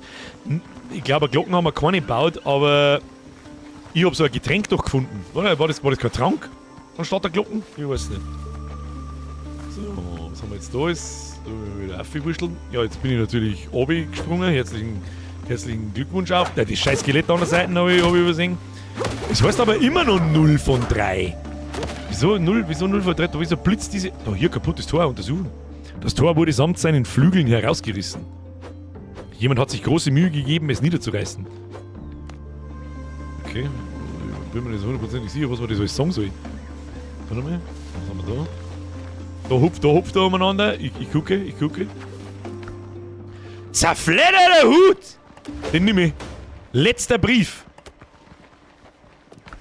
Ich glaube, Glocken haben wir keine gebaut, aber ich habe so ein Getränk doch gefunden. War das kein Trank anstatt der Glocken? Ich weiß nicht. So, was haben wir jetzt da? Ist wieder aufgewursteln. Ja, jetzt bin ich natürlich runtergesprungen. Herzlichen Glückwunsch auch. Das scheiß Skelett an der Seite habe ich übersehen. Es heißt aber immer noch 0 von 3. Wieso 0 von 3? Da ist ein Blitz diese... Da, hier kaputtes Tor untersuchen. Das Tor wurde samt seinen Flügeln herausgerissen. Jemand hat sich große Mühe gegeben, es niederzureißen. Okay. Ich bin mir nicht so hundertprozentig sicher, was man das alles sagen soll. Warte mal. Was haben wir da? Da hupft er umeinander. Ich gucke. Zerfledderter Hut! Den nehme ich. Letzter Brief.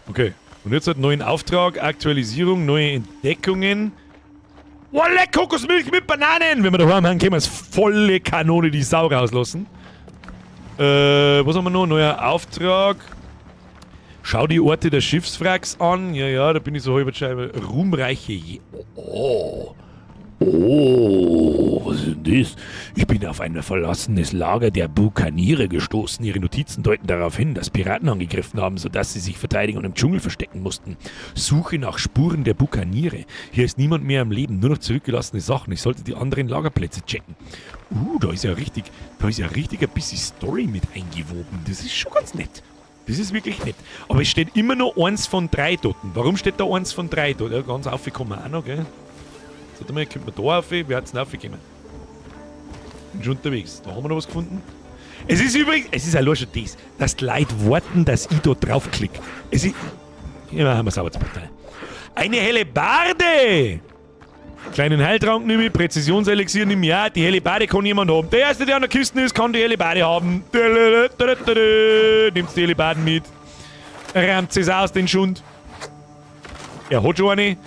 Okay. Und jetzt hat neuen Auftrag, Aktualisierung, neue Entdeckungen. Wolle, Kokosmilch mit Bananen! Wenn wir daheim haben, können wir es volle Kanone die Sau rauslassen. Was haben wir noch? Neuer Auftrag. Schau die Orte der Schiffswracks an. Ja, da bin ich so halber Scheibe. Ruhmreiche was ist denn das? Ich bin auf ein verlassenes Lager der Bukaniere gestoßen. Ihre Notizen deuten darauf hin, dass Piraten angegriffen haben, sodass sie sich verteidigen und im Dschungel verstecken mussten. Suche nach Spuren der Bukaniere. Hier ist niemand mehr am Leben, nur noch zurückgelassene Sachen. Ich sollte die anderen Lagerplätze checken. Da ist ja richtig ein bisschen Story mit eingewoben. Das ist schon ganz nett. Das ist wirklich nett. Aber es steht immer noch 1 von 3 dort. Warum steht da 1 von 3 dort? Ja, ganz aufgekommen auch noch, gell? Warte mal, kommt man da rauf? Wer hat es denn aufgekommen? Bin schon unterwegs. Da haben wir noch was gefunden. Es ist übrigens, es ist allein schon das, dass die Leute warten, dass ich da draufklicke. Es ist... Ja, haben wir sauber zum Portal. Eine Hellebarde! Kleinen Heiltrank nehme ich, Präzisionselixier nehme ich, ja, die Hellebarde kann jemand haben. Der Erste, der an der Kiste ist, kann die Hellebarde haben. Nimmst die Hellebarden mit. Rammt es aus, den Schund. Er hat schon eine.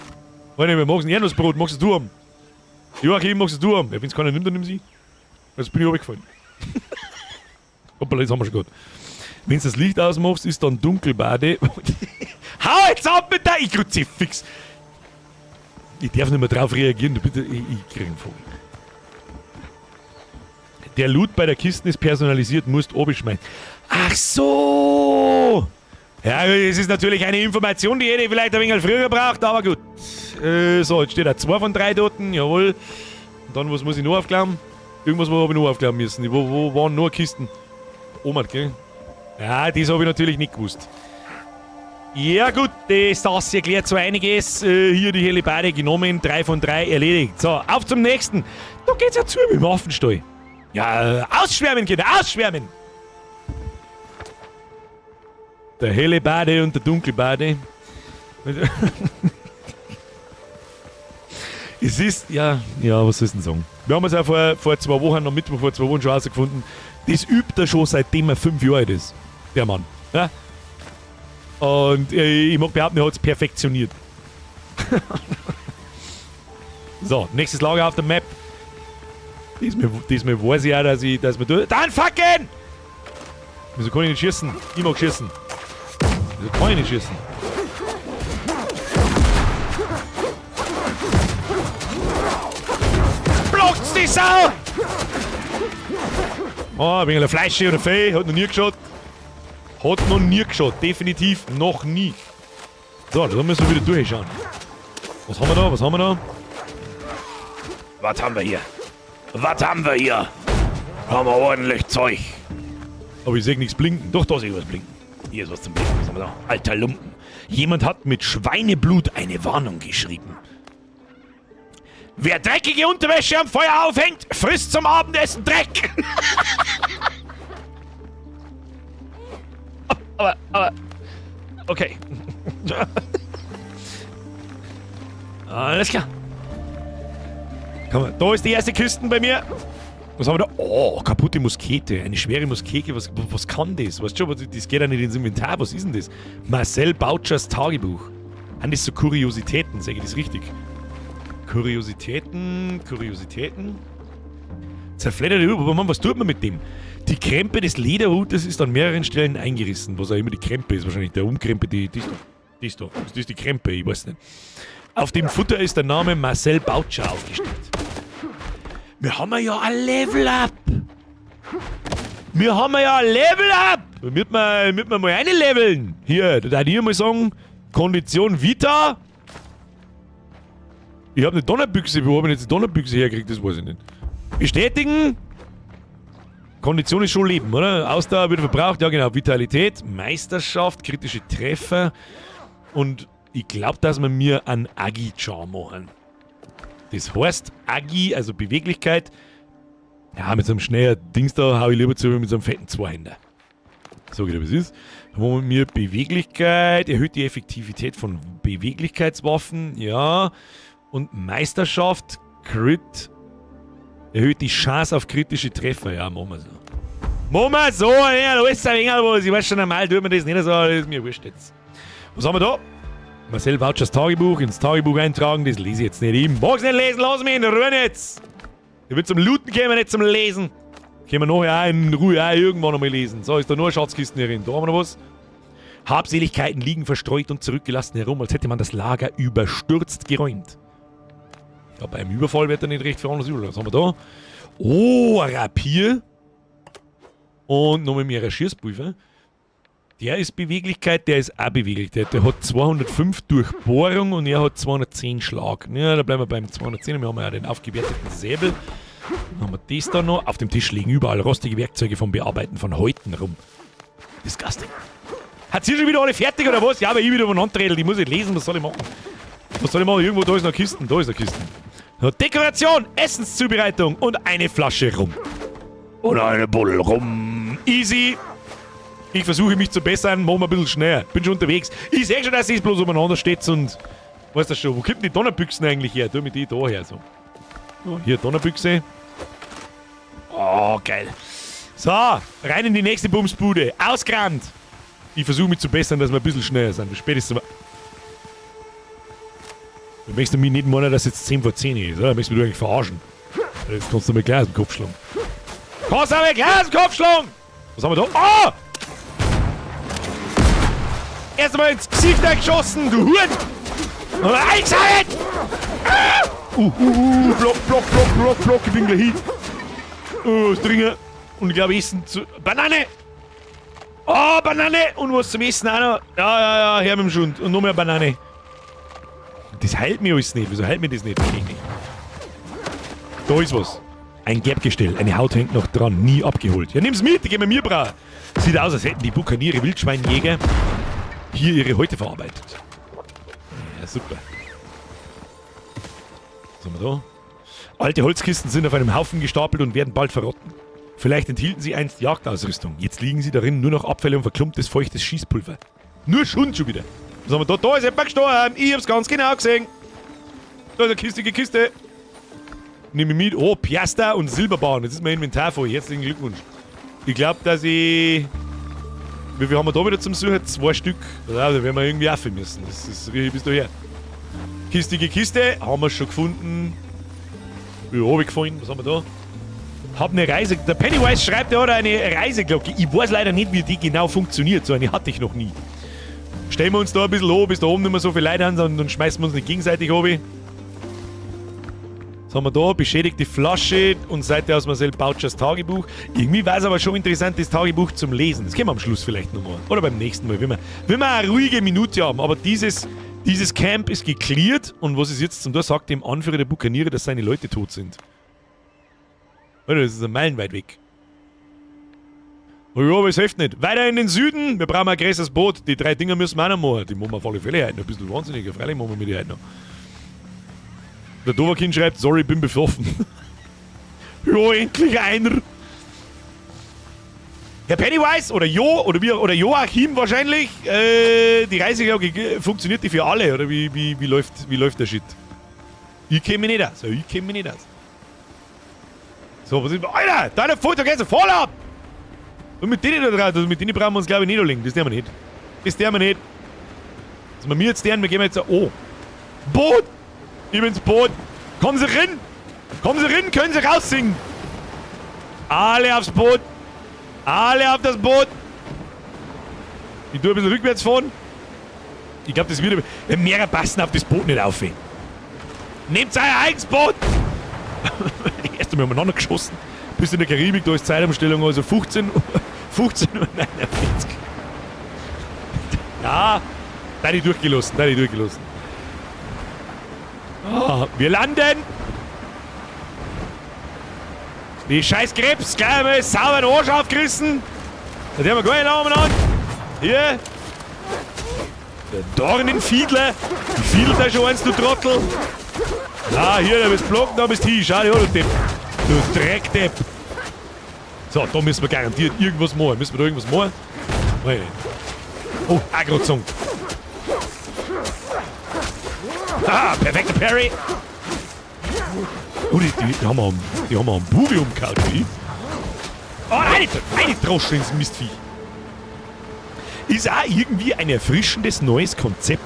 Warte, wir machen ein Erdnussbrot, magst du haben? Joachim, magst du haben? Ja, wenn es keiner nimmt, dann nimm sie. Jetzt bin ich runtergefallen. Hoppala, jetzt haben wir schon gehabt. Wenn du das Licht ausmachst, ist dann Dunkelbade. Hau jetzt ab mit der Kruzifix! Ich darf nicht mehr drauf reagieren, du bitte, ich krieg einen Vogel. Der Loot bei der Kiste ist personalisiert, musst oben schmeißen. Ach so! Ja, es ist natürlich eine Information, die hätte ich vielleicht ein wenig früher gebraucht, aber gut. So, jetzt steht da 2 von 3 dort, jawohl. Und dann, was muss ich noch aufklappen? Irgendwas habe ich noch aufklappen müssen. Wo waren nur Kisten? Oma, gell? Ja, das habe ich natürlich nicht gewusst. Ja gut, das erklärt so einiges. Hier die Hellebarde genommen, 3 von 3 erledigt. So, auf zum nächsten. Da geht's ja zu mit dem Waffenstall. Ja, ausschwärmen, Kinder, ausschwärmen! Der Hellebade und der Dunkelbade. Es ist, ja, was soll ich denn sagen? Wir haben es ja vor 2 Wochen, am Mittwoch vor 2 Wochen schon rausgefunden. Das übt er schon seitdem er 5 Jahre alt ist. Der Mann. Ja? Und ich mag behaupten, er hat es perfektioniert. So, nächstes Lager auf der Map. Diesmal weiß ich auch, dass wir dann fucken! Wieso kann ich nicht schießen? Ich mag schießen. Wieso kann ich nicht schießen? Blockt's die Sau! Oh, ein wenig Fleisch oder Fee, hat noch nie geschaut. Hat noch nie geschaut, definitiv noch nie. So, da müssen wir wieder durchschauen. Was haben wir da? Was haben wir hier? Haben wir ordentlich Zeug. Aber ich sehe nichts blinken. Doch, da sehe ich was blinken. Hier ist was zum Blinken. Was haben wir da? Alter Lumpen. Jemand hat mit Schweineblut eine Warnung geschrieben. Wer dreckige Unterwäsche am Feuer aufhängt, frisst zum Abendessen Dreck. aber, okay. Alles klar. Komm mal, da ist die erste Kiste bei mir. Was haben wir da? Oh, kaputte Muskete. Eine schwere Muskete. Was kann das? Weißt du schon, das geht ja nicht ins Inventar. Was ist denn das? Marcel Bautschers Tagebuch. Sind das so Kuriositäten? Sage ich das richtig? Kuriositäten. Zerfledderte Hut. Aber Mann, was tut man mit dem? Die Krempe des Lederhutes ist an mehreren Stellen eingerissen. Was auch immer die Krempe ist. Wahrscheinlich der Umkrempe, die ist da. Das ist die Krempe, ich weiß nicht. Auf dem Futter ist der Name Marcel Bautscher aufgestellt. Wir haben ja ein Level-Up. Damit wir mal eine leveln. Hier, da würde ich mal sagen, Kondition Vita. Ich habe eine Donnerbüchse. Wo habe ich jetzt die Donnerbüchse hergekriegt? Das weiß ich nicht. Bestätigen. Kondition ist schon Leben, oder? Ausdauer wird verbraucht. Ja genau, Vitalität, Meisterschaft, kritische Treffer. Und ich glaube, dass wir mir einen Agi-Charm machen. Das heißt, Agi, also Beweglichkeit, ja, mit so einem schnellen Dings da hau ich lieber zu mit so einem fetten Zweihänder. So geht es ist. Dann machen wir mir Beweglichkeit, erhöht die Effektivität von Beweglichkeitswaffen, ja. Und Meisterschaft, Crit, erhöht die Chance auf kritische Treffer, ja, machen wir so. Ja, da ist ein wenig was. Ich weiß schon, normal tut man das nicht so, das ist mir wurscht jetzt. Was haben wir da? Marcel Bautschers Tagebuch, ins Tagebuch eintragen, das lese ich jetzt nicht. Ich mag's nicht lesen, lass mich in Ruhe jetzt. Ich will zum Looten kommen, nicht zum Lesen. Können wir nachher auch in Ruhe auch irgendwann einmal lesen. So, ist da nur eine Schatzkiste hierin. Da haben wir noch was. Habseligkeiten liegen verstreut und zurückgelassen herum, als hätte man das Lager überstürzt geräumt. Ja, beim Überfall wird er nicht recht für anders übel. Was haben wir da? Oh, ein Rapier. Und nochmal mehr Schießpulver. Der ist Beweglichkeit, der ist auch beweglich. Der hat 205 Durchbohrung und er hat 210 Schlag. Ja, da bleiben wir beim 210. Wir haben ja den aufgewerteten Säbel. Dann haben wir das da noch. Auf dem Tisch liegen überall rostige Werkzeuge vom Bearbeiten von Häuten rum. Disgusting. Hat sie schon wieder alle fertig oder was? Ja, aber ich wieder voneinander rede. Ich muss nicht lesen, was soll ich machen? Was soll ich machen? Irgendwo, da ist noch Kisten. Da ist eine Kiste. Dekoration, Essenszubereitung und eine Flasche Rum. Und eine Buddel Rum. Easy. Ich versuche mich zu bessern, machen wir ein bisschen schneller. Bin schon unterwegs. Ich sehe schon, dass es bloß umeinander steht und... Weißt du schon, wo kommt die Donnerbüchsen eigentlich her? Tu mir die da her, so. Oh, hier Donnerbüchse. Oh, geil. So, rein in die nächste Bumsbude. Ausgerannt. Ich versuche mich zu bessern, dass wir ein bisschen schneller sind. Spätestens... Du möchtest mich nicht meinen, dass jetzt 10 vor 10 ist, oder? Du möchtest mich eigentlich verarschen. Jetzt kannst du mir gleich aus dem Kopf schlagen. Was haben wir da? Oh! Erstmal ins Gesicht eingeschossen, du Huren! Und eingesammelt! Block, ich bin gleich hin. Das Dringen. Und ich glaube, Essen zu... Banane! Oh, Banane! Und was zum Essen auch noch. Ja, her mit dem Schund. Und noch mehr Banane. Das heilt mir alles nicht. Wieso heilt mir das nicht? Da ist was. Ein Gerbgestell. Eine Haut hängt noch dran. Nie abgeholt. Ja, nimm's mit, gib mir brauchen. Sieht aus, als hätten die Bukaniere Wildschweinjäger hier ihre Häute verarbeitet. Ja, super. Was haben wir da? Alte Holzkisten sind auf einem Haufen gestapelt und werden bald verrotten. Vielleicht enthielten sie einst Jagdausrüstung. Jetzt liegen sie darin nur noch Abfälle und verklumptes, feuchtes Schießpulver. Nur Schund schon wieder. Was haben wir da? Da ist jemand gestorben. Ich hab's ganz genau gesehen. Da ist eine kistige Kiste. Nehme ich mit. Oh, Piasta und Silberbahn. Jetzt ist mein Inventar voll. Herzlichen Glückwunsch. Ich glaube, dass ich... Wie viel haben wir da wieder zum Suchen? 2 Stück. Ja, da werden wir irgendwie affen müssen. Das ist richtig bis daher. Kistige Kiste. Haben wir schon gefunden. Ja, hab ich gefunden. Was haben wir da? Hab eine Reise... Der Pennywise schreibt, er hat eine Reiseglocke. Ich weiß leider nicht, wie die genau funktioniert. So eine hatte ich noch nie. Stellen wir uns da ein bisschen hoch, bis da oben nicht mehr so viele Leute haben, dann schmeißen wir uns nicht gegenseitig hoch. Was haben wir da? Beschädigte Flasche und Seite aus Marcel Bautschers Tagebuch. Irgendwie war es aber schon interessant, das Tagebuch zum Lesen. Das können wir am Schluss vielleicht nochmal. Oder beim nächsten Mal, wenn wir eine ruhige Minute haben. Aber dieses Camp ist geklärt und was ist jetzt? Und da sagt dem Anführer der Bukaniere, dass seine Leute tot sind. Alter, das ist ein meilenweit weg. Oh ja, aber es hilft nicht. Weiter in den Süden. Wir brauchen ein größeres Boot. Die 3 Dinger müssen wir auch noch machen. Die machen wir auf alle Fälle heute noch. Ein bisschen wahnsinniger. Freilich machen wir mit die heute noch. Der Doverkin schreibt, sorry, bin besoffen. Ja, endlich einer. Herr Pennywise oder Joachim wahrscheinlich, die Reiseglocke, funktioniert die für alle? Oder wie läuft der Shit? Ich kenne mich nicht aus. So, was ist... Alter, deine Foto geht so voll ab! Und mit denen da drauf, also mit denen brauchen wir uns, glaube ich, nicht anlegen. Das tun wir nicht. Dass wir mir jetzt deren, wir gehen jetzt so... Oh. Boot! Ich bin's Boot! Kommen Sie rein! Können Sie raussingen! Alle aufs Boot! Alle auf das Boot! Ich tue ein bisschen rückwärts fahren. Ich glaube, das wird... Mehrere passen auf das Boot nicht auf. Nehmt euer eigenes Boot! Erst einmal umeinander geschossen. Bis in der Karibik, da ist Zeitumstellung, also 15 Uhr 49. Ja, da hätte ich durchgelassen. Ah, wir landen! Die scheiß Krebs, gleich mal sauber den Arsch aufgerissen. Da haben wir gar nicht umeinander. Hier. Der Dornenfiedler. Die fiedelt da schon eins, du Trottel. Na, hier, da bist du blocken, da bist du hin. Schau dir an, du Depp. Du Dreckdepp. So, da müssen wir garantiert irgendwas machen. Müssen wir da irgendwas machen? Nein. Oh, Agro-Zung. Ah, perfekter Parry. Oh, die haben einen Bubi umgehauen, wie? Oh, eine Drosche ins Mistvieh. Ist auch irgendwie ein erfrischendes neues Konzept,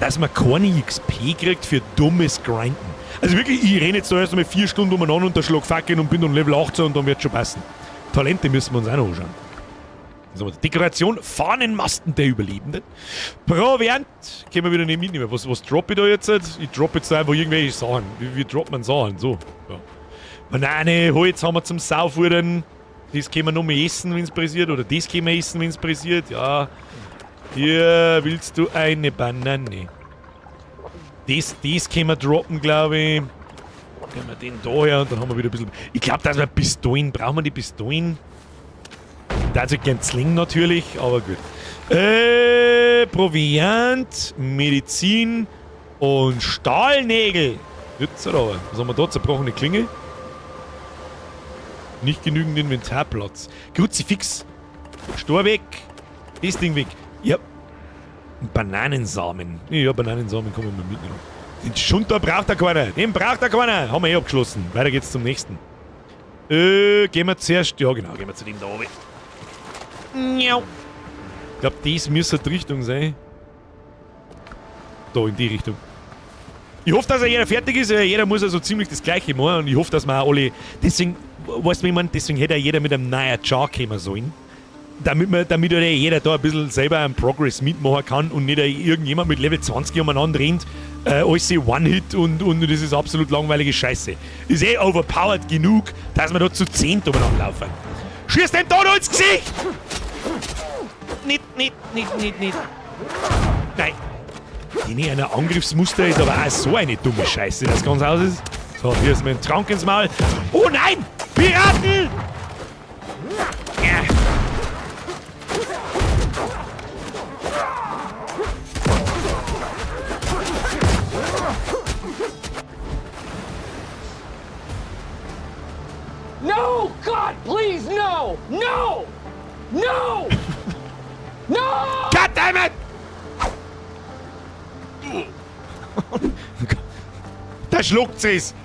dass man keine XP kriegt für dummes Grinden. Also wirklich, ich renne jetzt da erst einmal 4 Stunden umeinander und der Schlag Fackeln und bin dann Level 18 und dann wird schon passen. Talente müssen wir uns auch noch anschauen. Also, Dekoration, Fahnenmasten der Überlebenden. Proviant, können wir wieder nicht mitnehmen. Was droppe ich da jetzt? Ich droppe jetzt einfach irgendwelche Sachen. Wie droppt man Sachen? So. Ja. Banane, Holz haben wir zum Saufwurden. Das können wir noch mehr essen, wenn es pressiert. Oder das können wir essen, wenn es pressiert. Ja. Hier willst du eine Banane. Das können wir droppen, glaube ich. Nehmen wir den da her und dann haben wir wieder ein bisschen... Ich glaube, dass wir Pistolen... Brauchen wir die Pistolen? Also gern Sling natürlich, aber gut. Proviant, Medizin und Stahlnägel. Wird's aber. Was haben wir da? Zerbrochene Klinge. Nicht genügend Inventarplatz. Kruzifix. Stor weg. Das Ding weg. Ja. Bananensamen. Ja, Bananensamen kann man mal mitnehmen. Den Schund da braucht er keiner. Den braucht er keiner. Haben wir eh abgeschlossen. Weiter geht's zum nächsten. Gehen wir zuerst... Ja, genau. Gehen wir zu dem da oben. Ich glaube, das müsste die Richtung sein. Da, in die Richtung. Ich hoffe, dass jeder fertig ist. Jeder muss also ziemlich das Gleiche machen. Und ich hoffe, dass wir auch alle... Deswegen, weißt du, wie man, deswegen hätte jeder mit einem neuen Char kommen sollen. Damit jeder da ein bisschen selber einen Progress mitmachen kann und nicht irgendjemand mit Level 20 umeinander rennt. Alles One-Hit und das ist absolut langweilige Scheiße. Ist eh overpowered genug, dass wir da zu 10 umeinander laufen. Schieß den da ins Gesicht! Nicht. Nein. In einer Angriffsmuster ist aber auch so eine dumme Scheiße, das ganz aus ist. So, hier ist mein Trank ins Maul. Oh nein! Piraten! Ja. No! God, please, no! No! No! No! God damn it! Da schluckt es.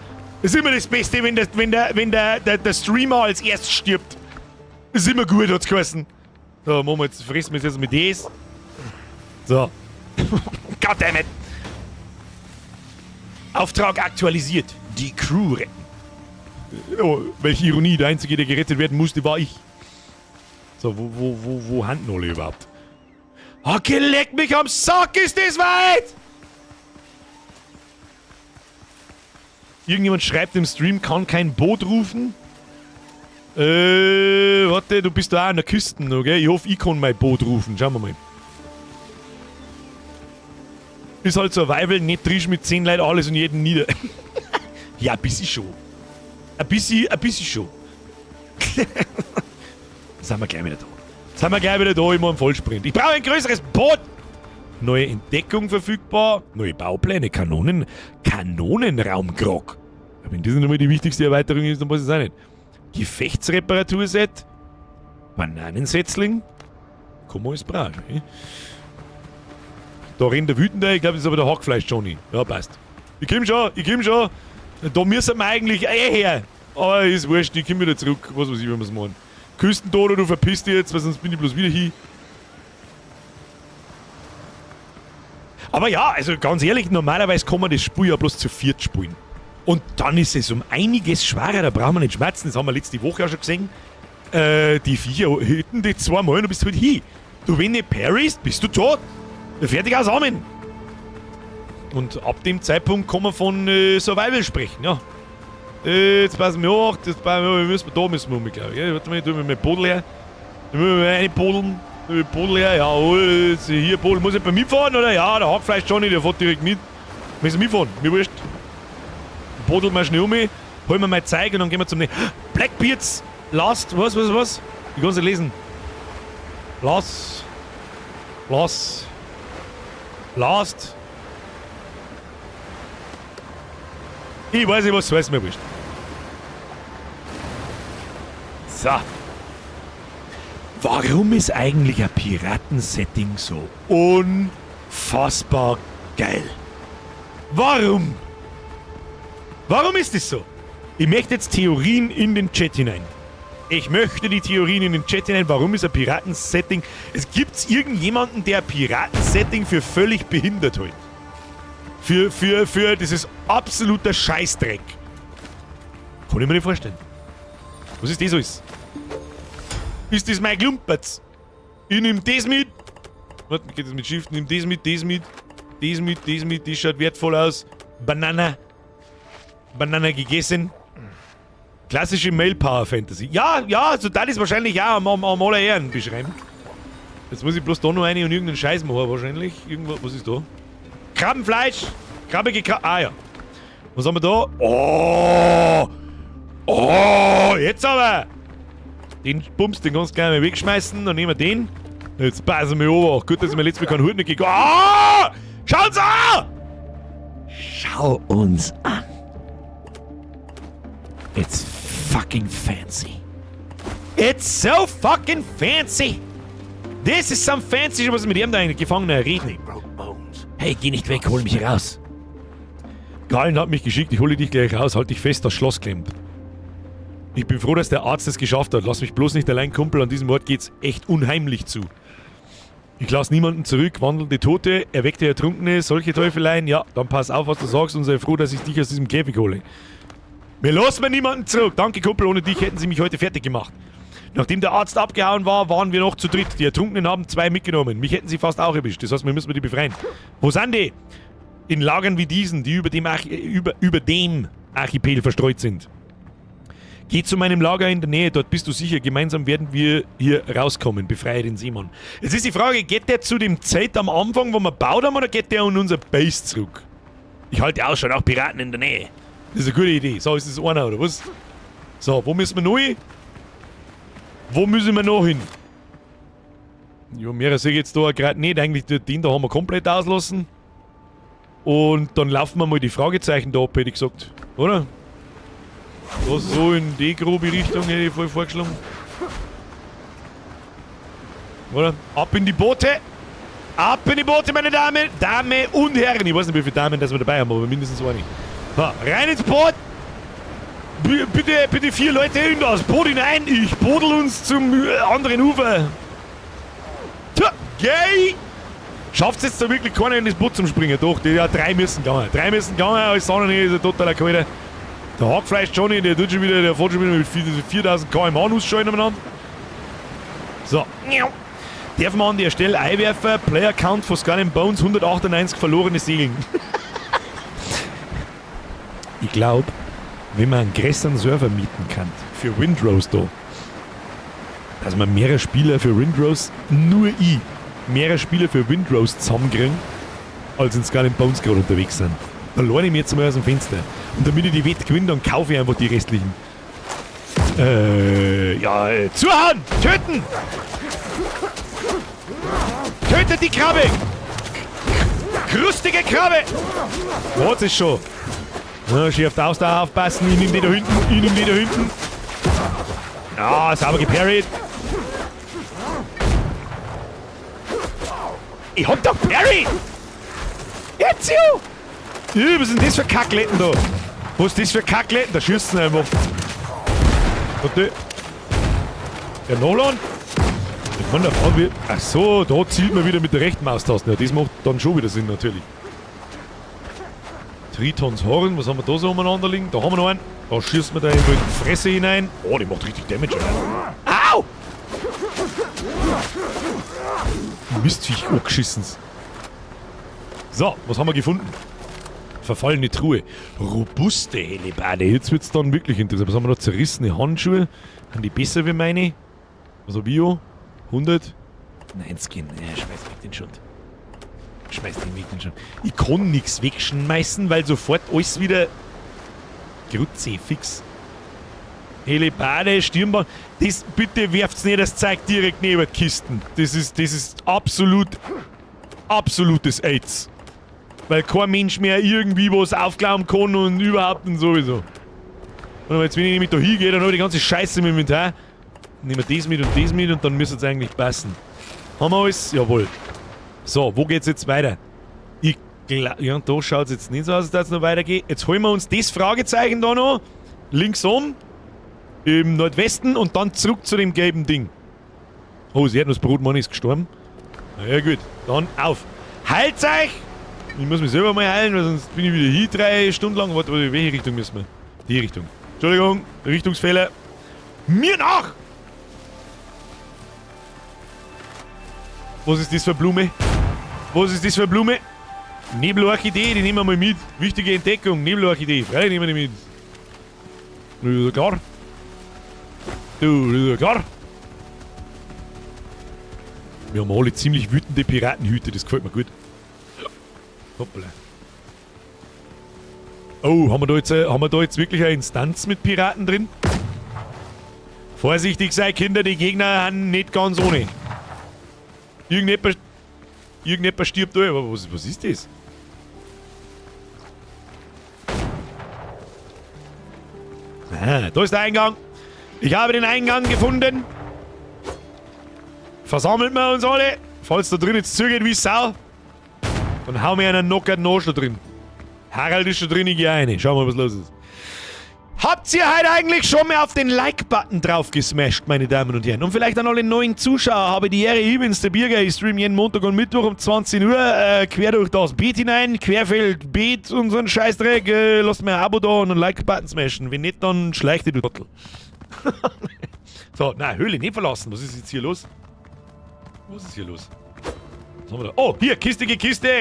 Das ist immer das Beste, wenn der Streamer als erstes stirbt. Das ist immer gut, hat's geheißen. So, machen wir jetzt, fressen wir jetzt mit das. So. Goddammit. Auftrag aktualisiert. Die Crew retten. Oh, welche Ironie, der Einzige, der gerettet werden musste, war ich. So, wo handen alle überhaupt? Okay, leck mich am Sack, ist das weit! Irgendjemand schreibt im Stream, kann kein Boot rufen. Warte, du bist da auch an der Küste, okay? Ich hoffe, ich kann mein Boot rufen. Schauen wir mal. Ist halt Survival, nicht trisch mit 10 Leuten alles und jeden nieder. Ja, ein bisschen schon. Ein bisschen schon. Sind wir gleich wieder da. Ich mache einen Vollsprint. Ich brauche ein größeres Boot. Neue Entdeckung verfügbar. Neue Baupläne. Kanonenraumgrog. Wenn das nicht einmal die wichtigste Erweiterung ist, dann weiß ich es auch nicht. Gefechtsreparaturset. Bananensetzling. Kann man alles brauchen. Da rennt der Wütende, ich glaube, das ist aber der Hackfleisch-Johnny. Ja, passt. Ich komm schon. Da müssen wir eigentlich her. Aber ist wurscht, ich komm wieder zurück. Was weiß ich, wenn wir es machen. Küstentoder, du verpisst dich jetzt, weil sonst bin ich bloß wieder hier. Aber ja, also ganz ehrlich, normalerweise kann man das Spiel ja bloß zu viert spielen. Und dann ist es um einiges schwerer, da brauchen wir nicht schmerzen. Das haben wir letzte Woche auch schon gesehen. Die Viecher hitten die zweimal und du bist halt hier. Du, wenn nicht parryst, bist du tot. Fertig aus Amen. Und ab dem Zeitpunkt kann man von Survival sprechen, ja. Jetzt passen wir auch, da müssen wir um, glaube ich. Warte mal, ich tue mir meinen Bodel her. Da müssen wir reinpodeln. Bodel her, jawohl. Hier, Bodel, muss ich bei mir fahren, oder? Ja, der Hackfleisch Johnny, der fährt direkt mit. Müssen wir mitfahren, mir wurscht. Bodel mal schnell um, holen wir mal Zeug und dann gehen wir zum Blackbeards Last, was? Ich kann es nicht lesen. Last. Ich weiß nicht, was weiß mir wurscht. So. Warum ist eigentlich ein Piratensetting so unfassbar geil? Warum? Warum ist es so? Ich möchte jetzt Theorien in den Chat hinein. Warum ist ein Piratensetting? Es gibt irgendjemanden, der ein Piratensetting für völlig behindert hält. Das ist absoluter Scheißdreck. Kann ich mir nicht vorstellen. Was ist das alles? Ist das mein Klumpertz? Ich nehm das mit. Warte, geht das mit Shift? Nimm das mit. Das schaut wertvoll aus. Banana gegessen. Klassische Male-Power-Fantasy. Ja, also das ist wahrscheinlich auch am aller Ehren beschreiben. Jetzt muss ich bloß da noch eine und irgendeinen Scheiß machen wahrscheinlich. Irgendwo, was ist da? Krabbenfleisch! Ah ja. Was haben wir da? Oh! Jetzt aber! Den Bums, den kannst du gleich mal wegschmeißen. Dann nehmen wir den. Jetzt passen wir an. Gut, dass ich mir letztes Mal keinen Hut nicht gekriegt habe. Schaut's an! Schau uns an. It's fucking fancy. It's so fucking fancy. This is some fancy, was mit ihm da eigentlich Gefangener reden. Hey, geh nicht weg, hol mich raus. Galen hat mich geschickt, ich hole dich gleich raus, halt dich fest, das Schloss klemmt. Ich bin froh, dass der Arzt es geschafft hat. Lass mich bloß nicht allein, Kumpel, an diesem Ort geht's echt unheimlich zu. Ich lass niemanden zurück, wandelnde Tote, erweckte Ertrunkene, solche Teufeleien. Ja, dann pass auf, was du sagst und sei froh, dass ich dich aus diesem Käfig hole. Wir lassen niemanden zurück. Danke, Kumpel, ohne dich hätten sie mich heute fertig gemacht. Nachdem der Arzt abgehauen war, waren wir noch zu dritt. Die Ertrunkenen haben 2 mitgenommen. Mich hätten sie fast auch erwischt. Das heißt, wir müssen die befreien. Wo sind die? In Lagern wie diesen, die über dem Archipel verstreut sind. Geh zu meinem Lager in der Nähe, dort bist du sicher. Gemeinsam werden wir hier rauskommen. Befreie den Simon. Jetzt ist die Frage, geht der zu dem Zelt am Anfang, wo wir gebaut haben, oder geht der an unser Base zurück? Ich halte Ausschau nach Piraten in der Nähe. Das ist eine gute Idee. So, ist das einer, oder was? So, wo müssen wir noch hin? Wo müssen wir noch hin? Ja, mehr sehe ich jetzt da gerade nicht. Eigentlich den da haben wir komplett auslassen. Und dann laufen wir mal die Fragezeichen da ab, hätte ich gesagt. Oder? Was so in die grobe Richtung hätte ich voll vorgeschlagen. Oder? Ab in die Boote! Ab in die Boote, meine Damen und Herren! Ich weiß nicht, wie viele Damen das wir dabei haben, aber mindestens eine. Ha, rein ins Boot! Bitte 4 Leute in das Boot hinein! Ich bodel uns zum anderen Ufer! Tja, yay! Schafft's jetzt da wirklich keiner in das Boot zum Springen? Doch, die 3 müssen gehen. 3 müssen gehen, alles andere ist ein totaler Quäler. Der Hackfleisch Johnny, der fährt schon wieder mit 4000 km/h ausschalten umeinander. So. Darf man an der Stelle einwerfen, Player Count for Skull and Bones, 198 verlorene Seelen. Ich glaube, wenn man einen größeren Server mieten kann, für Windrose da, dass man mehrere Spieler für Windrose, mehrere Spieler für Windrose zusammenkriegen, als in Skull and Bones gerade unterwegs sind. Da lerne ich mir jetzt mal aus dem Fenster. Und damit ich die Wette gewinne, dann kaufe ich einfach die restlichen. Zuhauen! Töten! Tötet die Krabbe! krustige Krabbe! Was ist schon? Ja, schön auf die Ausdauer aufpassen. Ich nehm die da hinten. Ja, sauber geparried. Ich hab doch Parry! Jetzt, jo! Ja, was sind das für Kackletten da? Was ist das für Kackletten? Da schießen sie einfach. Warte. Der Nolan? Ich meine, ach so, da zielt man wieder mit der rechten Maustaste. Ja, das macht dann schon wieder Sinn, natürlich. Tritons Horn, was haben wir da so umeinander liegen? Da haben wir noch einen. Da schießt man da in die Fresse hinein. Oh, die macht richtig Damage. Au! Mistviech angeschissen. So, was haben wir gefunden? Verfallene Truhe. Robuste Hellebarde. Jetzt wird es dann wirklich interessant. Was haben wir noch? Zerrissene Handschuhe. Haben die besser wie meine? Also Bio? 100? Nein, Skin. Schmeiß weg den Schund. Schmeiß den weg den Schund. Ich kann nichts wegschmeißen, weil sofort alles wieder Grütze fix. Hellebarde, Stirnband. Das bitte werft's nicht das Zeug direkt neben die Kisten. Das ist absolutes AIDS. Weil kein Mensch mehr irgendwie was aufklauen kann und überhaupt und sowieso. Und jetzt, wenn ich nämlich da hingehe, dann habe ich die ganze Scheiße im Inventar. Nehmen wir das mit und dann müsste es eigentlich passen. Haben wir alles? Jawohl. So, wo geht's jetzt weiter? Ja, da schaut es jetzt nicht so aus, als dass es noch weitergeht. Jetzt holen wir uns das Fragezeichen da noch. Links um. Im Nordwesten und dann zurück zu dem gelben Ding. Oh, das Erdnussbrotmann ist gestorben. Na ja, gut. Dann auf. Heilt euch! Ich muss mich selber mal heilen, weil sonst bin ich wieder hier 3 Stunden lang. Warte, welche Richtung müssen wir? Die Richtung. Entschuldigung, Richtungsfehler. Mir nach! Was ist das für Blume? Was ist das für Blume? Nebelorchidee, die nehmen wir mal mit. Wichtige Entdeckung, Nebelorchidee. Freilich nehmen wir die mit. Das ist klar. Du, das ist klar. Wir haben alle ziemlich wütende Piratenhüte, das gefällt mir gut. Hoppala. Oh, haben wir da jetzt wirklich eine Instanz mit Piraten drin? Vorsichtig sei, Kinder, die Gegner haben nicht ganz ohne. Irgendjemand stirbt da, aber was ist das? Ah, da ist der Eingang. Ich habe den Eingang gefunden. Versammelt wir uns alle. Falls da drin jetzt zugeht wie Sau, dann hauen wir einen knockerten Arschloch drin. Harald ist schon drin, ich gehe rein. Schauen wir mal, was los ist. Habt ihr heute eigentlich schon mal auf den Like-Button drauf gesmasht, meine Damen und Herren? Und vielleicht an alle neuen Zuschauer habe die Ehre, ich bin's, der Birger. Ich stream jeden Montag und Mittwoch um 20 Uhr quer durch das Beet hinein, querfeld Beet und so ein Scheißdreck. Lasst mir ein Abo da und einen Like-Button smashen. Wenn nicht, dann schleicht ihr, du Trottel. So, nein, Höhle nicht verlassen. Was ist jetzt hier los? Was ist hier los? Was haben wir da? Oh, hier, Kiste,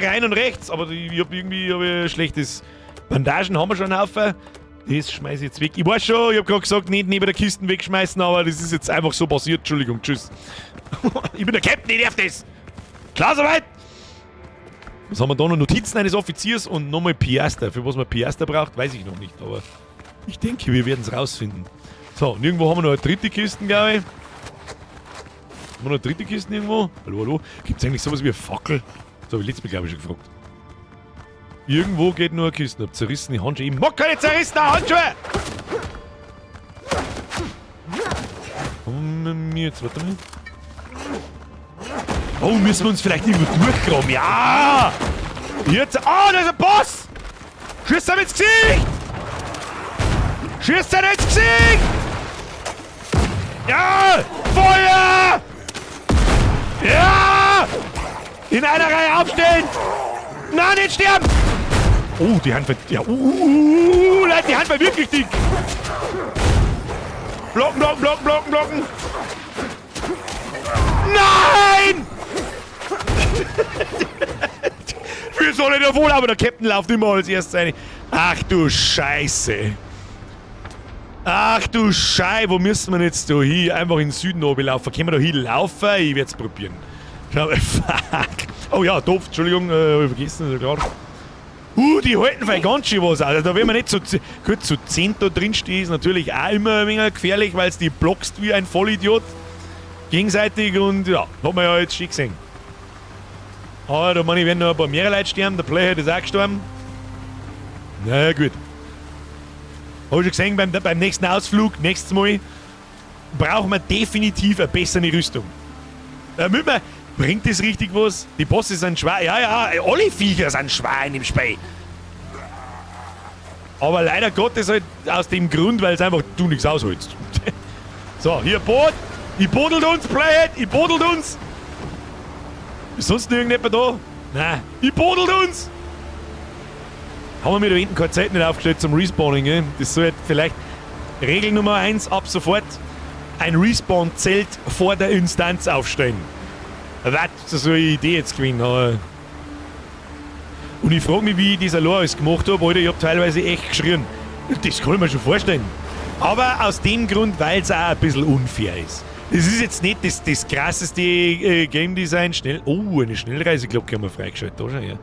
rein und rechts. Aber ich hab irgendwie schlechtes Bandagen, haben wir schon einen Haufen. Das schmeiß ich jetzt weg. Ich weiß schon, ich hab gerade gesagt, nicht neben der Kiste wegschmeißen, aber das ist jetzt einfach so passiert. Entschuldigung, tschüss. Ich bin der Captain, ich darf das. Klar soweit. Was haben wir da noch? Notizen eines Offiziers und nochmal Piaster. Für was man Piaster braucht, weiß ich noch nicht, aber ich denke, wir werden es rausfinden. So, und irgendwo haben wir noch eine dritte Kiste, glaube ich. Haben wir noch eine dritte Kiste irgendwo? Hallo, hallo? Gibt es eigentlich sowas wie eine Fackel? Das habe ich letztes Mal, glaube ich, schon gefragt. Irgendwo geht nur eine Kiste. Hab zerrissene Handschuhe. Ich mag keine zerrissene Handschuhe! Jetzt, warte mal. Oh, müssen wir uns vielleicht irgendwo durchgraben? Ja! Jetzt. Oh, da ist ein Boss! Schießt ihm ins Gesicht! Schießt ihm ins Gesicht! Ja! Feuer! Ja! In einer Reihe aufstellen! Nein, nicht sterben! Oh, die Hand wird... Ja, Leute, die Hand wird wirklich dick! Blocken, blocken, blocken, blocken, blocken! Nein! Wir sollen ja wohl, aber der Captain läuft immer als erstes rein. Ach du Scheiße! Ach du Scheiße, wo müssen wir jetzt da hin? Einfach in den Süden runterlaufen. Können wir da hinlaufen? Ich werde es probieren. Schau mal, fuck! Oh ja, doof, Entschuldigung, hab ich vergessen, ist ja klar. Die halten vielleicht ganz schön was. Also da wenn man nicht so gut zu 10 da drin steht, ist natürlich auch immer ein wenig gefährlich, weil es die blockst wie ein Vollidiot. Gegenseitig und ja, hat man ja jetzt schon gesehen. Aber da meine ich, werden noch ein paar mehr Leute sterben. Der Playhead ist auch gestorben. Na ja, gut. Hab ich schon gesehen, beim nächsten Ausflug, nächstes Mal, brauchen wir definitiv eine bessere Rüstung. Bringt das richtig was? Die Bosse sind schwer. Ja, alle Viecher sind schwer in dem Spiel. Aber leider Gottes halt aus dem Grund, weil es einfach du nichts aushältst. So, hier Boot. Ich bodelt uns, Playhead. Ich bodelt uns. Ist sonst irgendjemand da? Nein. Ich bodelt uns. Haben wir mir da hinten keine Zeit nicht aufgestellt zum Respawning, gell? Das soll vielleicht Regel Nummer 1 ab sofort ein Respawn-Zelt vor der Instanz aufstellen. Das ist so eine Idee jetzt gewesen. Und ich frage mich, wie ich das allein alles gemacht habe, Alter, ich habe teilweise echt geschrien. Das kann ich mir schon vorstellen. Aber aus dem Grund, weil es auch ein bisschen unfair ist. Das ist jetzt nicht das krasseste Game Design. Eine Schnellreiseglocke haben wir freigeschaltet. Da schon, ja.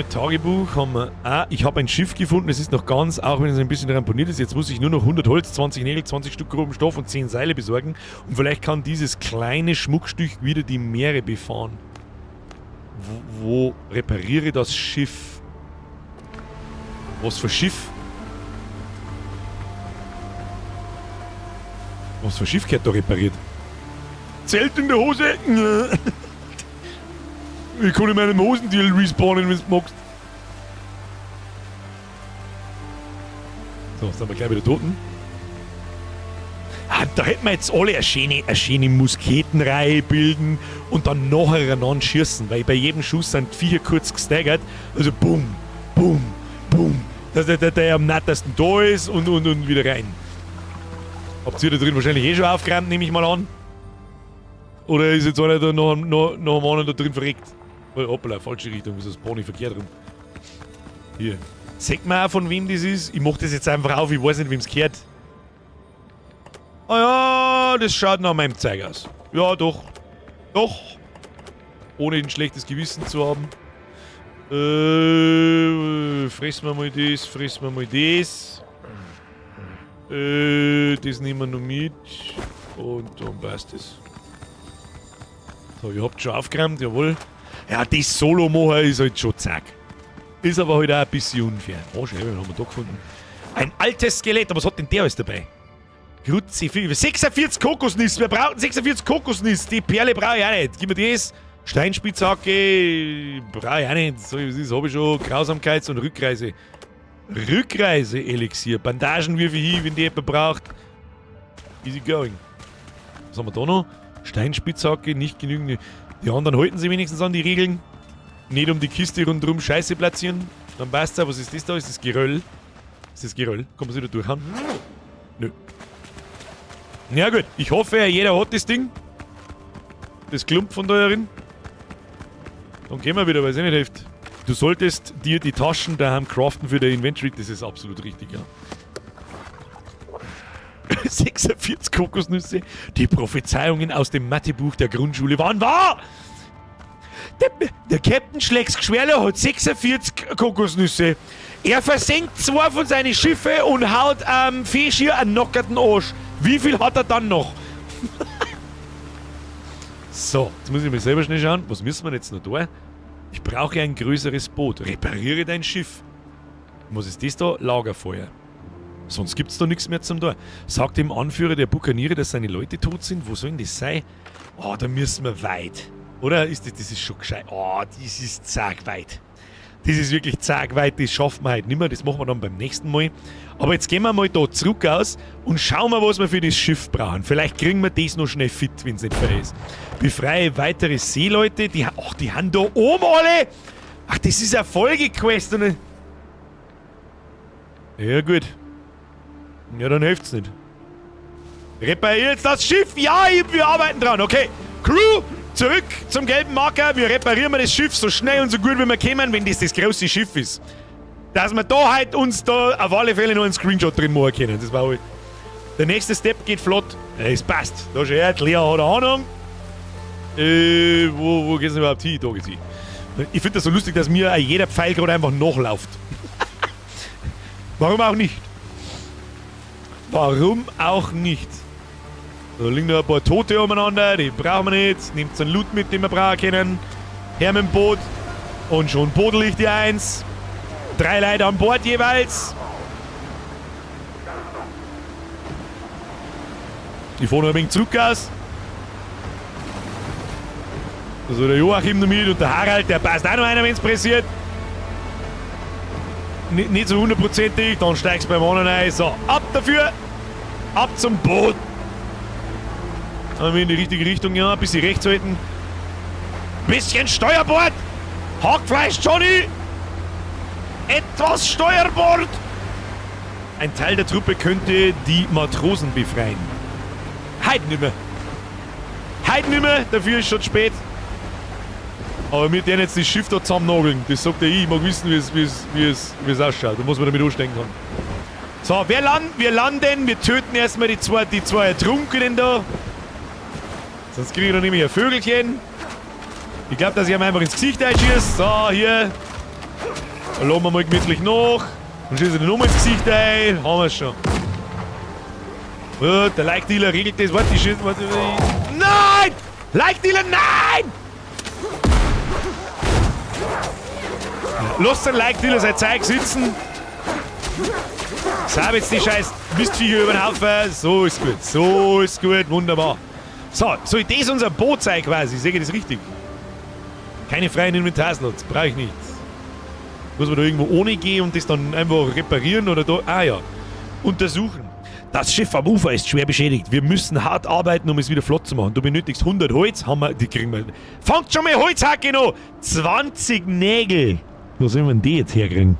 Tagebuch haben wir auch. Ich habe ein Schiff gefunden, es ist noch ganz, auch wenn es ein bisschen ramponiert ist. Jetzt muss ich nur noch 100 Holz, 20 Nägel, 20 Stück groben Stoff und 10 Seile besorgen. Und vielleicht kann dieses kleine Schmuckstück wieder die Meere befahren. Wo repariere das Schiff? Was für Schiff? Was für Schiff gehört da repariert? Zelt in der Hose? Ich kann in meinem Hosendeal respawnen, wenn du magst. So, sind wir gleich wieder toten. Da hätten wir jetzt alle eine schöne Musketenreihe bilden und dann nacheinander schießen, weil bei jedem Schuss sind 4 kurz gestaggert. Also boom, boom, boom. Dass der am nettesten da ist und wieder rein. Habt ihr da drin wahrscheinlich schon aufgeräumt, nehme ich mal an? Oder ist jetzt einer da noch am anderen da drin verreckt? Hoppala, falsche Richtung, ist das Pony verkehrt rum. Hier. Sagt man auch, von wem das ist? Ich mach das jetzt einfach auf, ich weiß nicht, wem es gehört. Ah ja, das schaut nach meinem Zeug aus. Ja, doch. Doch. Ohne ein schlechtes Gewissen zu haben. Fressen wir mal das, fressen wir mal das. Das nehmen wir noch mit. Und dann passt es. So, ihr habt schon aufgeräumt, jawohl. Ja, das Solo machen ist halt schon zack. Ist aber halt auch ein bisschen unfair. Oh, schön, was haben wir da gefunden? Ein altes Skelett, aber was hat denn der alles dabei? Grütze, 46 Kokosnüsse, wir brauchen 46 Kokosnüsse. Die Perle brauche ich auch nicht. Gib mir das. Steinspitzhacke brauche ich auch nicht. So, das habe ich schon. Grausamkeits- und Rückreise. Rückreise-Elixier. Bandagenwürfe hin, wenn die jemand braucht. Easy going. Was haben wir da noch? Steinspitzhacke, nicht genügend. Die anderen halten sich wenigstens an die Regeln. Nicht um die Kiste rundherum Scheiße platzieren. Dann passt's auch. Was ist das da? Ist das Geröll? Ist das Geröll? Kann man sich da durchhauen? Nö. Ja gut, ich hoffe, jeder hat das Ding. Das Klump von da herin. Dann gehen wir wieder, weil es nicht hilft. Du solltest dir die Taschen daheim craften für dein Inventory. Das ist absolut richtig, ja. 46 Kokosnüsse. Die Prophezeiungen aus dem Mathebuch der Grundschule waren wahr! Der Captain Schlecks-Gschwerler hat 46 Kokosnüsse. Er versenkt 2 von seinen Schiffen und haut am Fischhier einen knockerten Arsch. Wie viel hat er dann noch? So, jetzt muss ich mir selber schnell schauen. Was müssen wir jetzt noch tun? Ich brauche ein größeres Boot. Repariere dein Schiff. Was ist das da? Lagerfeuer. Sonst gibt es da nichts mehr zum Tor. Sagt dem Anführer der Bukaniere, dass seine Leute tot sind. Wo soll denn das sein? Oh, da müssen wir weit. Oder? Das ist schon gescheit. Oh, das ist zack weit. Das ist wirklich zack weit. Das schaffen wir heute nicht mehr. Das machen wir dann beim nächsten Mal. Aber jetzt gehen wir mal da zurück aus und schauen wir, was wir für das Schiff brauchen. Vielleicht kriegen wir das noch schnell fit, wenn es nicht fair ist. Befreie weitere Seeleute. Die haben da oben alle. Ach, das ist eine Folgequest. Ja, gut. Ja, dann hilft's nicht. Reparier jetzt das Schiff. Ja, wir arbeiten dran. Okay. Crew, zurück zum gelben Marker. Wir reparieren das Schiff so schnell und so gut wie wir können, wenn das große Schiff ist. Dass wir da halt uns da auf alle Fälle noch einen Screenshot drin machen können. Das war halt. Der nächste Step geht flott. Es passt. Da schon her, Lea hat eine Ahnung. Wo geht's denn überhaupt hin? Da geht's hin. Ich finde das so lustig, dass mir jeder Pfeil gerade einfach nachläuft. Warum auch nicht? Warum auch nicht? Da liegen noch ein paar Tote umeinander, die brauchen wir nicht. Nehmt einen Loot mit, den wir brauchen können. Her mit dem Boot. Und schon bodel ich die 1. 3 Leute an Bord jeweils. Ich fahre noch ein wenig zurück aus. Also der Joachim noch mit und der Harald, der passt auch noch einer, wenn es pressiert. Nicht so 100%ig, dann steigst du beim anderen ein. So, ab dafür. Ab zum Boot. Haben wir in die richtige Richtung, ja, ein bisschen rechts halten. Bisschen Steuerbord. Hackfleisch, Johnny. Etwas Steuerbord. Ein Teil der Truppe könnte die Matrosen befreien. Heute nicht mehr. Heute nicht mehr, dafür ist schon spät. Aber wir werden jetzt das Schiff da zusammennageln. Das sagt er, ich mag wissen, wie es ausschaut. Da muss man damit ansteigen können. So, wir landen. Wir töten erstmal die zwei Ertrunkenen da. Sonst kriege ich noch nämlich ein Vögelchen. Ich glaube, dass ich ihm einfach ins Gesicht einschieße. So, hier. Dann laden wir mal gemütlich nach. Dann schieße ich den nochmal ins Gesicht ein. Haben wir es schon. Gut, der Like-Dealer regelt das. Warte, ich schieße. Nein! Like-Dealer, nein! Lasst den Like-Dealer sein Zeug sitzen. So, jetzt die scheiß Mistviecher über den Haufen. So ist gut. So ist gut. Wunderbar. So, soll das unser Boot sein quasi? Sehe ich das richtig? Keine freien Inventarslots. Brauche ich nicht. Muss man da irgendwo ohne gehen und das dann einfach reparieren oder da? Ah ja. Untersuchen. Das Schiff am Ufer ist schwer beschädigt. Wir müssen hart arbeiten, um es wieder flott zu machen. Du benötigst 100 Holz. Die kriegen wir. Fangt schon mal Holzhacke noch! 20 Nägel. Wo sollen wir denn die jetzt herkriegen?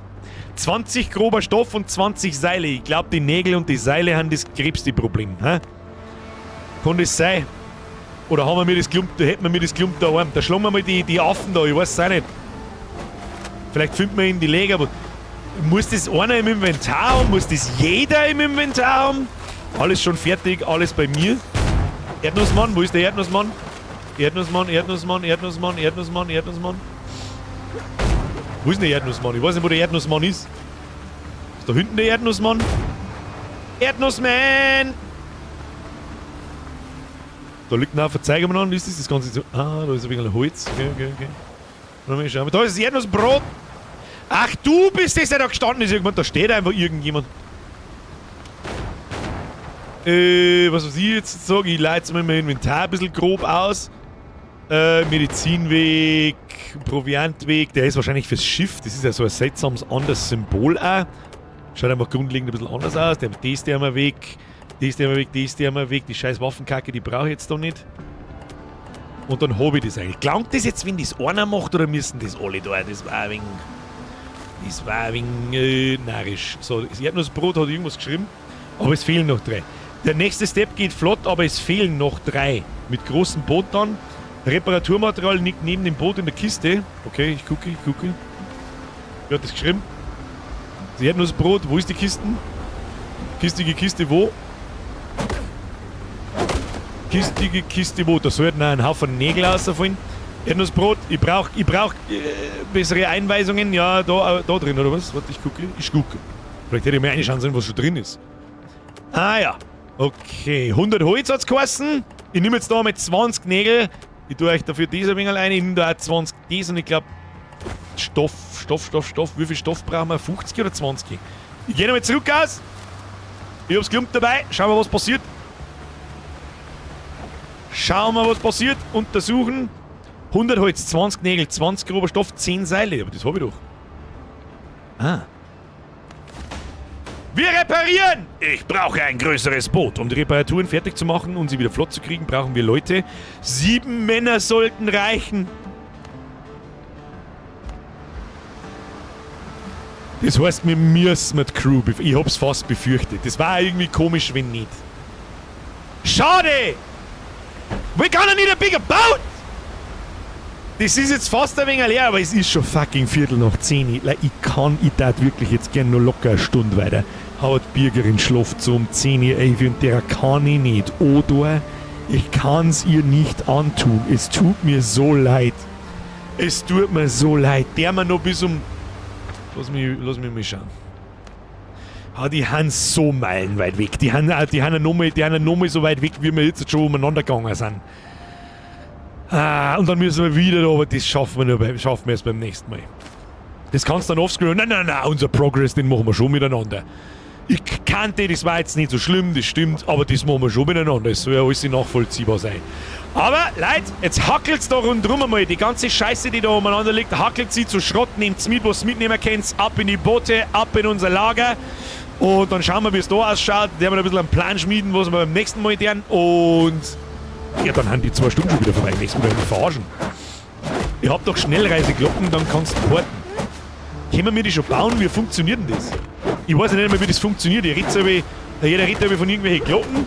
20 grober Stoff und 20 Seile. Ich glaube, die Nägel und die Seile haben das gröbste Problem. Hä? Kann das sein? Oder haben wir mir das Klump, hätten wir mir das Klump da arm? Da schlagen wir mal die Affen da, ich weiß es auch nicht. Vielleicht finden wir in die Lager, aber muss das einer im Inventar haben? Muss das jeder im Inventar haben? Alles schon fertig, alles bei mir. Erdnussmann, wo ist der Erdnussmann? Erdnussmann. Wo ist denn der Erdnussmann? Ich weiß nicht, wo der Erdnussmann ist. Ist da hinten der Erdnussmann? Erdnussmann! Da liegt noch ein Verzeiger an, wie ist das Ganze so? Ah, da ist ein wenig Holz. Okay. Mal schauen. Da ist das Erdnussbrot. Ach, du bist das, der da gestanden ist. Irgendwann, da steht einfach irgendjemand. Was ich jetzt sage, ich leite mir mein Inventar ein bisschen grob aus. Medizinweg, Proviantweg, der ist wahrscheinlich fürs Schiff. Das ist ja so ein seltsames anderes Symbol auch. Schaut einfach grundlegend ein bisschen anders aus. Das ist der mal weg. Das ist der mal weg. Die scheiß Waffenkacke, die brauche ich jetzt da nicht. Und dann habe ich das eigentlich. Klangt das jetzt, wenn das einer macht, oder müssen das alle da? Das war ein wenig narrisch. So, das Erdnussbrot hat irgendwas geschrieben, aber es fehlen noch 3. Der nächste Step geht flott, aber es fehlen noch 3. Mit großem Boot dann. Reparaturmaterial liegt neben dem Boot in der Kiste. Okay, ich gucke. Wer hat das geschrieben? Das Erdnussbrot, wo ist die Kisten? Kistige Kiste wo? Kistige Kiste wo? Da sollten auch ein Haufen Nägel rausfallen. Erdnussbrot, ich brauch bessere Einweisungen. Ja, da drin, oder was? Warte, ich gucke. Vielleicht hätte ich mir eine Chance, was schon drin ist. Ah ja. Okay, 100 Holz hat's geheißen. Ich nehme jetzt da mit 20 Nägel. Ich tue euch dafür das ein wenig rein. Ich nehme da auch 20 das und ich glaube Stoff. Wie viel Stoff brauchen wir? 50 oder 20? Ich gehe nochmal zurück aus. Ich hab's Klump dabei. Schauen wir, was passiert. Untersuchen. 100 Holz, 20 Nägel, 20 grober Stoff, 10 Seile. Aber das habe ich doch. Ah. Wir reparieren! Ich brauche ein größeres Boot. Um die Reparaturen fertig zu machen und sie wieder flott zu kriegen, brauchen wir Leute. 7 Männer sollten reichen. Das heißt, wir müssen mit Crew. Ich hab's fast befürchtet. Das war irgendwie komisch, wenn nicht. Schade! We gonna need a bigger boat! Das ist jetzt fast ein wenig leer, aber es ist schon fucking 9:15. Ich tat wirklich jetzt gern nur locker eine Stunde weiter. Haut Bürgerin schlaft so um 10 Uhr, ey, und der kann ich nicht. Oder ich kann's ihr nicht antun. Es tut mir so leid. Der mir noch bis um... Lass mich mal schauen. Ah, die haben so meilenweit weg. Die haben noch mal so weit weg, wie wir jetzt schon umeinander gegangen sind. Und dann müssen wir wieder da, aber das schaffen wir erst beim nächsten Mal. Das kannst du dann offscreen. Nein, unser Progress, den machen wir schon miteinander. Ich kannte, das war jetzt nicht so schlimm, das stimmt, aber das machen wir schon miteinander. Das soll ja alles nachvollziehbar sein. Aber, Leute, jetzt hackelt's da rundherum einmal. Die ganze Scheiße, die da umeinander liegt, hackelt sie zu Schrott, nehmt's mit, was mitnehmen könnt, ab in die Boote, ab in unser Lager. Und dann schauen wir, wie es da ausschaut. Da haben wir ein bisschen einen Plan schmieden, was wir beim nächsten Mal tun. Und ja, dann haben die 2 Stunden schon wieder vorbei. Nächstes Mal mich verarschen. Ich hab doch Schnellreiseglocken, dann kannst du porten. Können wir die schon bauen? Wie funktioniert denn das? Ich weiß ja nicht mehr, wie das funktioniert. Jeder redet von irgendwelchen Glocken.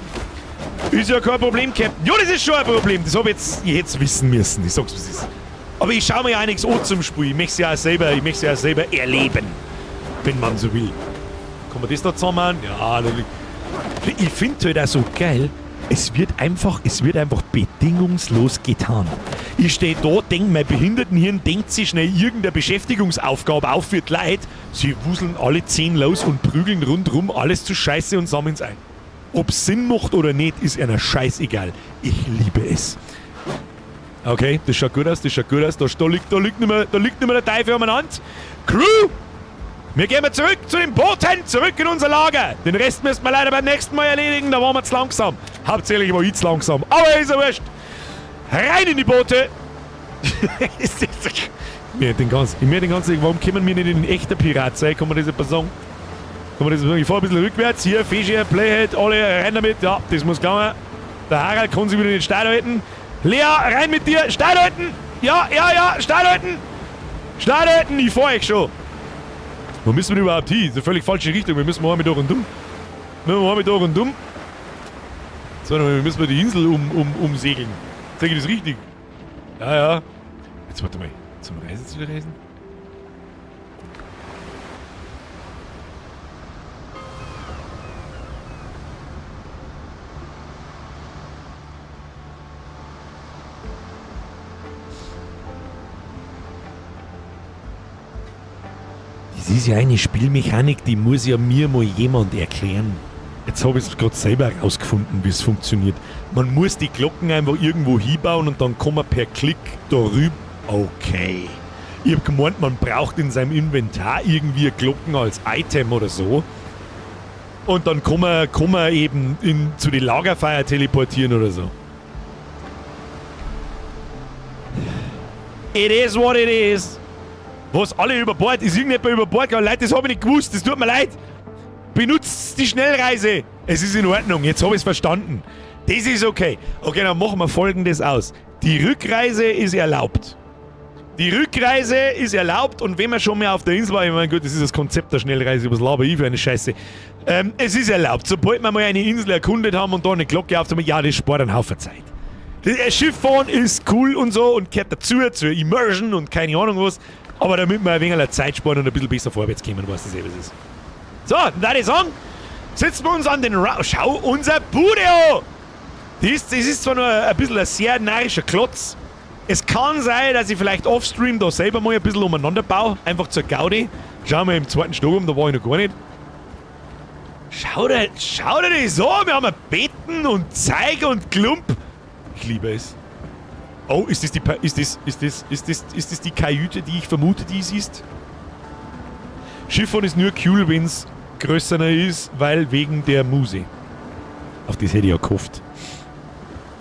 Ist ja kein Problem, Captain. Ja, das ist schon ein Problem. Das hab ich jetzt wissen müssen. Ich sag's, was es ist. Aber ich schau mir ja auch nichts an zum Spiel. Ich möchte es ja selber erleben. Wenn man so will. Kann man das da zusammen? Ja, ich finde halt auch so geil. Es wird einfach bedingungslos getan. Ich stehe da, denke, mein Behindertenhirn denkt sich schnell irgendeine Beschäftigungsaufgabe auf für die Leute. Sie wuseln alle 10 los und prügeln rundherum alles zu Scheiße und sammeln's ein. Ob's Sinn macht oder nicht, ist einer scheißegal. Ich liebe es. Okay, das schaut gut aus. Da liegt nicht mehr der Teufel umeinander. Crew! Wir gehen zurück zu den Booten, zurück in unser Lager. Den Rest müssen wir leider beim nächsten Mal erledigen, da waren wir zu langsam. Hauptsächlich war ich zu langsam, aber ist ja wurscht. Rein in die Boote. Den ganzen, warum können wir nicht ein echter Pirat sein? Kann man das etwas sagen? Ich fahre ein bisschen rückwärts. Hier, Fischer, Playhead, alle rein damit. Ja, das muss gehen. Der Harald kann sich wieder den Stein halten. Lea, rein mit dir. Stein halten. Ja, Stein halten. Stein halten, ich fahr euch schon. Wo müssen wir überhaupt hin? Das ist eine völlig falsche Richtung. Wir müssen mal mit und um. So, dann müssen wir die Insel umsegeln. Sag ich das richtig? Ja. Jetzt warte mal. Zum Reiseziel reisen? Das ist ja eine Spielmechanik, die muss ja mir mal jemand erklären. Jetzt habe ich es gerade selber herausgefunden, wie es funktioniert. Man muss die Glocken einfach irgendwo hinbauen und dann kann man per Klick darüber. Okay. Ich habe gemeint, man braucht in seinem Inventar irgendwie Glocken als Item oder so. Und dann kann man eben zu den Lagerfeuer teleportieren oder so. It is what it is. Was, alle über Bord? Ist irgendjemand über Bord gegangen? Leute, das habe ich nicht gewusst. Das tut mir leid. Benutzt die Schnellreise. Es ist in Ordnung. Jetzt habe ich es verstanden. Das ist okay. Okay, dann machen wir Folgendes aus. Die Rückreise ist erlaubt. Und wenn man schon mal auf der Insel war, ich meine, gut, das ist das Konzept der Schnellreise. Was laber ich für eine Scheiße? Es ist erlaubt. Sobald wir mal eine Insel erkundet haben und da eine Glocke aufzumachen, ja, das spart einen Haufen Zeit. Das Schifffahren ist cool und so und gehört dazu, zur Immersion und keine Ahnung was. Aber damit wir ein wenig Zeit sparen und ein bisschen besser vorwärts kommen, was das eben ist. So, dann würde ich sagen, setzen wir uns an den Schau, unser Bude an! Das ist zwar nur ein bisschen ein sehr narischer Klotz. Es kann sein, dass ich vielleicht offstream da selber mal ein bisschen umeinander baue. Einfach zur Gaudi. Schauen wir im 2. Stock um, da war ich noch gar nicht. Schau dir das an! Wir haben Betten und Zeug und Klump. Ich liebe es. Oh, ist das die Kajüte, die ich vermute, die es ist? Schifffahren ist nur cool, wenn es größer ist, weil wegen der Muse. Auf das hätte ich ja gehofft.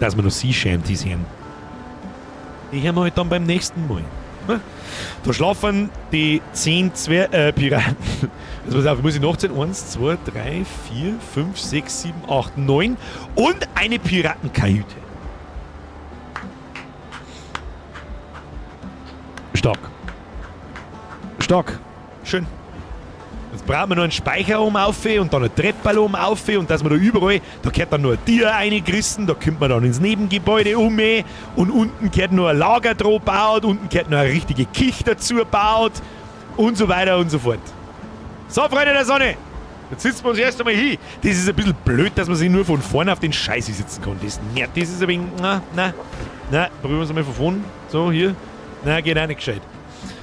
Dass wir noch Sea Shanties haben. Die haben wir halt dann beim nächsten Mal. Da schlafen die 10 Piraten. Also pass auf, muss ich nachzählen. 1, 2, 3, 4, 5, 6, 7, 8, 9 und eine Piratenkajüte. Stark. Schön. Jetzt brauchen wir noch einen Speicher auf und dann eine Treppe auf und dass wir da überall, da gehört dann noch ein Tier reingerissen, da kommt man dann ins Nebengebäude und unten gehört noch ein Lager drauf gebaut, unten gehört noch eine richtige Küche dazu gebaut und so weiter und so fort. So, Freunde der Sonne, jetzt sitzen wir uns erst einmal hin. Das ist ein bisschen blöd, dass man sich nur von vorne auf den Scheiße sitzen kann. Das ist ein wenig, na, probieren wir es einmal von vorne. So, hier. Na, geht auch nicht gescheit.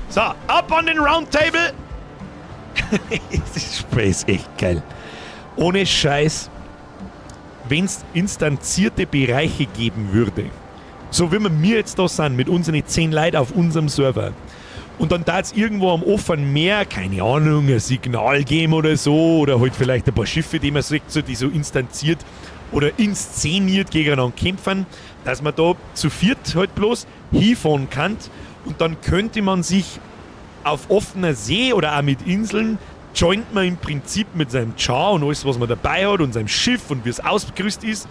So, ab an den Roundtable. Das ist echt geil. ohne Scheiß, wenn es instanzierte Bereiche geben würde, so wie wir jetzt da sind, mit unseren 10 Leuten auf unserem Server, und dann da es irgendwo am offenen Meer, keine Ahnung, ein Signal geben oder so, oder halt vielleicht ein paar Schiffe, die man sagt, so, die so instanziert oder inszeniert gegeneinander kämpfen, dass man da zu viert halt bloß hinfahren kann, und dann könnte man sich auf offener See oder auch mit Inseln, joint man im Prinzip mit seinem Char und alles, was man dabei hat, und seinem Schiff und wie es ausgerüstet ist,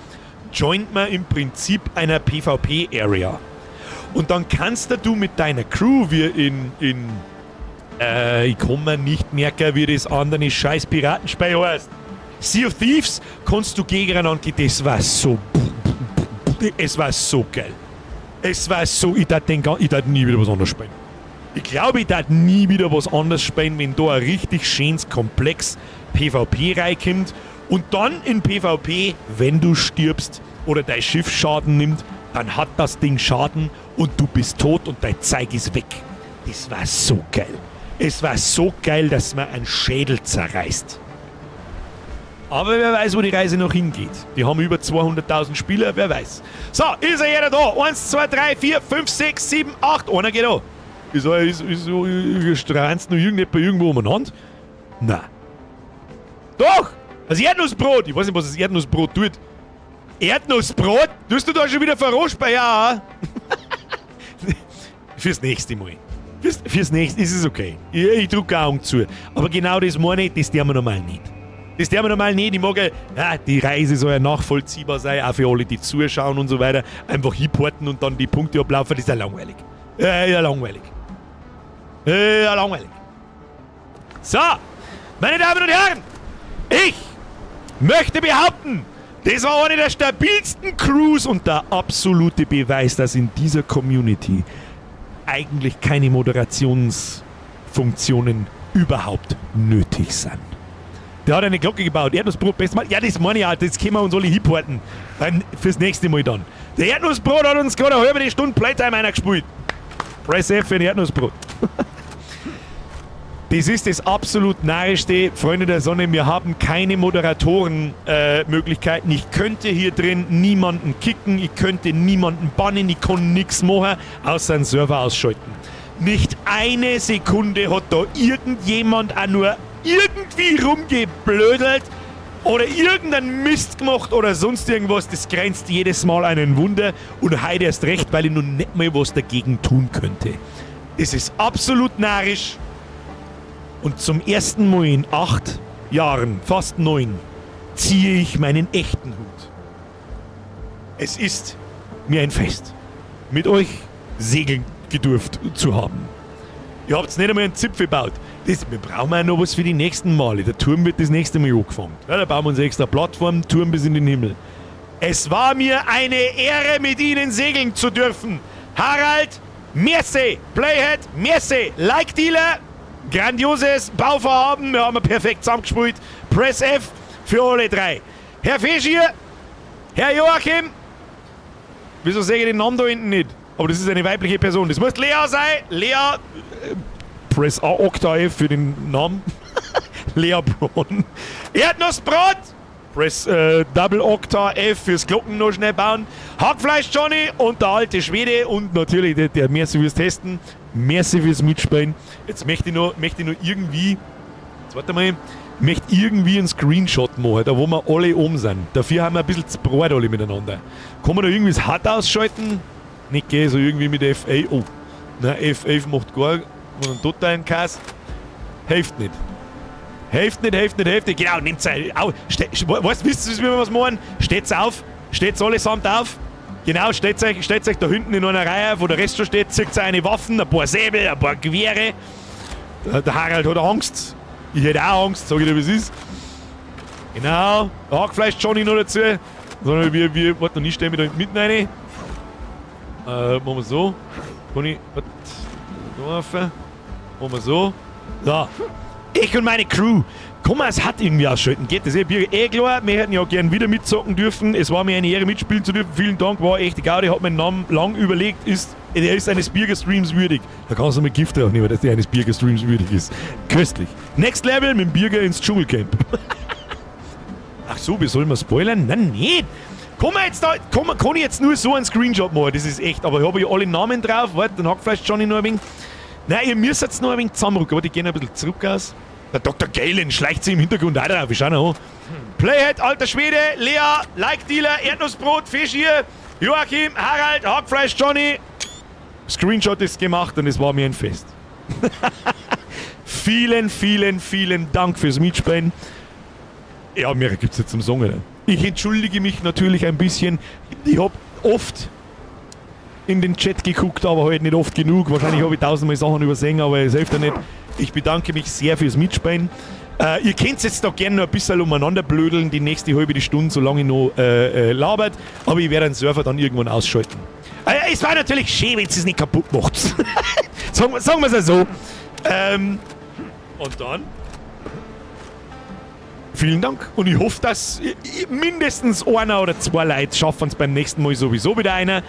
joint man im Prinzip einer PvP-Area. Und dann kannst du mit deiner Crew, wie ich kann mir nicht merken, wie das andere scheiß Piratenspiel heißt. Sea of Thieves kannst du gegeneinander, das war so, es war so geil. Es war so, ich dachte nie wieder was anderes spielen. Ich glaube, ich dachte nie wieder was anderes spielen, wenn da ein richtig schönes Komplex PvP reinkommt. Und dann in PvP, wenn du stirbst oder dein Schiff Schaden nimmt, dann hat das Ding Schaden und du bist tot und dein Zeug ist weg. Das war so geil. Es war so geil, dass man einen Schädel zerreißt. Aber wer weiß, wo die Reise noch hingeht. Die haben über 200.000 Spieler, wer weiß. So, ist ja jeder da? 1, 2, 3, 4, 5, 6, 7, 8. Einer geht da. Stranzt noch irgendjemand irgendwo umeinander? Nein. Doch! Das Erdnussbrot! Ich weiß nicht, was das Erdnussbrot tut. Erdnussbrot? Tust du da schon wieder verroscht bei ja? Fürs nächste Mal. Fürs nächste ist es okay. Ich drücke Augen zu. Aber genau das meine ich, das tun wir normal nicht. Das tun wir normal nicht. Ich mag ja, die Reise soll ja nachvollziehbar sein, auch für alle, die zuschauen und so weiter. Einfach hinporten und dann die Punkte ablaufen, das ist ja langweilig. Ja, langweilig. Ja, langweilig. So, meine Damen und Herren, ich möchte behaupten, das war eine der stabilsten Crews und der absolute Beweis, dass in dieser Community eigentlich keine Moderationsfunktionen überhaupt nötig sind. Der hat eine Glocke gebaut. Erdnussbrot, bestes Mal. Ja, das meine ich halt. Das können wir uns alle hinporten. Fürs nächste Mal dann. Der Erdnussbrot hat uns gerade eine halbe Stunde Playtime eingespielt. Press F für ein Erdnussbrot. Das ist das absolut Narrischste, Freunde der Sonne. Wir haben keine Moderatorenmöglichkeiten. Ich könnte hier drin niemanden kicken, ich könnte niemanden bannen, ich kann nichts machen, außer einen Server ausschalten. Nicht eine Sekunde hat da irgendjemand auch nur irgendwie rumgeblödelt oder irgendeinen Mist gemacht oder sonst irgendwas. Das grenzt jedes Mal an ein Wunder und heute erst recht, weil ich noch nicht mal was dagegen tun könnte. Es ist absolut narrisch. Und zum ersten Mal in 8 Jahren, fast 9, ziehe ich meinen echten Hut. Es ist mir ein Fest, mit euch segeln gedurft zu haben. Ihr habt nicht einmal einen Zipfel gebaut. Wir brauchen ja noch was für die nächsten Male. Der Turm wird das nächste Mal angefangen. Ja, da bauen wir uns eine extra Plattform, Turm bis in den Himmel. Es war mir eine Ehre, mit Ihnen segeln zu dürfen. Harald, merci. Playhead, merci. Like Dealer. Grandioses Bauvorhaben, wir haben perfekt zusammengespielt. Press F für alle 3. Herr Feschier, Herr Joachim, wieso sehe ich den Namen da hinten nicht? Aber das ist eine weibliche Person. Das muss Lea sein. Lea, Press A, Okta F für den Namen. Lea Braun. Erdnussbrot, Press Double Okta F fürs Glocken noch schnell bauen. Hackfleisch Johnny und der alte Schwede und natürlich der Merci fürs Testen. Merci fürs Mitspielen. Jetzt möchte ich noch irgendwie, jetzt warte mal, möchte irgendwie einen Screenshot machen, da wo wir alle oben sind. Dafür haben wir ein bisschen zu Brot alle miteinander. Kann man da irgendwie das HUD ausschalten? Nicht gehen, so irgendwie mit F11. Oh, nein, F11 macht gar einen totalen Kass. Hilft nicht. Hilft nicht. Genau, nehmt's auf. Wisst ihr, wie wir was machen? Steht's auf. Steht's allesamt auf. Genau, stellt euch da hinten in einer Reihe, wo der Rest schon steht, zieht eine Waffen, ein paar Säbel, ein paar Gewehre. Der Harald hat Angst. Ich hätte auch Angst, sag ich dir, wie es ist. Genau, Hackfleisch Johnny noch dazu. Sondern warte, noch nicht stehen wir da mitten rein. Machen wir so. Kann ich, machen wir so. So. Ich und meine Crew. Kann man es hat irgendwie ausschalten? Geht das klar? Wir hätten ja gern wieder mitzocken dürfen. Es war mir eine Ehre, mitspielen zu dürfen. Vielen Dank, war echt egal. Ich habe meinen Namen lang überlegt. Er ist eines Bierger-Streams würdig. Da kannst du mit Gift draufnehmen, dass der eines Bierger-Streams würdig ist. Köstlich. Next Level mit dem Bierger ins Dschungelcamp. so, wie soll man spoilern? Nein, nicht. Kann ich jetzt nur so einen Screenshot machen, das ist echt. Aber ich habe ja alle Namen drauf. Warte, den Hackfleisch Johnny noch ein wenig. Nein, ihr müsst jetzt noch ein wenig zusammenrücken, aber die gehen ein bisschen zurück aus. Der Dr. Galen schleicht sich im Hintergrund auch drauf, ich schau noch an. Playhead, alter Schwede, Lea, Like Dealer, Erdnussbrot, Fisch hier, Joachim, Harald, Hackfleisch Johnny. Screenshot ist gemacht und es war mir ein Fest. Vielen, vielen, vielen Dank fürs Mitspielen. Ja, mehr gibt's jetzt zum Singen. Ich entschuldige mich natürlich ein bisschen. Ich hab oft in den Chat geguckt, aber halt nicht oft genug. Wahrscheinlich habe ich tausendmal Sachen übersehen, aber es hilft ja nicht. Ich bedanke mich sehr fürs Mitspielen. Ihr könnt jetzt da gerne noch ein bisschen umeinander blödeln, die nächste halbe Stunde, solange ich noch labert. Aber ich werde den Server dann irgendwann ausschalten. Es war natürlich schön, wenn es nicht kaputt macht. sagen wir es ja so. Und dann? Vielen Dank. Und ich hoffe, dass mindestens einer oder zwei Leute schaffen es beim nächsten Mal sowieso wieder einer.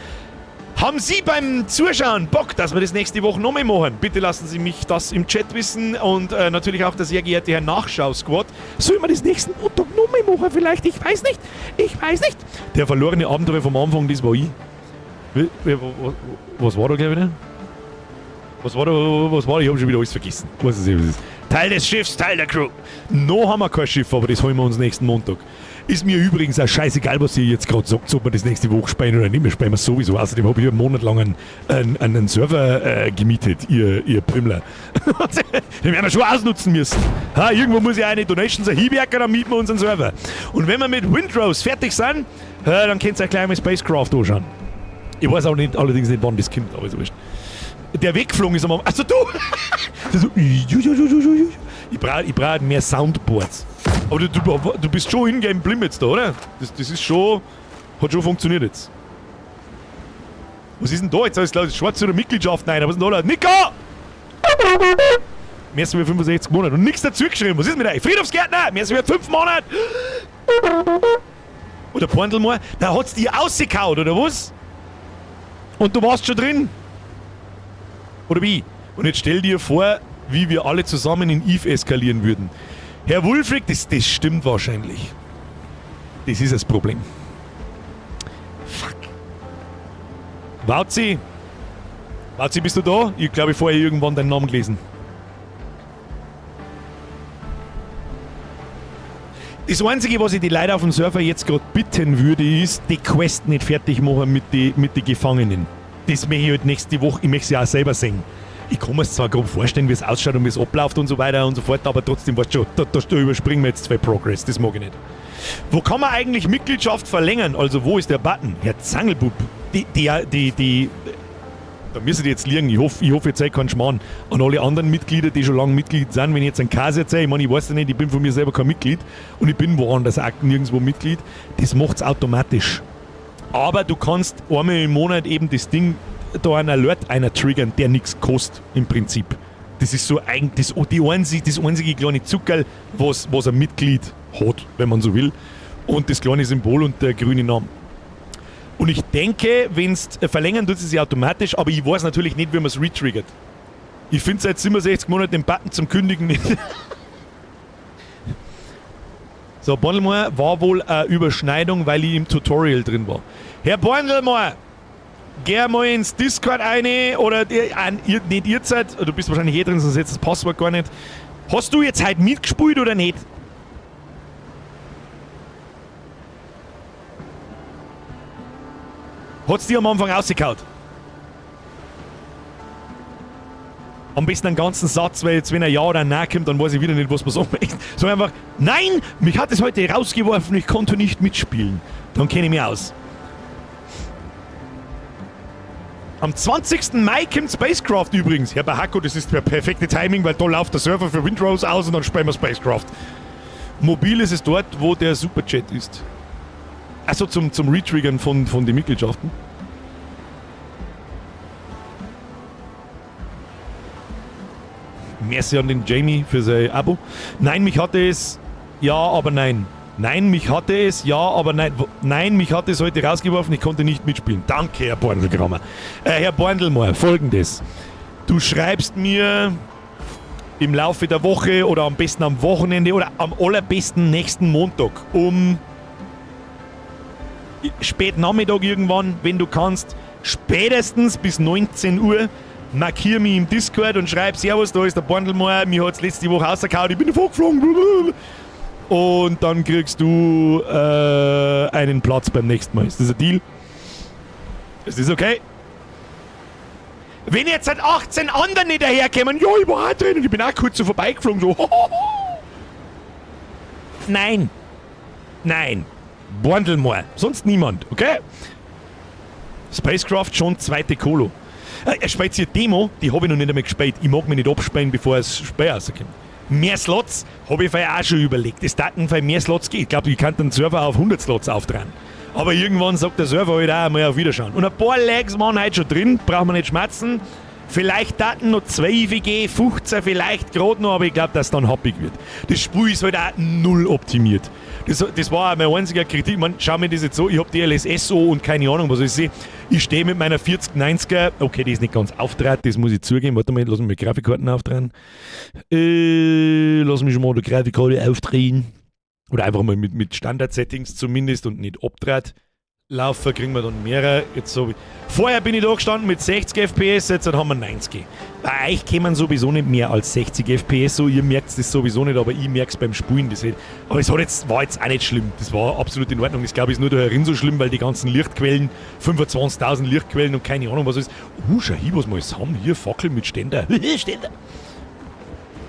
Haben Sie beim Zuschauen Bock, dass wir das nächste Woche noch mehr machen? Bitte lassen Sie mich das im Chat wissen und natürlich auch der sehr geehrte Herr Nachschau-Squad. Sollen wir das nächsten Montag noch mehr machen vielleicht? Ich weiß nicht. Der verlorene Abenteuer vom Anfang, das war ich. Was war da gleich wieder? Was war da? Ich habe schon wieder alles vergessen. Was ist das? Teil des Schiffs, Teil der Crew. Noch haben wir kein Schiff, aber das holen wir uns nächsten Montag. Ist mir übrigens auch scheißegal, was ihr jetzt gerade sagt, ob wir das nächste Woche spielen oder nicht. Wir spielen sowieso. Außerdem habe ich einen Monat lang einen Server gemietet, ihr Pimmler. Den werden wir schon ausnutzen müssen. Ha, irgendwo muss ja eine Donations hinwerken, dann mieten wir unseren Server. Und wenn wir mit Windrose fertig sind, dann könnt ihr euch gleich mal Spacecraft anschauen. Ich weiß auch nicht, allerdings nicht, wann das kommt, aber ist wurscht. Der weggeflogen ist am Anfang. Achso, du! So, ich brauch mehr Soundboards. Aber du bist schon in-game blind jetzt da, oder? Das ist schon. Hat schon funktioniert jetzt. Was ist denn da jetzt? Alles klar, schwarz oder Mitgliedschaft? Nein, was ist denn da? Nico! Merci für 65 Monate und nichts dazu geschrieben. Was ist mit euch? Friedhofsgärtner! Merci für 5 Monate! Oder Porndelmoor? Da hat's die ausgekaut, oder was? Und du warst schon drin? Oder wie? Und jetzt stell dir vor, wie wir alle zusammen in Eve eskalieren würden. Herr Wulfric, das stimmt wahrscheinlich. Das ist das Problem. Fuck. Wauzi, bist du da? Ich glaube, ich vorher irgendwann deinen Namen gelesen. Das Einzige, was ich die Leute auf dem Server jetzt gerade bitten würde, ist, die Quest nicht fertig machen mit den Gefangenen. Das möchte ich halt nächste Woche, ich möchte sie auch selber sehen. Ich kann mir es zwar grob vorstellen, wie es ausschaut und wie es abläuft und so weiter und so fort, aber trotzdem, weißt du schon, da überspringen wir jetzt 2 Progress, das mag ich nicht. Wo kann man eigentlich Mitgliedschaft verlängern? Also wo ist der Button? Herr Zangelbub, da müssen die jetzt liegen. Ich hoffe, ihr seid kein Schmarrn. An alle anderen Mitglieder, die schon lange Mitglied sind, wenn ich jetzt einen Kasi erzähle, ich meine, ich weiß ja nicht, ich bin von mir selber kein Mitglied und ich bin woanders auch nirgendwo Mitglied, das macht's automatisch. Aber du kannst einmal im Monat eben das Ding, da einen Alert einer triggern, der nichts kostet im Prinzip. Das ist so eigentlich das einzige kleine Zuckerl, was ein Mitglied hat, wenn man so will. Und das kleine Symbol und der grüne Name. Und ich denke, wenn es verlängern, tut es sich automatisch, aber ich weiß natürlich nicht, wie man es retriggert. Ich finde seit 67 Monaten den Button zum Kündigen nicht. So, Borndelmoor war wohl eine Überschneidung, weil ich im Tutorial drin war. Herr Borndelmoor, geh mal ins Discord rein, oder nicht ihr seid, du bist wahrscheinlich drin, sonst setzt das Passwort gar nicht. Hast du jetzt heute mitgespielt oder nicht? Hat's dir am Anfang rausgekaut? Am besten einen ganzen Satz, weil jetzt, wenn ein Ja oder ein Nein kommt, dann weiß ich wieder nicht, was man sagen möchte. So einfach, nein, mich hat es heute rausgeworfen, ich konnte nicht mitspielen. Dann kenne ich mich aus. Am 20. Mai kommt Spacecraft übrigens. Herr Bahako, das ist der perfekte Timing, weil da läuft der Server für Windrose aus und dann spielen wir Spacecraft. Mobil ist es dort, wo der Superchat ist. Also zum Retriggern von den Mitgliedschaften. Merci an den Jamie für sein Abo. Nein, mich hatte es. Ja, aber nein. Nein, mich hatte es. Ja, aber nein. Nein, mich hatte es heute rausgeworfen. Ich konnte nicht mitspielen. Danke, Herr Borndelgrammer. Herr Borndelmoor, folgendes. Du schreibst mir im Laufe der Woche oder am besten am Wochenende oder am allerbesten nächsten Montag um spät Nachmittag irgendwann, wenn du kannst, spätestens bis 19 Uhr, markier mich im Discord und schreib, Servus, da ist der Bandelmeier, mir hat's letzte Woche rausgehauen, ich bin davon geflogen. Und dann kriegst du einen Platz beim nächsten Mal. Ist das ein Deal? Ist das okay? Wenn jetzt halt 18 andere nicht daherkommen, ja, ich war auch drin und ich bin auch kurz so vorbeigeflogen, so. Nein. Nein. Bandelmeier. Sonst niemand, okay? Spacecraft schon zweite Colo. Eine spezielle Demo, die habe ich noch nicht einmal gespielt. Ich mag mich nicht absperren, bevor es Spiel rauskommt. Mehr Slots habe ich vorher auch schon überlegt. Es daten weil mehr Slots geht. Ich glaube, ich kann den Server auf 100 Slots auftragen. Aber irgendwann sagt der Server halt auch mal auf Wiederschauen. Und ein paar Lags waren heute schon drin, brauchen wir nicht schmerzen. Vielleicht daten noch 2 WG, 15 vielleicht gerade noch, aber ich glaube, dass es dann happig wird. Das Spiel ist halt auch null optimiert. Das war auch mein einziger Kritik. Man, schau mir das jetzt so, ich habe die LSS so und keine Ahnung, was ich sehe. Ich stehe mit meiner 4090er, okay, die ist nicht ganz auftragen, das muss ich zugeben. Warte mal, lass mich die Grafikkarten auftragen. Lass mich schon mal die Grafikkarte aufdrehen. Oder einfach mal mit Standard-Settings zumindest und nicht abdreht. Laufen kriegen wir dann mehrere. Jetzt so wie vorher bin ich da gestanden mit 60 FPS, jetzt haben wir 90. Bei euch kämen sowieso nicht mehr als 60 FPS, so ihr merkt es sowieso nicht, aber ich merke es beim Spielen. Aber es war jetzt auch nicht schlimm, das war absolut in Ordnung. Das glaube ich ist nur da herin so schlimm, weil die ganzen Lichtquellen, 25.000 Lichtquellen und keine Ahnung was ist. Schau hier, was wir jetzt haben, hier Fackeln mit Ständer. Ständer!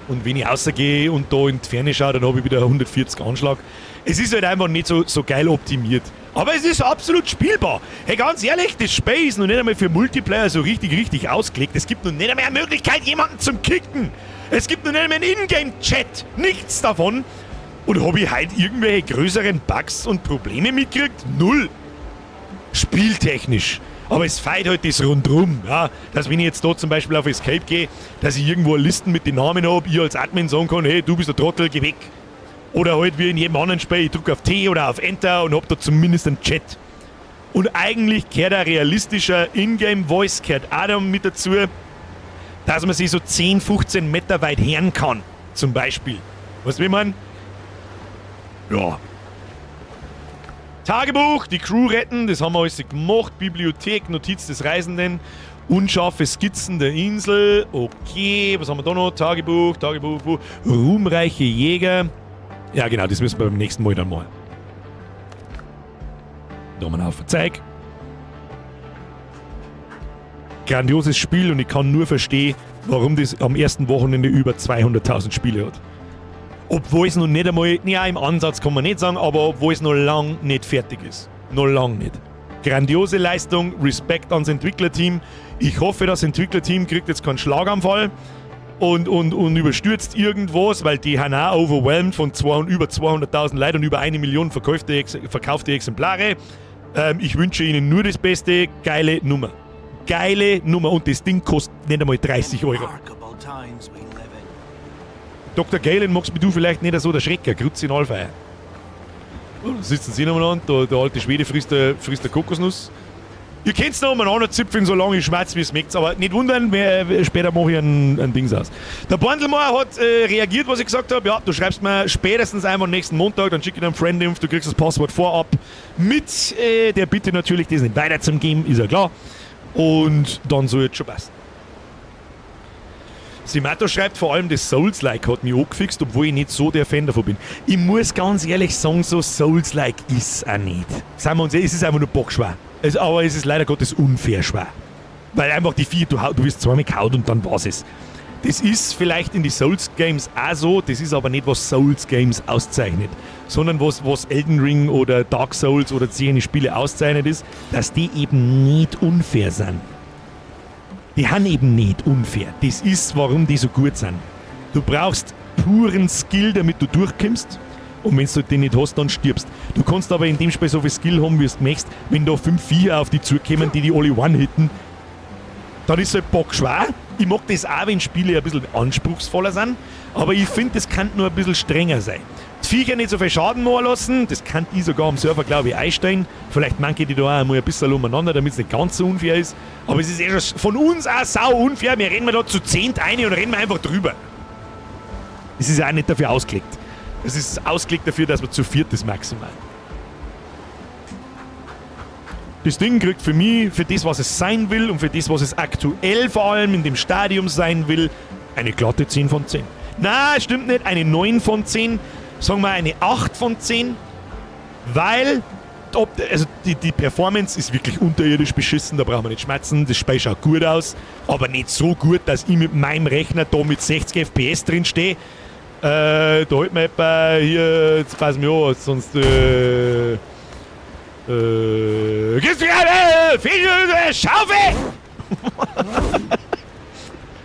Und wenn ich rausgehe und da in die Ferne schaue, dann habe ich wieder 140 Anschlag. Es ist halt einfach nicht so geil optimiert. Aber es ist absolut spielbar. Hey, ganz ehrlich, das Spiel ist noch nicht einmal für Multiplayer so richtig ausgelegt. Es gibt noch nicht einmal eine Möglichkeit, jemanden zum Kicken. Es gibt noch nicht einmal einen Ingame-Chat. Nichts davon. Und habe ich heute irgendwelche größeren Bugs und Probleme mitgekriegt? Null. Spieltechnisch. Aber es feiert halt das rundrum, ja, dass wenn ich jetzt da zum Beispiel auf Escape gehe, dass ich irgendwo eine Liste mit den Namen habe, ich als Admin sagen kann, hey, du bist der Trottel, geh weg. Oder halt wie in jedem anderen Spiel, ich drücke auf T oder auf Enter und hab da zumindest einen Chat. Und eigentlich gehört ein realistischer Ingame-Voice gehört auch da mit dazu, dass man sich so 10, 15 Meter weit hören kann, zum Beispiel. Weißt du, wie man? Ja. Tagebuch, die Crew retten, das haben wir alles gemacht. Bibliothek, Notiz des Reisenden, unscharfe Skizzen der Insel. Okay, was haben wir da noch? Tagebuch, ruhmreiche Jäger. Ja genau, das müssen wir beim nächsten Mal dann mal. Da haben wir einen Haufen Zeug. Grandioses Spiel und ich kann nur verstehen, warum das am ersten Wochenende über 200.000 Spiele hat. Obwohl es noch nicht einmal, ja im Ansatz kann man nicht sagen, aber obwohl es noch lang nicht fertig ist. Noch lang nicht. Grandiose Leistung, Respekt ans Entwicklerteam. Ich hoffe, das Entwicklerteam kriegt jetzt keinen Schlaganfall und überstürzt irgendwas, weil die haben auch overwhelmed von über 200.000 Leuten und über 1 Million verkaufte Exemplare. Ich wünsche ihnen nur das Beste. Geile Nummer. Geile Nummer und das Ding kostet nicht einmal 30 €. Dr. Galen, magst du vielleicht nicht so der Schrecker, Grütz in Allfeier. Da sitzen sie nochmal an, der alte Schwede frisst der Kokosnuss. Ihr könnt es noch umeinander zipfeln, solange ich schmerz, wie es schmeckt. Aber nicht wundern, später mache ich ein Dings aus. Der Bandelmeier hat reagiert, was ich gesagt habe. Ja, du schreibst mir spätestens einmal nächsten Montag, dann schicke ich dir einen Friend-Inf, du kriegst das Passwort vorab. Mit der Bitte natürlich, das nicht weiterzugeben, ist ja klar. Und dann soll es schon passen. Simato schreibt vor allem, das Souls-like hat mich angefixt, obwohl ich nicht so der Fan davon bin. Ich muss ganz ehrlich sagen, so Souls-like ist es auch nicht. Sagen wir uns, es ist einfach nur bockschwer. Aber es ist leider Gottes unfair schwer. Weil einfach die vier, du wirst zweimal gehauen und dann war's es. Das ist vielleicht in die Souls-Games auch so, das ist aber nicht, was Souls-Games auszeichnet. Sondern was Elden Ring oder Dark Souls oder solche Spiele auszeichnet ist, dass die eben nicht unfair sind. Die haben eben nicht unfair. Das ist, warum die so gut sind. Du brauchst puren Skill, damit du durchkommst. Und wenn du den nicht hast, dann stirbst. Du kannst aber in dem Spiel so viel Skill haben, wie du möchtest. Wenn da 5 Viecher auf die zukommen, die alle one-hitten, dann ist es halt bockschwer. Ich mag das auch, wenn Spiele ein bisschen anspruchsvoller sind. Aber ich finde, das kann nur ein bisschen strenger sein. Die Viecher nicht so viel Schaden machen lassen. Das kann ich sogar am Server, glaube ich, einstellen. Vielleicht manche die da auch einmal ein bisschen umeinander, damit es nicht ganz so unfair ist. Aber es ist schon von uns auch sau unfair. Wir rennen da zu 10 rein und rennen einfach drüber. Es ist auch nicht dafür ausgelegt. Es ist ausgelegt dafür, dass man zu viert ist maximal. Das Ding kriegt für mich, für das, was es sein will und für das, was es aktuell vor allem in dem Stadium sein will, eine glatte 10 von 10. Na, stimmt nicht, eine 9 von 10, sagen wir eine 8 von 10, weil also die Performance ist wirklich unterirdisch beschissen, da brauchen wir nicht schmerzen, das Spiel schaut gut aus, aber nicht so gut, dass ich mit meinem Rechner da mit 60 FPS drin stehe. Da halt man etwa hier, jetzt weiß ich mich auch, sonst gehst du gerade, Schaufel!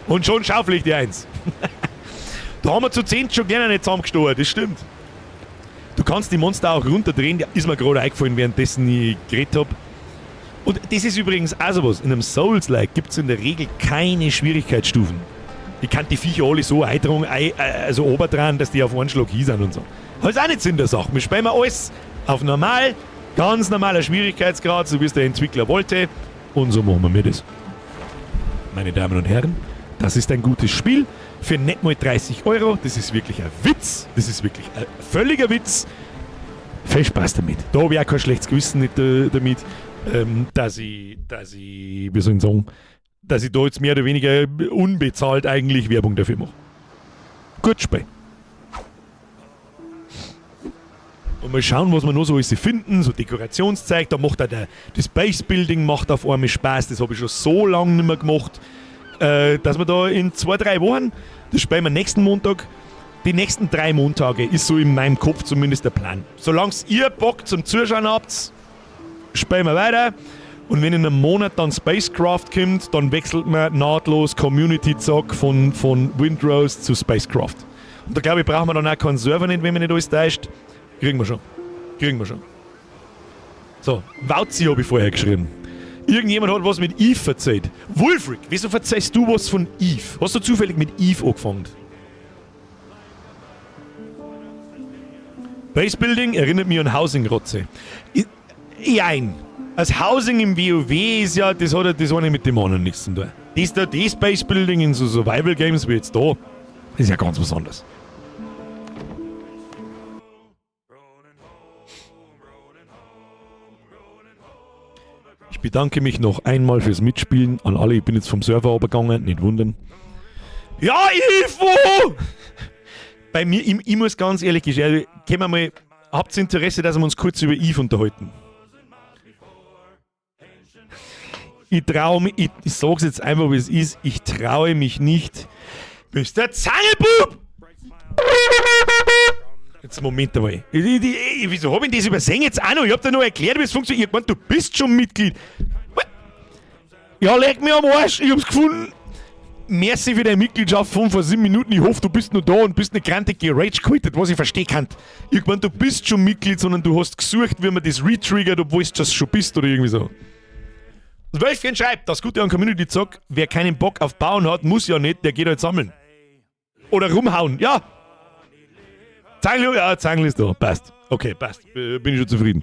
Und schon schaufel ich die 1. Da haben wir zu 10 schon gerne nicht zusammengestoßen, das stimmt. Du kannst die Monster auch runterdrehen, der ist mir gerade eingefallen, währenddessen ich geredet habe. Und das ist übrigens auch sowas. In einem Souls-like gibt es in der Regel keine Schwierigkeitsstufen. Ich kann die Viecher alle so eintragen, also oberdran, dass die auf einen Schlag hin sind und so. Das ist auch nicht Sinn der Sache. Wir spielen alles auf normal, ganz normaler Schwierigkeitsgrad, so wie es der Entwickler wollte. Und so machen wir das. Meine Damen und Herren, das ist ein gutes Spiel für nicht mal 30 €. Das ist wirklich ein Witz. Das ist wirklich ein völliger Witz. Viel Spaß damit. Da habe ich auch kein schlechtes Gewissen nicht, damit, dass ich, wie soll ich sagen, dass ich da jetzt mehr oder weniger unbezahlt eigentlich Werbung dafür mache. Gut Spiel. Und mal schauen, was wir noch so alles finden. So Dekorationszeug, da macht auch das Base-Building macht auf einmal Spaß. Das habe ich schon so lange nicht mehr gemacht. Dass wir da in 2-3 Wochen, das spielen wir nächsten Montag, die nächsten 3 Montage ist so in meinem Kopf zumindest der Plan. Solange ihr Bock zum Zuschauen habt, spielen wir weiter. Und wenn in einem Monat dann Spacecraft kommt, dann wechselt man nahtlos Community-Zock von Windrose zu Spacecraft. Und da glaube ich, brauchen wir dann auch keinen Server nicht, wenn man nicht alles täuscht. Kriegen wir schon. So, Wauzi habe ich vorher geschrieben. Irgendjemand hat was mit Eve erzählt. Wulfric, wieso verzeihst du was von Eve? Hast du zufällig mit Eve angefangen? Basebuilding erinnert mich an Housing-Rotze. Jein. Das Housing im WoW ist ja, das hat nicht mit dem anderen nichts zu tun. Das Basebuilding in so Survival-Games wie jetzt da, ist ja ganz was anderes. Ich bedanke mich noch einmal fürs Mitspielen an alle. Ich bin jetzt vom Server runtergegangen, nicht wundern. Ja, Ivo! Bei mir, ich muss ganz ehrlich gestehen, habt ihr Interesse, dass wir uns kurz über Eve unterhalten? Ich traue mich, ich sag's jetzt einfach, wie es ist, ich traue mich nicht. Bist der Zangelbub! Jetzt Moment einmal. Wieso hab ich das übersehen jetzt auch noch? Ich hab dir noch erklärt, wie es funktioniert. Ich hab gemeint, du bist schon Mitglied. Ja, leg mir am Arsch. Ich hab's gefunden. Merci für deine Mitgliedschaft von vor 7 Minuten. Ich hoffe, du bist noch da und bist nicht grantig gerage-quittet, was ich verstehen kann. Ich hab gemeint, du bist schon Mitglied, sondern du hast gesucht, wie man das retriggert, obwohl du das schon bist oder irgendwie so. Das Wölfchen schreibt, das Gute an Community Zock, wer keinen Bock auf Bauen hat, muss ja nicht, der geht halt sammeln. Oder rumhauen, ja. Zangel ist da. Passt. Okay, passt. Bin ich schon zufrieden.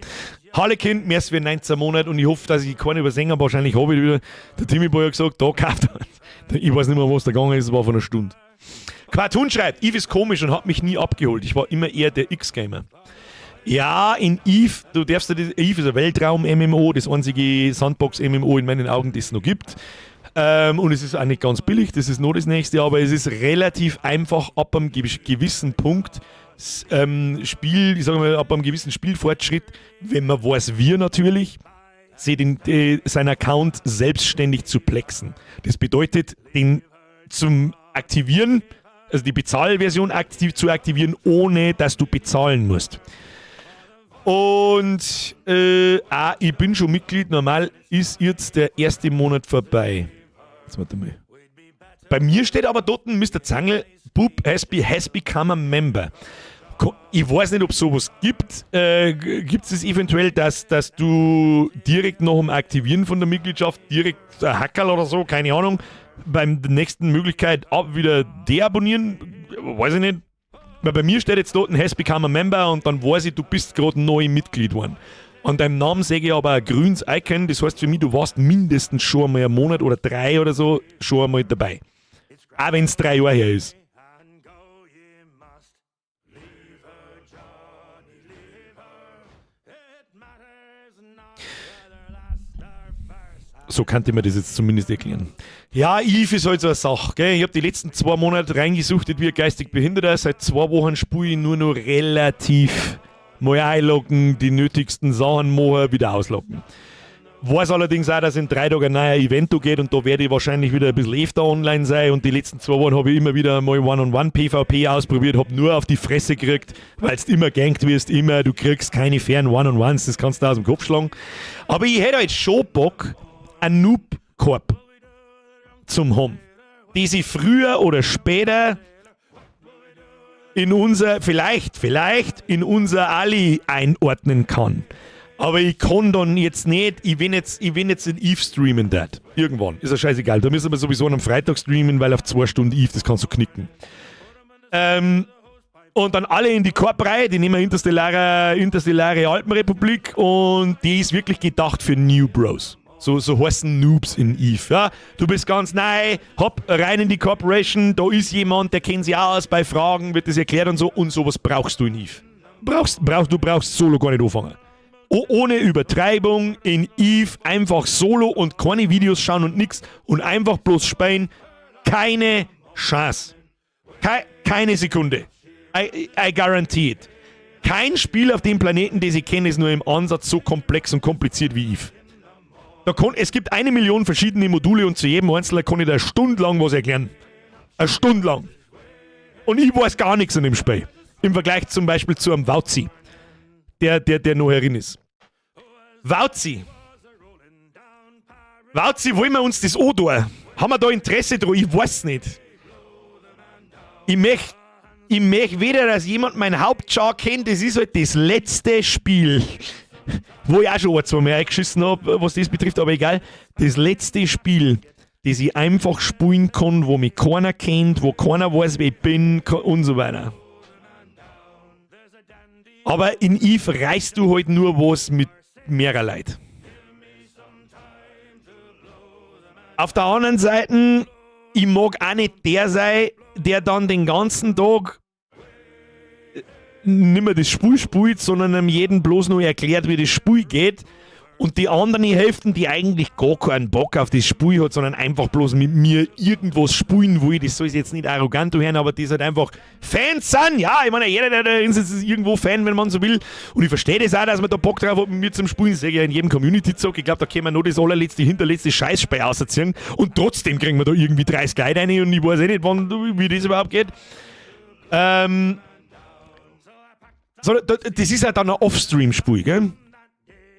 Harlequin, mehr für 19 Monate und ich hoffe, dass ich keinen übersehen habe. Wahrscheinlich habe ich wieder. Der Timmy Boy hat gesagt, da kauft er. Ich weiß nicht mehr, was da gegangen ist, es war von einer Stunde. Quartun schreibt, Eve ist komisch und hat mich nie abgeholt. Ich war immer eher der X-Gamer. Ja, in Eve, Eve ist ein Weltraum-MMO, das einzige Sandbox-MMO in meinen Augen, das es noch gibt. Und es ist auch nicht ganz billig, das ist noch das nächste, aber es ist relativ einfach ab einem gewissen Punkt. Ich sage mal, ab einem gewissen Spielfortschritt, wenn man weiß, wir natürlich, seinen Account selbstständig zu plexen. Das bedeutet, den zum Aktivieren, also die Bezahlversion aktiv zu aktivieren, ohne dass du bezahlen musst. Und ich bin schon Mitglied, normal ist jetzt der erste Monat vorbei. Jetzt warte mal. Bei mir steht aber dort, Mr. Zangel, Bub has become a member. Ich weiß nicht, ob es sowas gibt. Gibt es eventuell, dass du direkt nach dem Aktivieren von der Mitgliedschaft direkt ein Hackerl oder so, keine Ahnung, beim nächsten Möglichkeit wieder deabonnieren? Weiß ich nicht. Weil bei mir steht jetzt dort, has become a member und dann weiß ich, du bist gerade neu Mitglied geworden. An deinem Namen sehe ich aber ein grünes Icon, das heißt für mich, du warst mindestens schon einmal einen Monat oder 3 oder so schon einmal dabei. Auch wenn es 3 Jahre her ist. So kannte man das jetzt zumindest erklären. Ja, Eve ist halt so eine Sache. Gell? Ich habe die letzten 2 Monate reingesuchtet wie ein geistig Behinderter. Seit 2 Wochen spiele ich nur noch relativ mal einloggen, die nötigsten Sachen machen, wieder ausloggen. Weiß allerdings auch, dass in 3 Tagen ein neuer Event geht und da werde ich wahrscheinlich wieder ein bisschen öfter online sein und die letzten 2 Wochen habe ich immer wieder mal One-on-One PvP ausprobiert, habe nur auf die Fresse gekriegt, weil du immer gankt wirst, immer, du kriegst keine fairen One-on-Ones, das kannst du aus dem Kopf schlagen. Aber ich hätte jetzt schon Bock, einen Noob-Korb zum haben, die sich früher oder später in unser, vielleicht in unser Ali einordnen kann. Aber ich kann dann jetzt nicht, ich will jetzt in Eve streamen, Dad. Irgendwann. Ist ja scheißegal. Da müssen wir sowieso an einem Freitag streamen, weil auf 2 Stunden Eve, das kannst du knicken. Und dann alle in die Korb-Reihe, die nehmen Interstellare Alpenrepublik und die ist wirklich gedacht für New Bros. So heißen Noobs in Eve. Ja? Du bist ganz neu, hopp, rein in die Corporation, da ist jemand, der kennt sich aus, bei Fragen wird das erklärt und sowas brauchst du in Eve. Du brauchst Solo gar nicht anfangen. Ohne Übertreibung in Eve einfach Solo und keine Videos schauen und nix und einfach bloß spielen. Keine Chance. Keine Sekunde. I guarantee it. Kein Spiel auf dem Planeten, das ich kenne, ist nur im Ansatz so komplex und kompliziert wie Eve. Es gibt 1 Million verschiedene Module und zu jedem Einzelnen kann ich da 1 Stunde lang was erklären. 1 Stunde lang. Und ich weiß gar nichts an dem Spiel. Im Vergleich zum Beispiel zu einem Wauzi. Der noch herin ist. Wauzi, wollen wir uns das antun? Haben wir da Interesse dran? Ich weiß nicht. Ich möchte weder, dass jemand mein Hauptchar kennt, das ist halt das letzte Spiel, wo ich auch schon 2 Mal eingeschissen habe, was das betrifft, aber egal. Das letzte Spiel, das ich einfach spielen kann, wo mich keiner kennt, wo keiner weiß, wer ich bin und so weiter. Aber in Eve reißt du halt nur was mit mehrer Leid. Auf der anderen Seite, ich mag auch nicht der sein, der dann den ganzen Tag nicht mehr das Spiel spielt, sondern einem jeden bloß nur erklärt, wie das Spiel geht. Und die anderen Hälften, die eigentlich gar keinen Bock auf das Spiel hat, sondern einfach bloß mit mir irgendwas spielen will, das soll ich jetzt nicht arrogant hören, aber die halt einfach Fans sind. Ja, ich meine, jeder, der da ist, ist irgendwo Fan, wenn man so will. Und ich verstehe das auch, dass man da Bock drauf hat, mit mir zum Spielen. Das sehe ich ja in jedem Community-Zock. Ich glaube, da können wir nur das allerletzte, hinterletzte Scheißspiel rausziehen. Und trotzdem kriegen wir da irgendwie 30 Leute rein und ich weiß eh nicht, wie das überhaupt geht. Das ist halt dann ein Off-Stream-Spiel, gell?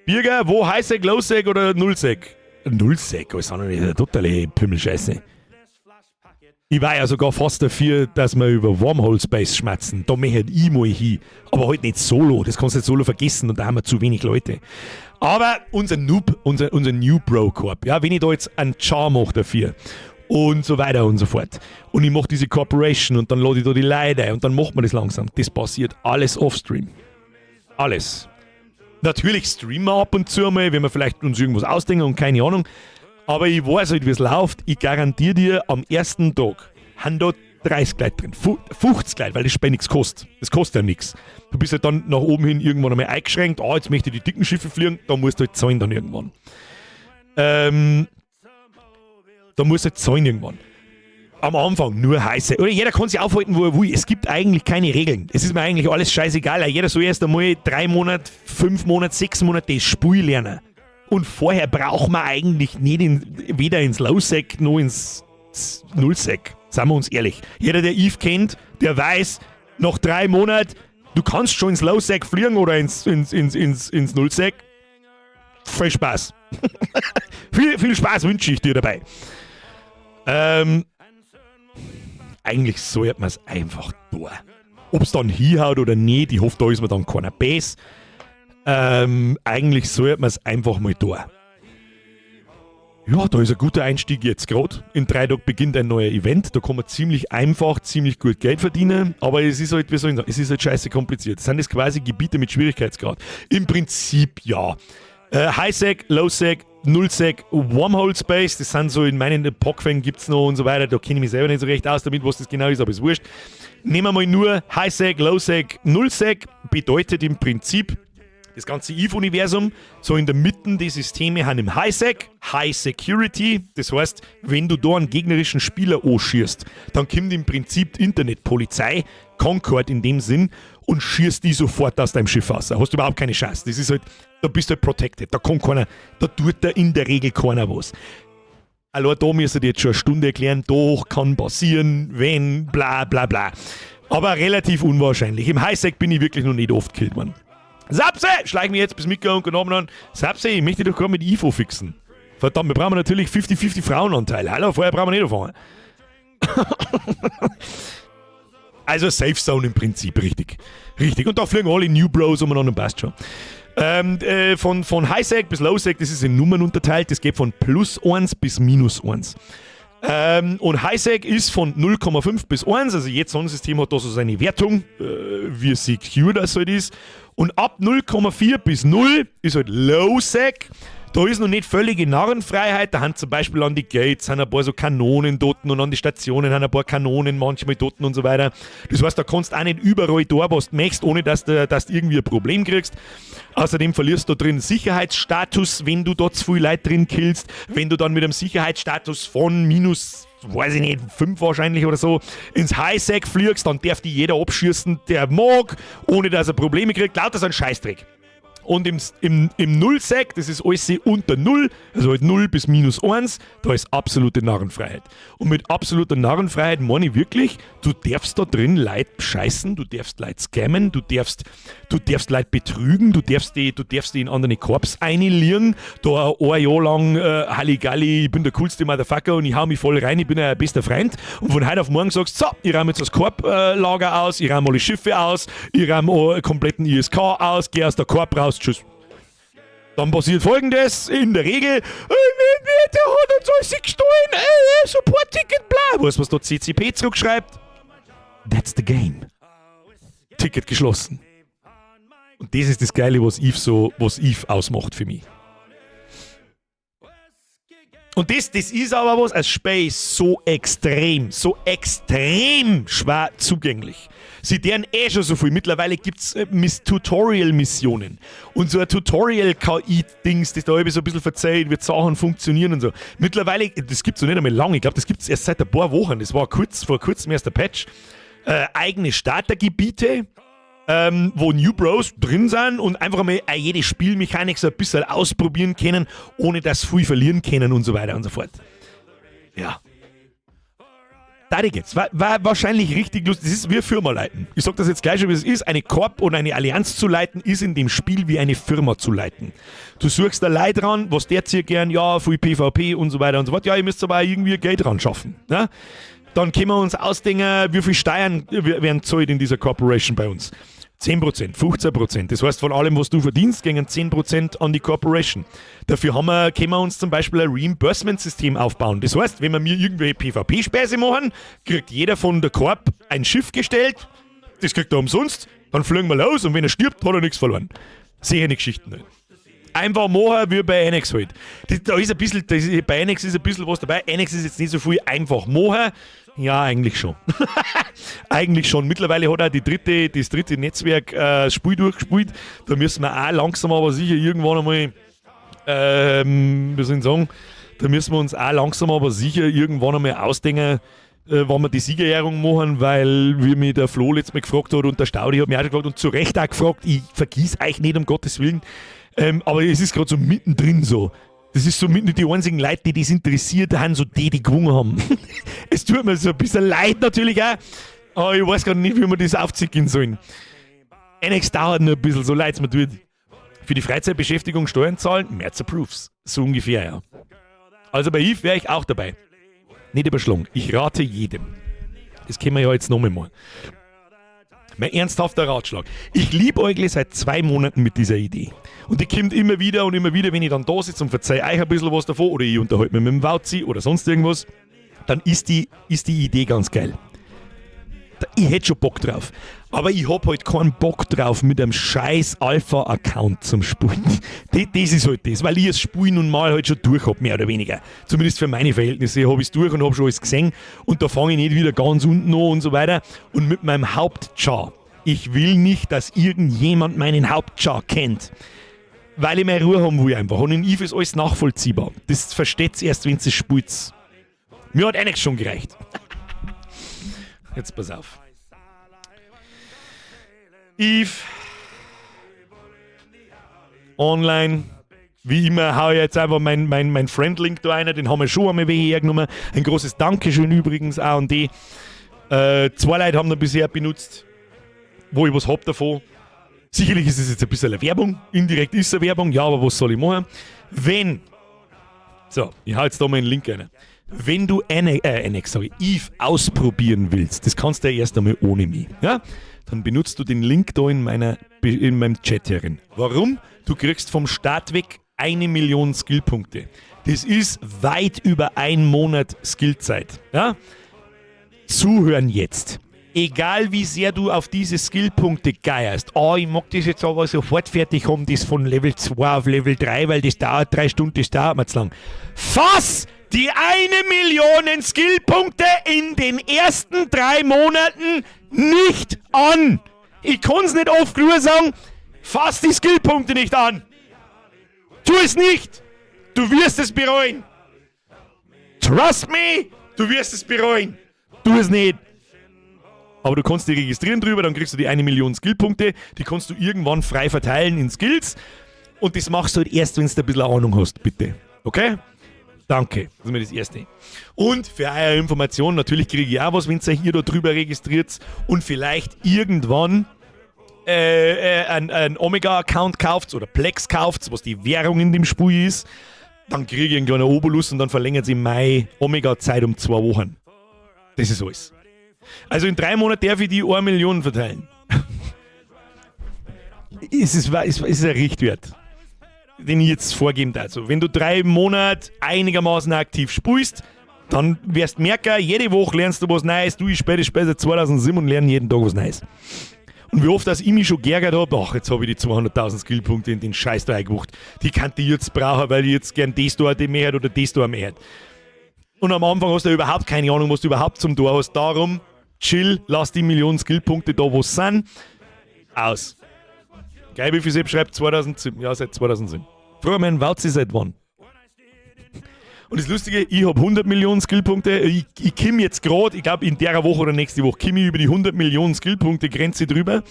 Birger, wo Highsec, Lowsec oder Nullsec? Nullsec, das ist auch noch nicht eine totale Pümmelscheiße. Ich war ja sogar fast dafür, dass wir über Wormhole Space schmatzen. Da möchte ich mal hin. Aber halt nicht solo. Das kannst du nicht solo vergessen und da haben wir zu wenig Leute. Aber unser Noob, unser New Bro Corp, ja, wenn ich da jetzt einen Char mache dafür und so weiter und so fort. Und ich mache diese Corporation und dann lade ich da die Leute ein und dann macht man das langsam. Das passiert alles offstream. Alles. Natürlich streamen wir ab und zu mal, wenn wir vielleicht uns irgendwas ausdenken und keine Ahnung. Aber ich weiß halt, wie es läuft. Ich garantiere dir, am ersten Tag haben da 30 Leute drin. 50 Leute, weil das Spiel nichts kostet. Das kostet ja nichts. Du bist halt dann nach oben hin irgendwann einmal eingeschränkt. Jetzt möchte ich die dicken Schiffe fliegen. Da musst du halt zahlen dann irgendwann. Da musst du halt zahlen irgendwann. Am Anfang nur heiße. Oder jeder kann sich aufhalten, wo er will. Es gibt eigentlich keine Regeln. Es ist mir eigentlich alles scheißegal. Jeder soll erst einmal 3 Monate, 5 Monate, 6 Monate das Spiel lernen. Und vorher braucht man eigentlich nicht weder ins Low-Sec noch ins Null-Sec. Seien wir uns ehrlich. Jeder, der Eve kennt, der weiß, nach 3 Monaten, du kannst schon ins Low-Sec fliegen oder ins Null-Sec. Viel Spaß. viel Spaß wünsche ich dir dabei. Eigentlich sollte man es einfach tun. Ob es dann hinhaut oder nicht, ich hoffe, da ist mir dann keiner Bass. Eigentlich sollte man es einfach mal tun. Ja, da ist ein guter Einstieg jetzt gerade. In 3 Tagen beginnt ein neuer Event. Da kann man ziemlich einfach, ziemlich gut Geld verdienen. Aber es ist halt, wie soll ich sagen, es ist halt scheiße kompliziert. Das sind jetzt quasi Gebiete mit Schwierigkeitsgrad. Im Prinzip ja. Highsec, Lowsec, Nullsec, Wormhole Space, das sind so in meinen POC-Fängen gibt es noch und so weiter, da kenne ich mich selber nicht so recht aus damit, was das genau ist, aber ist wurscht. Nehmen wir mal nur Highsec, Lowsec, Nullsec, bedeutet im Prinzip, Das ganze Eve-Universum, so in der Mitte die Systeme haben im High-Sec, High Security. Das heißt, wenn du da einen gegnerischen Spieler anschießt, dann kommt im Prinzip die Internetpolizei, Concord in dem Sinn, und schießt die sofort aus deinem Schiff raus. Da hast du überhaupt keine Chance. Das ist halt, da bist du halt protected. Da kann keiner, da tut da in der Regel keiner was. Also da müsst ihr jetzt schon eine Stunde erklären, doch kann passieren, wenn, bla bla bla. Aber relativ unwahrscheinlich. Im Highsec bin ich wirklich noch nicht oft gekillt worden. Sapse! Schleich mich jetzt bis Mittag und oben an. Sapse, ich möchte dich doch gerade mit IFO fixen. Verdammt, wir brauchen natürlich 50-50 Frauenanteil. Hallo, vorher brauchen wir nicht anfangen. Also Safe Zone im Prinzip, richtig. Richtig. Und da fliegen alle New Bros umeinander und passt schon. Von High-Sec bis Low-Sec, das ist in Nummern unterteilt. Das geht von +1 bis -1. Und High-Sec ist von 0,5 bis 1. Also jedes Sonnensystem hat da so seine Wertung, wie secure das halt ist. Und ab 0,4 bis 0 ist halt Low-Sec. Da ist noch nicht völlige Narrenfreiheit. Da haben zum Beispiel an die Gates ein paar so Kanonen dort und an die Stationen haben ein paar Kanonen manchmal dort und so weiter. Das heißt, da kannst du auch nicht überall da, was du möchtest, ohne dass du irgendwie ein Problem kriegst. Außerdem verlierst du da drin Sicherheitsstatus, wenn du dort zu viele Leute drin killst. Wenn du dann mit einem Sicherheitsstatus von weiß ich nicht, 5 wahrscheinlich oder so, ins High-Sec fliegst, dann darf die jeder abschießen, der mag, ohne dass er Probleme kriegt. Lauter so ein Scheißdreck. Und im Null-Sec, das ist alles unter 0, also halt 0 bis -1, da ist absolute Narrenfreiheit. Und mit absoluter Narrenfreiheit meine ich wirklich, du darfst da drin Leute bescheißen, du darfst Leute scammen, du darfst Leute betrügen, du darfst die in andere Korps einlieren, da ein Jahr lang Halligalli, ich bin der coolste Motherfucker und ich hau mich voll rein, ich bin ein bester Freund. Und von heute auf morgen sagst du, so, ich räume jetzt das Korb-Lager aus, ich räume alle Schiffe aus, ich räume einen kompletten ISK aus, geh aus der Korb raus, tschüss. Dann passiert Folgendes, in der Regel, der hat uns alles gestohlen, Support-Ticket, bla. Weißt du, was da CCP zurückschreibt? That's the game. Ticket geschlossen. Und das ist das Geile, was Eve ausmacht für mich. Und das ist aber was, als Space so extrem schwer zugänglich. Sie deren schon so viel. Mittlerweile gibt es Tutorial-Missionen. Und so ein Tutorial-KI-Dings, das da irgendwie so ein bisschen verzeiht, wie Sachen funktionieren und so. Mittlerweile, das gibt es noch nicht einmal lange, ich glaube, das gibt es erst seit ein paar Wochen. Das war vor kurzem erst der Patch. Eigene Startergebiete, wo New Bros drin sind und einfach mal jede Spielmechanik so ein bisschen ausprobieren können, ohne dass sie viel verlieren können und so weiter und so fort. Ja. Da geht's. War wahrscheinlich richtig lustig. Das ist wie Firma leiten. Ich sag das jetzt gleich schon, wie es ist. Eine Korp oder eine Allianz zu leiten, ist in dem Spiel wie eine Firma zu leiten. Du suchst da Leute ran, was der zieht gern, ja, viel PvP und so weiter und so fort. Ja, ihr müsst aber auch irgendwie Geld ran schaffen. Ne? Dann können wir uns ausdenken, wie viel Steuern werden zahlt in dieser Corporation bei uns. 10%, 15%. Das heißt, von allem, was du verdienst, gehen 10% an die Corporation. Dafür können wir uns zum Beispiel ein Reimbursement-System aufbauen. Das heißt, wenn wir mir irgendwelche PvP-Späße machen, kriegt jeder von der Corp ein Schiff gestellt, das kriegt er umsonst, dann fliegen wir los und wenn er stirbt, hat er nichts verloren. Sehe Geschichten nicht. Einfach machen wie bei Annex halt. Bei Annex ist ein bisschen was dabei. Annex ist jetzt nicht so viel einfach machen. Ja, eigentlich schon. Eigentlich schon. Mittlerweile hat auch das dritte Netzwerk das Spiel durchgespielt. Da müssen wir auch langsam aber sicher irgendwann einmal, wie soll ich sagen, da müssen wir uns auch langsam aber sicher irgendwann einmal ausdenken, wann wir die Siegerehrung machen, weil, wie mich der Flo letztes Mal gefragt hat und der Staudi hat mich auch gefragt und zu Recht auch gefragt, ich vergiss euch nicht, um Gottes Willen. Aber es ist gerade so mittendrin so. Das ist so die einzigen Leute, die das interessiert haben, so die gewonnen haben. Es tut mir so ein bisschen leid natürlich auch, aber ich weiß gerade nicht, wie wir das aufziehen sollen. Annex dauert nur ein bisschen, so leid es mir tut. Für die Freizeitbeschäftigung Steuern zahlen, März approves. So ungefähr, ja. Also bei Eve wäre ich auch dabei. Nicht überschlagen. Ich rate jedem. Das kennen wir ja jetzt noch mal. Mein ernsthafter Ratschlag. Ich liebe euch seit 2 Monaten mit dieser Idee. Und die kommt immer wieder, wenn ich dann da sitze und verzeihe euch ein bisschen was davon oder ich unterhalte mich mit dem Wauzi oder sonst irgendwas, dann ist die Idee ganz geil. Ich hätte schon Bock drauf. Aber ich habe halt keinen Bock drauf, mit einem scheiß Alpha-Account zum Spielen. Das ist halt das, weil ich das Spielen und mal halt schon durch habe, mehr oder weniger. Zumindest für meine Verhältnisse habe ich es durch und habe schon alles gesehen. Und da fange ich nicht wieder ganz unten an und so weiter. Und mit meinem Hauptchar. Ich will nicht, dass irgendjemand meinen Hauptchar kennt. Weil ich meine Ruhe haben will einfach. Und in Eve ist alles nachvollziehbar. Das versteht's erst, wenn es spielt. Mir hat einiges schon gereicht. Jetzt pass auf. Eve. Online. Wie immer hau ich jetzt einfach mein Friend-Link da rein. Den haben wir schon einmal hergenommen. Ein großes Dankeschön übrigens auch an die. 2 Leute haben da bisher benutzt, wo ich was hab davon. Sicherlich ist es jetzt ein bisschen eine Werbung. Indirekt ist es eine Werbung. Ja, aber was soll ich machen? So, ich hau jetzt da mal einen Link rein. Wenn du Eve ausprobieren willst, das kannst du ja erst einmal ohne mich, ja? Dann benutzt du den Link da in meinem Chat herin. Warum? Du kriegst vom Start weg 1 Million Skillpunkte. Das ist weit über 1 Monat Skillzeit. Ja? Zuhören jetzt. Egal wie sehr du auf diese Skillpunkte geierst. Ich mag das jetzt aber sofort fertig haben, das von Level 2 auf Level 3, weil das dauert 3 Stunden, das dauert mir zu lang. Fass die 1 Million Skillpunkte in den ersten 3 Monaten nicht an. Ich kann es nicht oft genug sagen, fass die Skillpunkte nicht an. Tu es nicht. Du wirst es bereuen. Trust me, du wirst es bereuen. Tu es nicht. Aber du kannst dich registrieren drüber, dann kriegst du die 1 Million Skillpunkte, die kannst du irgendwann frei verteilen in Skills und das machst du halt erst, wenn du ein bisschen Ahnung hast, bitte. Okay? Danke, das ist mir das Erste. Und für eure Information, natürlich kriege ich auch was, wenn ihr da drüber registriert und vielleicht irgendwann ein Omega-Account kauft oder Plex kauft, was die Währung in dem Spiel ist, dann kriege ich einen kleinen Obolus und dann verlängert sie im Mai Omega-Zeit um 2 Wochen. Das ist alles. Also in 3 Monaten darf ich die 1 Million verteilen. Es ist ein Richtwert, den ich jetzt vorgeben darf. Also, wenn du 3 Monate einigermaßen aktiv spielst, dann wirst du merken, jede Woche lernst du was Neues. Du, ich spiele seit 2007 und lerne jeden Tag was Neues. Und wie oft dass ich mich schon geärgert habe, jetzt habe ich die 200.000 Skillpunkte in den Scheiß da eingewucht. Die kann ich jetzt brauchen, weil ich jetzt gern das da mehr hätte oder das da mehr hätte. Und am Anfang hast du überhaupt keine Ahnung, was du überhaupt zum Tor hast. Darum, chill, lass die Millionen Skillpunkte da, wo es sind, aus. Geil, wie viel Sepp schreibt? 2007. Ja, seit 2007. Früher mein Wauzi seit wann? Und das Lustige, ich habe 100 Millionen Skillpunkte. Ich komme jetzt gerade, ich glaube in der Woche oder nächste Woche, komme ich über die 100 Millionen Skillpunkte Grenze drüber.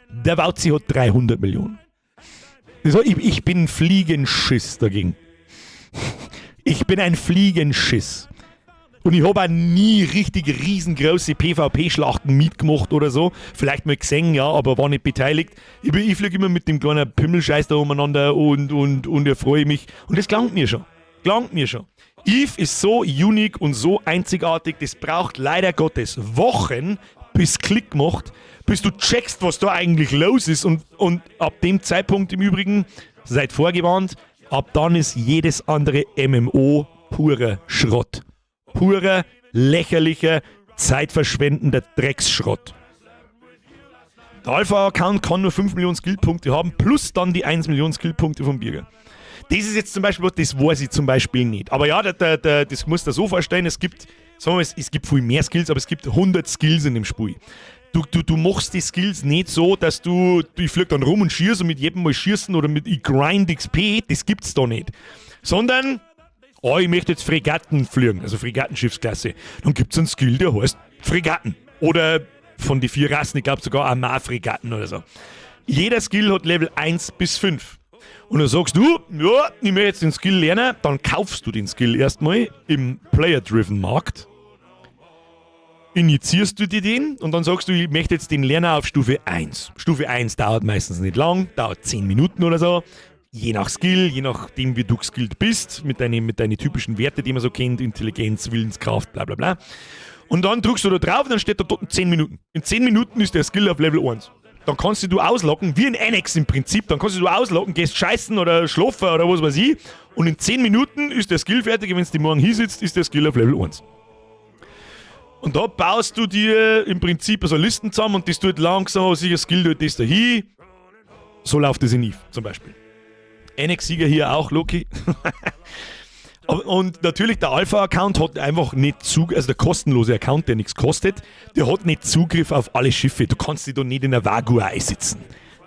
Der Wauzi hat 300 Millionen. Das heißt, ich bin ein Fliegenschiss dagegen. Ich bin ein Fliegenschiss. Und ich habe auch nie richtig riesengroße PvP-Schlachten mitgemacht oder so. Vielleicht mal gesehen, ja, aber war nicht beteiligt. Ich fliege immer mit dem kleinen Pimmelscheiß da umeinander und erfreue mich. Und das gelangt mir schon. Eve ist so unique und so einzigartig, das braucht leider Gottes Wochen, bis Klick macht, bis du checkst, was da eigentlich los ist. Und ab dem Zeitpunkt im Übrigen, seid vorgewarnt, ab dann ist jedes andere MMO purer Schrott. Purer, lächerlicher, zeitverschwendender Drecksschrott. Der Alpha-Account kann nur 5 Millionen Skillpunkte haben, plus dann die 1 Million Skillpunkte vom Bürger. Das ist jetzt zum Beispiel, das weiß ich zum Beispiel nicht. Aber ja, das musst du dir so vorstellen, es gibt viel mehr Skills, aber es gibt 100 Skills in dem Spiel. Du machst die Skills nicht so, dass ich flieg dann rum und schieße und mit jedem Mal schießen oder mit ich grind XP, das gibt's da nicht. Sondern ich möchte jetzt Fregatten fliegen, also Fregattenschiffsklasse. Dann gibt es einen Skill, der heißt Fregatten. Oder von den 4 Rassen, ich glaube sogar Armar-Fregatten oder so. Jeder Skill hat Level 1 bis 5. Und dann sagst du, ja, ich möchte jetzt den Skill lernen, dann kaufst du den Skill erstmal im Player-Driven-Markt. Initiierst du dir den und dann sagst du, ich möchte jetzt den lernen auf Stufe 1. Stufe 1 dauert meistens nicht lang, dauert 10 Minuten oder so. Je nach Skill, je nachdem wie du geskillt bist, mit deinen typischen Werten, die man so kennt, Intelligenz, Willenskraft, bla bla bla. Und dann drückst du da drauf und dann steht da dort 10 Minuten. In 10 Minuten ist der Skill auf Level 1. Dann kannst du auslocken, wie ein Annex im Prinzip, dann kannst du auslocken, gehst scheißen oder schlafen oder was weiß ich. Und in 10 Minuten ist der Skill fertig, wenn es die morgen hinsitzt, ist der Skill auf Level 1. Und da baust du dir im Prinzip so Listen zusammen und das tut langsam, sicher Skill tut das dahin. So läuft das in Eve zum Beispiel. Annex-Sieger hier auch, Loki. Und natürlich, der Alpha-Account hat einfach nicht Zugriff, also der kostenlose Account, der nichts kostet, der hat nicht Zugriff auf alle Schiffe. Du kannst dich da nicht in einer Vagu einsitzen.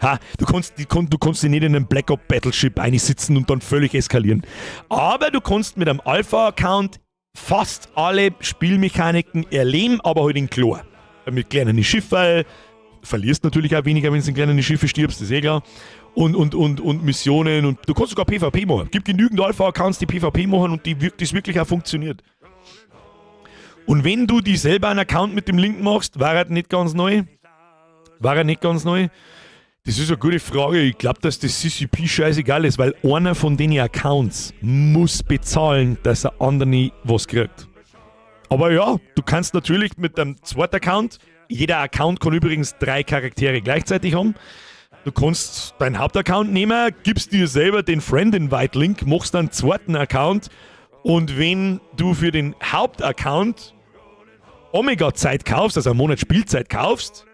Ha, du kannst dich nicht in einem Black Ops Battleship einsitzen und dann völlig eskalieren. Aber du kannst mit einem Alpha-Account fast alle Spielmechaniken erleben, aber halt in Chlor. Mit kleinen Schiffen, verlierst natürlich auch weniger, wenn du in kleinen Schiffen stirbst, das ist eh klar. Und Missionen und du kannst sogar PvP machen. Es gibt genügend Alpha-Accounts, die PvP machen und das wirklich auch funktioniert. Und wenn du dir selber einen Account mit dem Link machst, war er nicht ganz neu? Das ist eine gute Frage. Ich glaube, dass das CCP scheißegal ist, weil einer von den Accounts muss bezahlen, dass der andere was kriegt. Aber ja, du kannst natürlich mit dem zweiten Account, jeder Account kann übrigens 3 Charaktere gleichzeitig haben. Du kannst deinen Hauptaccount nehmen, gibst dir selber den Friend-Invite-Link, machst einen zweiten Account und wenn du für den Hauptaccount Omega-Zeit kaufst, also einen Monat Spielzeit kaufst,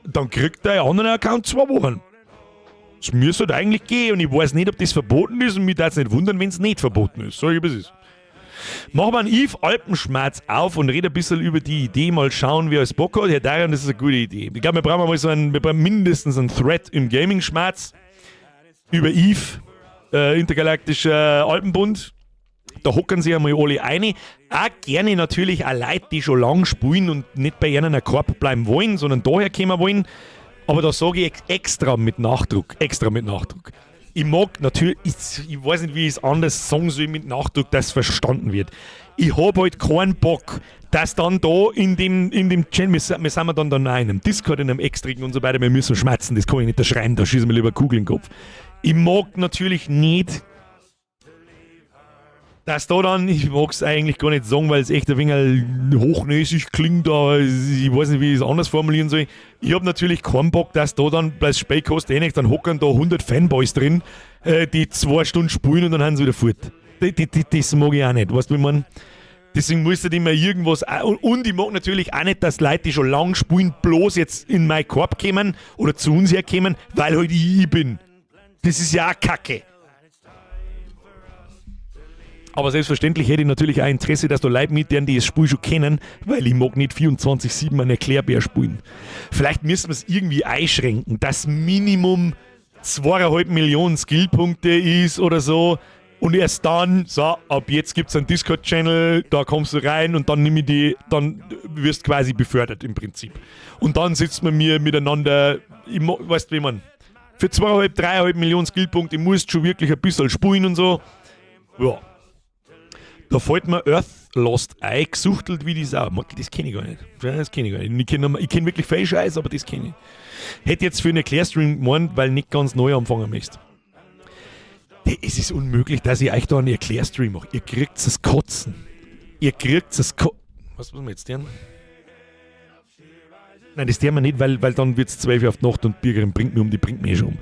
dann kriegt der andere Account 2 Wochen. Das müsste halt eigentlich gehen und ich weiß nicht, ob das verboten ist und mich würde es nicht wundern, wenn es nicht verboten ist. Sag ich, wie es ist. Machen wir einen Yves Alpenschmerz auf und rede ein bisschen über die Idee, mal schauen, wie er es Bock hat. Herr Darian, das ist eine gute Idee. Ich glaube, wir brauchen mindestens einen Thread im Gaming-Schmerz über Yves, intergalaktischer Alpenbund. Da hocken sich einmal alle ein. Auch gerne natürlich auch Leute, die schon lange spielen und nicht bei ihnen ein Korb bleiben wollen, sondern daher kommen wollen. Aber da sage ich extra mit Nachdruck. Ich mag natürlich, ich weiß nicht, wie ich es anders sagen soll mit Nachdruck, dass es verstanden wird. Ich habe halt keinen Bock, dass dann da in dem Channel, wir sind dann in einem Discord, in einem Extrigen und so weiter, wir müssen schmerzen, das kann ich nicht da schreien, da schießen wir lieber Kugel in den Kopf. Ich mag natürlich nicht, dass da dann, ich mag es eigentlich gar nicht sagen, weil es echt ein wenig hochnäsig klingt, aber ich weiß nicht, wie ich es anders formulieren soll. Ich habe natürlich keinen Bock, dass da dann bei Spiel kostet nicht, dann hocken da 100 Fanboys drin, die 2 Stunden spielen und dann haben sie wieder fort. Das mag ich auch nicht, weißt du, wie man. Deswegen muss halt immer irgendwas. Und ich mag natürlich auch nicht, dass Leute, die schon lange spielen, bloß jetzt in meinen Korb kommen oder zu uns herkommen, weil halt ich bin. Das ist ja auch Kacke. Aber selbstverständlich hätte ich natürlich auch Interesse, dass da Leute mit denen, die das Spiel schon kennen, weil ich mag nicht 24/7 einen Erklärbär spielen. Vielleicht müssen wir es irgendwie einschränken, dass Minimum 2,5 Millionen Skillpunkte ist oder so. Und erst dann, so, ab jetzt gibt es einen Discord-Channel, da kommst du rein und dann dann wirst du quasi befördert im Prinzip. Und dann sitzt man mir miteinander, weißt du, wie man, für 2,5, 3,5 Millionen Skillpunkte musst du schon wirklich ein bisschen spielen und so. Ja. Da fällt mir Earth Lost ein, gesuchtelt wie die Sau. Das kenne ich gar nicht. Ich kenn wirklich viel Scheiß, aber das kenne ich. Hätte jetzt für einen Erklärstream gemeint, weil nicht ganz neu anfangen möchtest. Es ist unmöglich, dass ich euch da einen Erklärstream mache. Ihr kriegt das Kotzen. Was muss man jetzt tun? Nein, das tun wir nicht, weil dann wird es 12 Uhr auf die Nacht und die Bürgerin bringt mich schon um.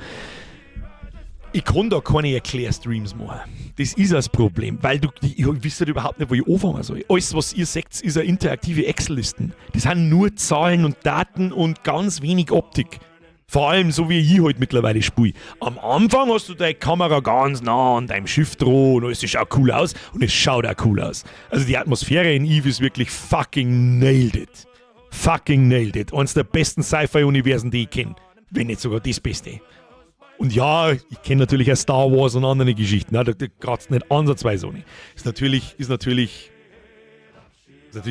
Ich kann da keine Erklärstreams machen. Das ist das Problem, weil ich wisst überhaupt nicht, wo ich anfangen soll. Alles, was ihr seht, ist eine interaktive Excel-Listen. Das sind nur Zahlen und Daten und ganz wenig Optik. Vor allem so wie ich halt mittlerweile spiele. Am Anfang hast du deine Kamera ganz nah an deinem Schiff dran und es schaut cool aus und es schaut auch cool aus. Also die Atmosphäre in Eve ist wirklich fucking nailed it. Eines der besten Sci-Fi-Universen, die ich kenne. Wenn nicht sogar das Beste. Und ja, ich kenne natürlich auch Star Wars und andere Geschichten. Da kratzt nicht ansatzweise ohne. Ist natürlich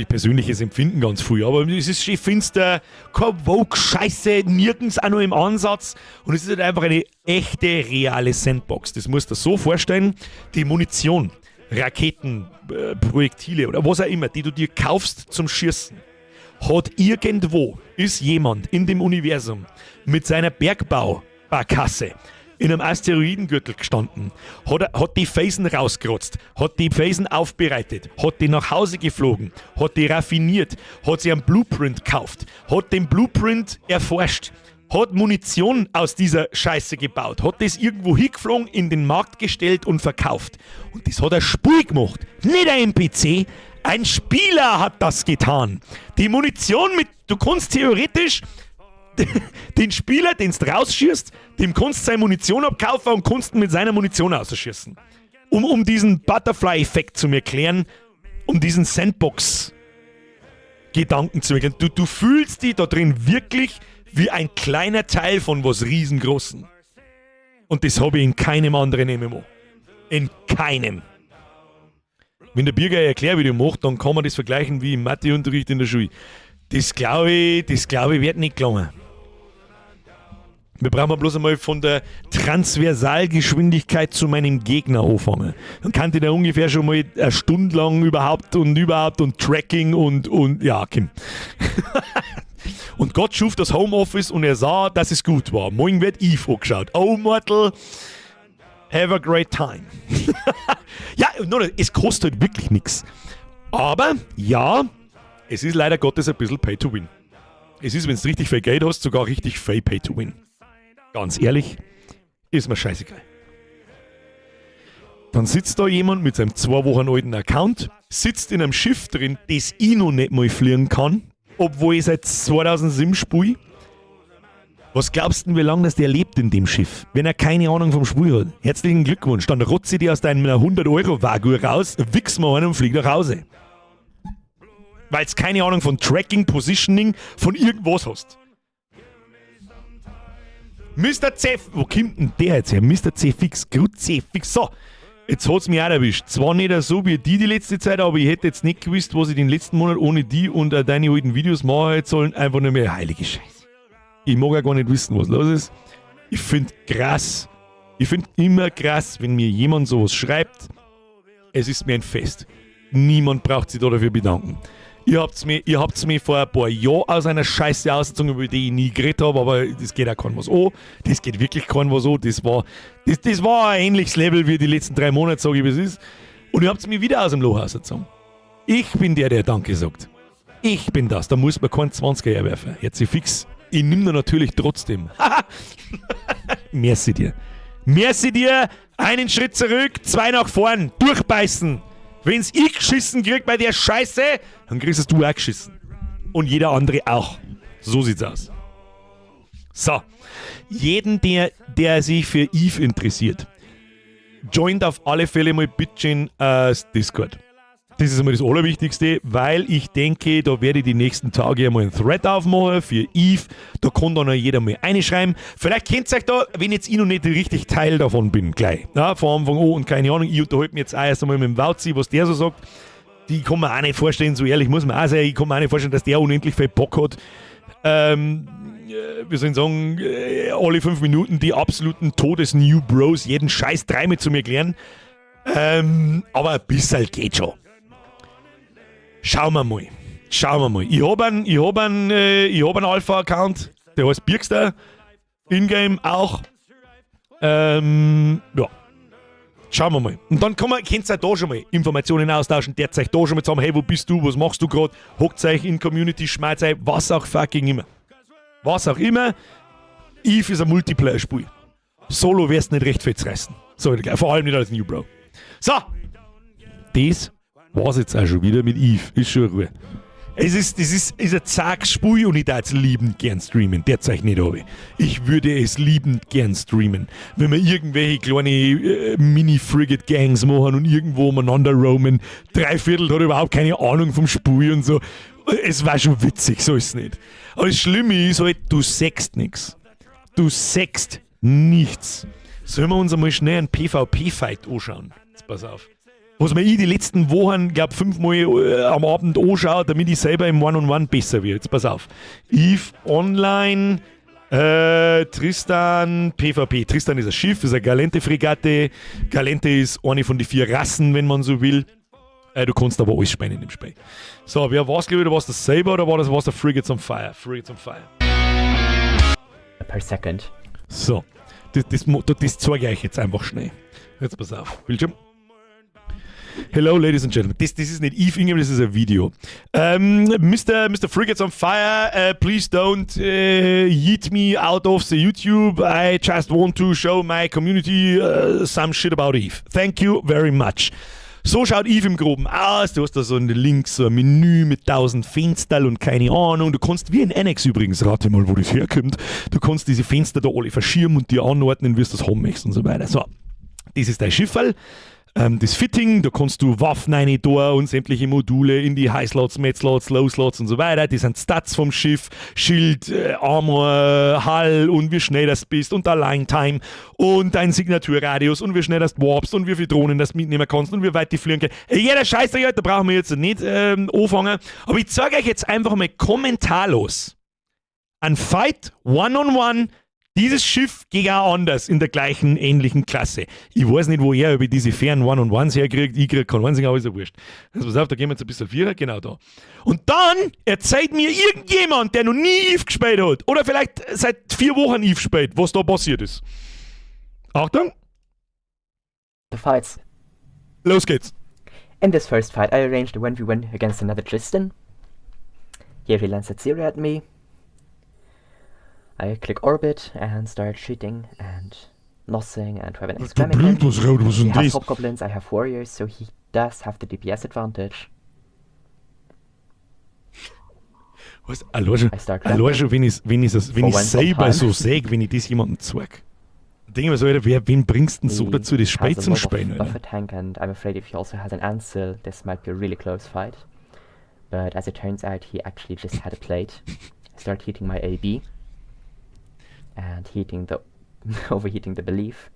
persönliches Empfinden ganz viel. Aber es ist schön finster, kein Vogue-Scheiße, nirgends auch nur im Ansatz. Und es ist halt einfach eine echte, reale Sandbox. Das musst du dir so vorstellen. Die Munition, Raketen, Projektile oder was auch immer, die du dir kaufst zum Schießen, ist jemand in dem Universum mit seiner Bergbaubarkasse in einem Asteroidengürtel gestanden, hat die Felsen rausgerotzt, hat die Felsen aufbereitet, hat die nach Hause geflogen, hat die raffiniert, hat sich einen Blueprint gekauft, hat den Blueprint erforscht, hat Munition aus dieser Scheiße gebaut, hat das irgendwo hingeflogen, in den Markt gestellt und verkauft. Und das hat ein Spiel gemacht, nicht ein NPC, ein Spieler hat das getan. Die Munition du kannst theoretisch den Spieler, den du rausschießt, dem kannst du seine Munition abkaufen und kannst ihn mit seiner Munition ausschießen. Um diesen Butterfly-Effekt zu erklären, um diesen Sandbox-Gedanken zu erklären. Du fühlst dich da drin wirklich wie ein kleiner Teil von was Riesengroßen. Und das habe ich in keinem anderen MMO. In keinem. Wenn der Birger ein Erklärvideo macht, dann kann man das vergleichen wie im Matheunterricht in der Schule. Das glaube ich, wird nicht gelingen. Wir brauchen bloß einmal von der Transversalgeschwindigkeit zu meinem Gegner anfangen. Dann kann ich da ungefähr schon mal eine Stunde lang überhaupt und Tracking und ja, Kim. Und Gott schuf das Homeoffice und er sah, dass es gut war. Morgen wird Eve angeschaut. Oh, Mortal, have a great time. Ja, es kostet halt wirklich nichts. Aber, ja, es ist leider Gottes ein bisschen Pay to Win. Es ist, wenn du richtig viel Geld hast, sogar richtig viel Pay to Win. Ganz ehrlich, ist mir scheißegal. Dann sitzt da jemand mit seinem 2 Wochen alten Account, sitzt in einem Schiff drin, das ich noch nicht mal fliegen kann, obwohl ich seit 2007 spiele. Was glaubst du, wie lange das der lebt in dem Schiff, wenn er keine Ahnung vom Spiel hat? Herzlichen Glückwunsch, dann rotze ich dir aus deinem 100-Euro-Vagu raus, wichs mal einen und flieg nach Hause. Weil du keine Ahnung von Tracking, Positioning, von irgendwas hast. Mr. C... Wo kommt denn der jetzt her? Mr. C Fix, Grut C Fix. So, jetzt hat's mich auch erwischt. Zwar nicht so wie die letzte Zeit, aber ich hätte jetzt nicht gewusst, was ich den letzten Monat ohne die und deine alten Videos machen hätte sollen. Einfach nur mehr heilige Scheiße. Ich mag ja gar nicht wissen, was los ist. Ich finde krass. Ich finde immer krass, wenn mir jemand sowas schreibt. Es ist mir ein Fest. Niemand braucht sich da dafür bedanken. Ihr habt's mir vor ein paar Jahren aus einer Scheiße ausgezogen, über die ich nie geredet habe, aber das geht auch keinem was an. Das geht wirklich keinem was an. Das war ein ähnliches Level wie die letzten 3 Monate, sage ich, wie es ist. Und ihr habt's mir wieder aus dem Loch ausgezogen. Ich bin der Danke sagt. Ich bin das. Da muss man keinen 20er herwerfen. Jetzt fix. Ich nimm da natürlich trotzdem. Merci dir. Merci dir. Einen Schritt zurück, 2 nach vorn. Durchbeißen. Wenn's ich geschissen krieg bei der Scheiße, dann kriegst du auch geschissen. Und jeder andere auch. So sieht's aus. So. Jeden, der sich für Eve interessiert, joint auf alle Fälle mal bitteschön Discord. Das ist einmal das Allerwichtigste, weil ich denke, da werde ich die nächsten Tage einmal einen Thread aufmachen für Eve. Da kann dann auch jeder mal reinschreiben. Vielleicht kennt ihr euch da, wenn jetzt ich noch nicht richtig Teil davon bin, gleich. Ja, von Anfang an und keine Ahnung, ich unterhalte mich jetzt auch erst einmal mit dem Wauzi, was der so sagt. Die kann man auch nicht vorstellen, so ehrlich muss man auch sein. Ich kann mir auch nicht vorstellen, dass der unendlich viel Bock hat. Wir sollen sagen, alle 5 Minuten die absoluten Todes-New Bros jeden Scheiß 3 zu mir erklären. Aber ein bisschen geht schon. Schauen wir mal. Ich habe einen Alpha-Account, der heißt Birkster. In-game auch. Ja. Schauen wir mal. Und dann könnt ihr da schon mal Informationen austauschen, der zeigt da schon mal zusammen, hey, wo bist du, was machst du gerade, hockt euch in Community, schmeißt euch, was auch fucking immer. Was auch immer. Eve ist ein Multiplayer-Spiel. Solo wirst du nicht recht fetzreißen. So, vor allem nicht als New Bro. So. Das war's jetzt auch schon wieder mit Eve. Ist schon Ruhe. Das ist ein zages Spiel und ich würde es liebend gern streamen. Der zeigt nicht habe. Ich würde es liebend gern streamen. Wenn wir irgendwelche kleine Mini-Frigate-Gangs machen und irgendwo umeinander roamen, 3/4 hat überhaupt keine Ahnung vom Spiel und so. Es war schon witzig, so ist es nicht. Aber das Schlimme ist halt, du sägst nichts. Du sägst nichts. Sollen wir uns einmal schnell einen PvP-Fight anschauen? Jetzt pass auf. Was mir die letzten Wochen, glaube 5-mal am Abend anschaue, damit ich selber im One-on-One besser werde. Jetzt pass auf. Eve Online, Tristan, PvP. Tristan ist ein Schiff, ist eine Galente-Fregatte. Galente ist eine von den 4 Rassen, wenn man so will. Du kannst aber alles spielen in dem Spiel. So, wer war's, glaube ich, oder war's das selber oder war's der Frigates on Fire? Frigates on Fire. Per second. So, das zeige ich euch jetzt einfach schnell. Jetzt pass auf. Bildschirm. Hello, ladies and gentlemen. Das ist nicht Eve Ingham, das ist ein Video. Mr. Frigates on Fire, please don't yeet me out of the YouTube. I just want to show my community some shit about Eve. Thank you very much. So schaut Eve im Groben aus. Du hast da so links so ein Menü mit 1000 Fenstern und keine Ahnung. Du kannst, wie in Annex übrigens, rate mal, wo das herkommt, du kannst diese Fenster da alle verschirmen und dir anordnen, wie du das haben möchtest und so weiter. So, das ist dein Schifferl. das Fitting, da kannst du Waffen rein tun und sämtliche Module in die High-Slots, Mid-Slots, Low-Slots und so weiter. Die sind Stats vom Schiff, Schild, Armor, Hull und wie schnell das bist und der Line-Time und dein Signaturradius und wie schnell das warpst und wie viele Drohnen das mitnehmen kannst und wie weit die fliegen können. Jeder Scheiß, da brauchen wir jetzt nicht anfangen. Aber ich zeige euch jetzt einfach mal kommentarlos ein Fight One-on-One. Dieses Schiff geht auch anders in der gleichen, ähnlichen Klasse. Ich weiß nicht, woher über diese fairen One-on-Ones herkriegt. Ich kriege keinen einzigen, aber ist ja wurscht. Also pass auf, da gehen wir jetzt ein bisschen Vierer, genau da. Und dann erzählt mir irgendjemand, der noch nie Eve gespielt hat, oder vielleicht seit 4 Wochen Eve spielt, was da passiert ist. Achtung, The fights. los geht's. In this first fight, I arranged a 1v1 against another Tristan. Here he lands at 0 at me. I click orbit and start shooting and nossing and have an Da blüht was raus, was ist He denn has das? hobgoblins, I have warriors, so he does have the DPS advantage. Was? Allein schon, wenn ich selber so sehe, wenn ich das jemandem zeige. Denke ich mir so, Alter, wen bringst du denn so He dazu, das Spiel has a zum lot of Spielen, buffer Alter? tank, and I'm afraid if he also has an Ansel, this might be a really close fight. But as it turns out, he actually just had a plate. I start heating my AB and overheating the belief.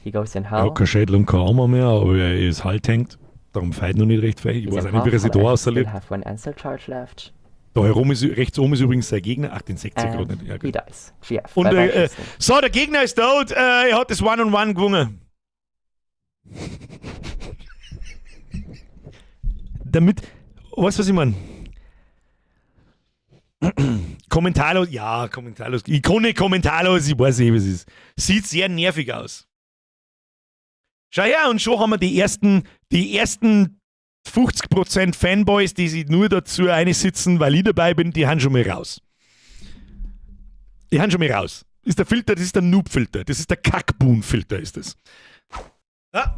He goes in Ja, Hull. kein Schädel und kein Armer mehr, aber er ist halt hängt. Darum feit noch nicht recht fähig. Ich He's weiß in auch nicht, wie er sich da Hull. I auserlebt. still have one Ansel charge left. Da herum ist, rechts oben ist übrigens sein Gegner. Ach, den seht ihr And gerade nicht. Ja, he gut. dies. GF. Und Bye bye, Tristan. so, der Gegner ist tot. Er hat das One-on-One gewonnen. Damit, weißt du, was ich meine? Kommentarlos, ja, kommentarlos. Ich kann nicht kommentarlos, ich weiß nicht, was es ist. Sieht sehr nervig aus. Schau her, und schon haben wir die ersten 50% Fanboys, die sich nur dazu einsitzen, weil ich dabei bin, die haben schon mal raus. Das ist der Filter, das ist der Noob-Filter, das ist der Kackboon-Filter, ist das. Ja.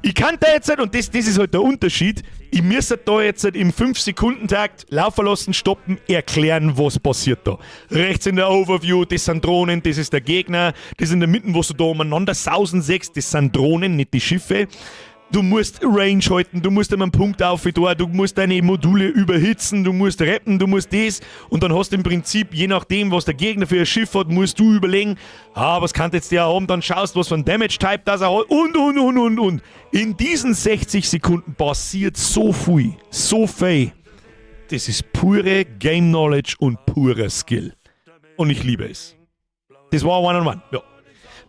Ich kann da jetzt, und das ist halt der Unterschied, ich müsste da jetzt im 5-Sekunden-Takt laufen lassen, stoppen, erklären, was passiert da. Rechts in der Overview, das sind Drohnen, das ist der Gegner, das in der Mitte, wo du da umeinander sausen siehst, das sind Drohnen, nicht die Schiffe. Du musst Range halten, du musst einen Punkt auf, du musst deine Module überhitzen, du musst rappen, du musst das, und dann hast du im Prinzip, je nachdem, was der Gegner für ein Schiff hat, musst du überlegen, was kann jetzt der haben, dann schaust, was für ein Damage-Type das er hat, und. In diesen 60 Sekunden passiert so viel. Das ist pure Game Knowledge und purer Skill. Und ich liebe es. Das war One-on-One, ja.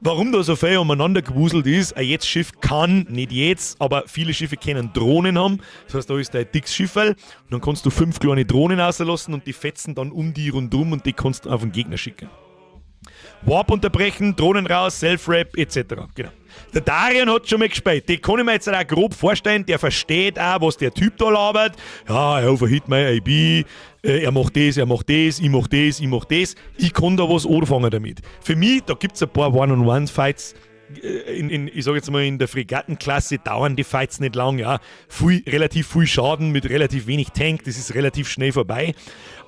Warum da so viel umeinander gewuselt ist, ein jetzt Schiff kann, nicht jetzt, aber viele Schiffe können Drohnen haben. Das heißt, da ist ein dickes Schiffel und dann kannst du 5 kleine Drohnen rauslassen und die fetzen dann um die rundum und die kannst du auf den Gegner schicken. Warp unterbrechen, Drohnen raus, Self-Rap etc. Genau. Der Darian hat schon mal gespielt. Den kann ich mir jetzt auch grob vorstellen. Der versteht auch, was der Typ da labert. Ja, er overhit mein AB, er macht das, ich mach das. Ich kann da was anfangen damit. Für mich, da gibt es ein paar One-on-One-Fights. Ich sage jetzt mal, in der Fregattenklasse dauern die Fights nicht lang, ja. Relativ viel Schaden mit relativ wenig Tank, das ist relativ schnell vorbei.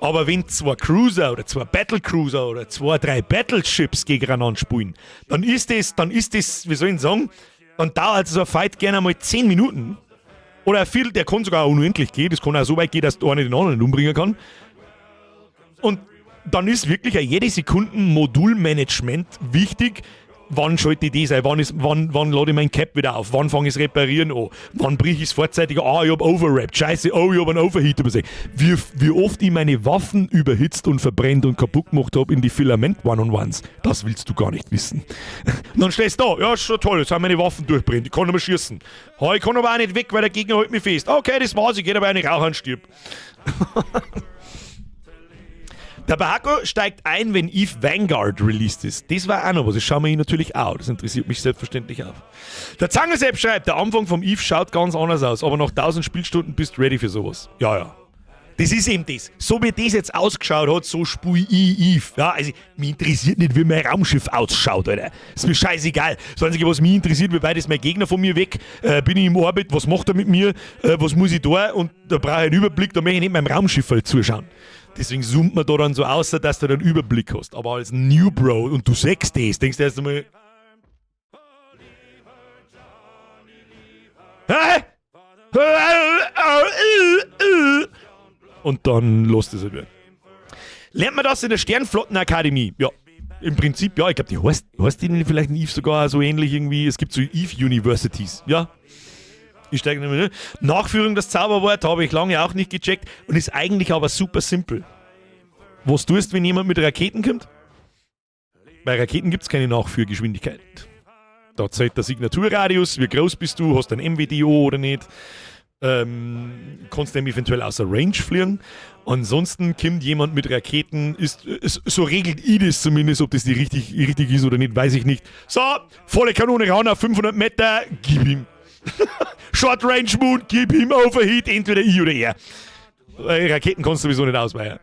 Aber wenn 2 Cruiser oder 2 Battlecruiser oder 2, 3 Battleships gegeneinander spielen, dann ist das, wie soll ich sagen, dann dauert so ein Fight gerne einmal 10 Minuten. Oder ein Viertel, der kann sogar unendlich gehen, das kann auch so weit gehen, dass der eine den anderen umbringen kann. Und dann ist wirklich jede Sekunden Modulmanagement wichtig. Wann schalte ich das ein? Wann lade ich mein Cap wieder auf? Wann fange ich das Reparieren an? Wann brich ich es vorzeitig an? Ich habe overwrapped. Scheiße, ich habe einen Overheat übersehen. Wie oft ich meine Waffen überhitzt und verbrennt und kaputt gemacht habe in die Filament-One-on-Ones, das willst du gar nicht wissen. Und dann stehst du da. Ja, ist schon toll, jetzt haben meine Waffen durchbrennt. Ich kann nicht mehr schießen. Ich kann aber auch nicht weg, weil der Gegner hält mich fest. Okay, das war's. Ich gehe dabei nicht rauchen und stirb. Der Bahako steigt ein, wenn Eve Vanguard released ist. Das war auch noch was. Das schauen wir ihn natürlich auch. Das interessiert mich selbstverständlich auch. Der Zangelsepp schreibt, der Anfang vom Eve schaut ganz anders aus, aber nach 1000 Spielstunden bist du ready für sowas. Ja. Das ist eben das. So wie das jetzt ausgeschaut hat, so spiele ich Eve. Ja, also mich interessiert nicht, wie mein Raumschiff ausschaut, Alter. Ist mir scheißegal. Das Einzige, was mich interessiert, wie weit ist mein Gegner von mir weg? Bin ich im Orbit? Was macht er mit mir? Was muss ich da? Und da brauche ich einen Überblick, da möchte ich nicht meinem Raumschiff halt zuschauen. Deswegen zoomt man da dann so aus, dass du dann einen Überblick hast. Aber als New Bro und du sagst das, denkst du erst einmal, Und dann lässt es wieder. Lernt man das in der Sternflottenakademie? Ja, im Prinzip, ja. Ich glaube, die heißt die vielleicht in Eve sogar so ähnlich irgendwie. Es gibt so Eve Universities, ja. Ich steige nicht mehr, ne? Nachführung, das Zauberwort, habe ich lange auch nicht gecheckt und ist eigentlich aber super simpel. Was tust, wenn jemand mit Raketen kommt? Bei Raketen gibt es keine Nachführgeschwindigkeit. Da zählt der Signaturradius, wie groß bist du, hast du ein MWDO oder nicht. Kannst du eventuell außer Range fliegen. Ansonsten kommt jemand mit Raketen, so regelt ich das zumindest, ob das die richtig ist oder nicht, weiß ich nicht. So, volle Kanone ran auf 500 Meter, gib ihm. Short Range Moon, gib ihm Overheat, entweder ich oder er. Raketen kannst du sowieso nicht ausweichen.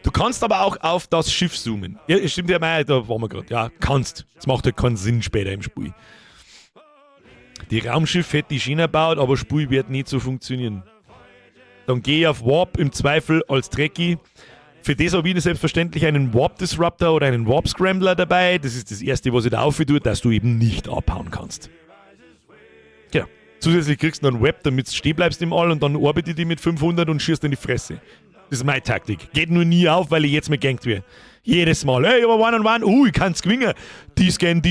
Du kannst aber auch auf das Schiff zoomen. Ja, stimmt ja, da waren wir gerade. Ja, kannst. Das macht halt keinen Sinn später im Spiel. Die Raumschiff hätte ich schön erbaut, aber das Spiel wird nicht so funktionieren. Dann gehe ich auf Warp, im Zweifel als Trekkie. Für das habe ich selbstverständlich einen Warp Disruptor oder einen Warp Scrambler dabei. Das ist das Erste, was ich da auftue, dass du eben nicht abhauen kannst. Genau. Zusätzlich kriegst du noch einen Web, damit du stehen bleibst im All und dann arbeite ich die mit 500 und schießt in die Fresse. Das ist meine Taktik. Geht nur nie auf, weil ich jetzt mehr gankt werde. Jedes Mal. Hey, aber One-on-One. Ich kann's gewinnen. Die scan.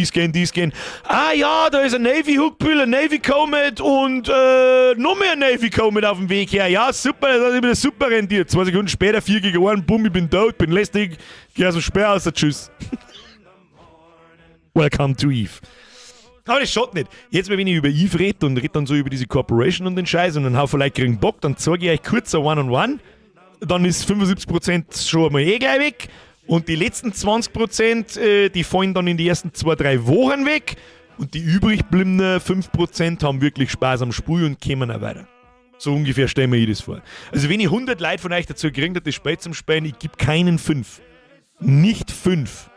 Ah ja, da ist ein Navy Hookbill, ein Navy Comet und noch mehr ein Navy Comet auf dem Weg her. Ja, super, das hat sich wieder super rentiert. 2 Sekunden später, 4 gegen 1, bumm, ich bin tot, bin lästig, geh aus dem Sperr aus, tschüss. Welcome to Eve. Aber das schaut nicht. Jetzt, wenn ich über Eve rede und rede dann so über diese Corporation und den Scheiß und ein Haufen Leute kriegen Bock, dann zeige ich euch kurz ein One-on-One. Dann ist 75% schon mal gleich weg. Und die letzten 20%, die fallen dann in die ersten 2-3 Wochen weg. Und die übrig gebliebenen 5% haben wirklich Spaß am Spiel und kommen auch weiter. So ungefähr stellen wir ich das vor. Also wenn ich 100 Leute von euch dazu gekriegt habe, das Spiel zum Spielen, ich gebe keinen 5. Nicht 5.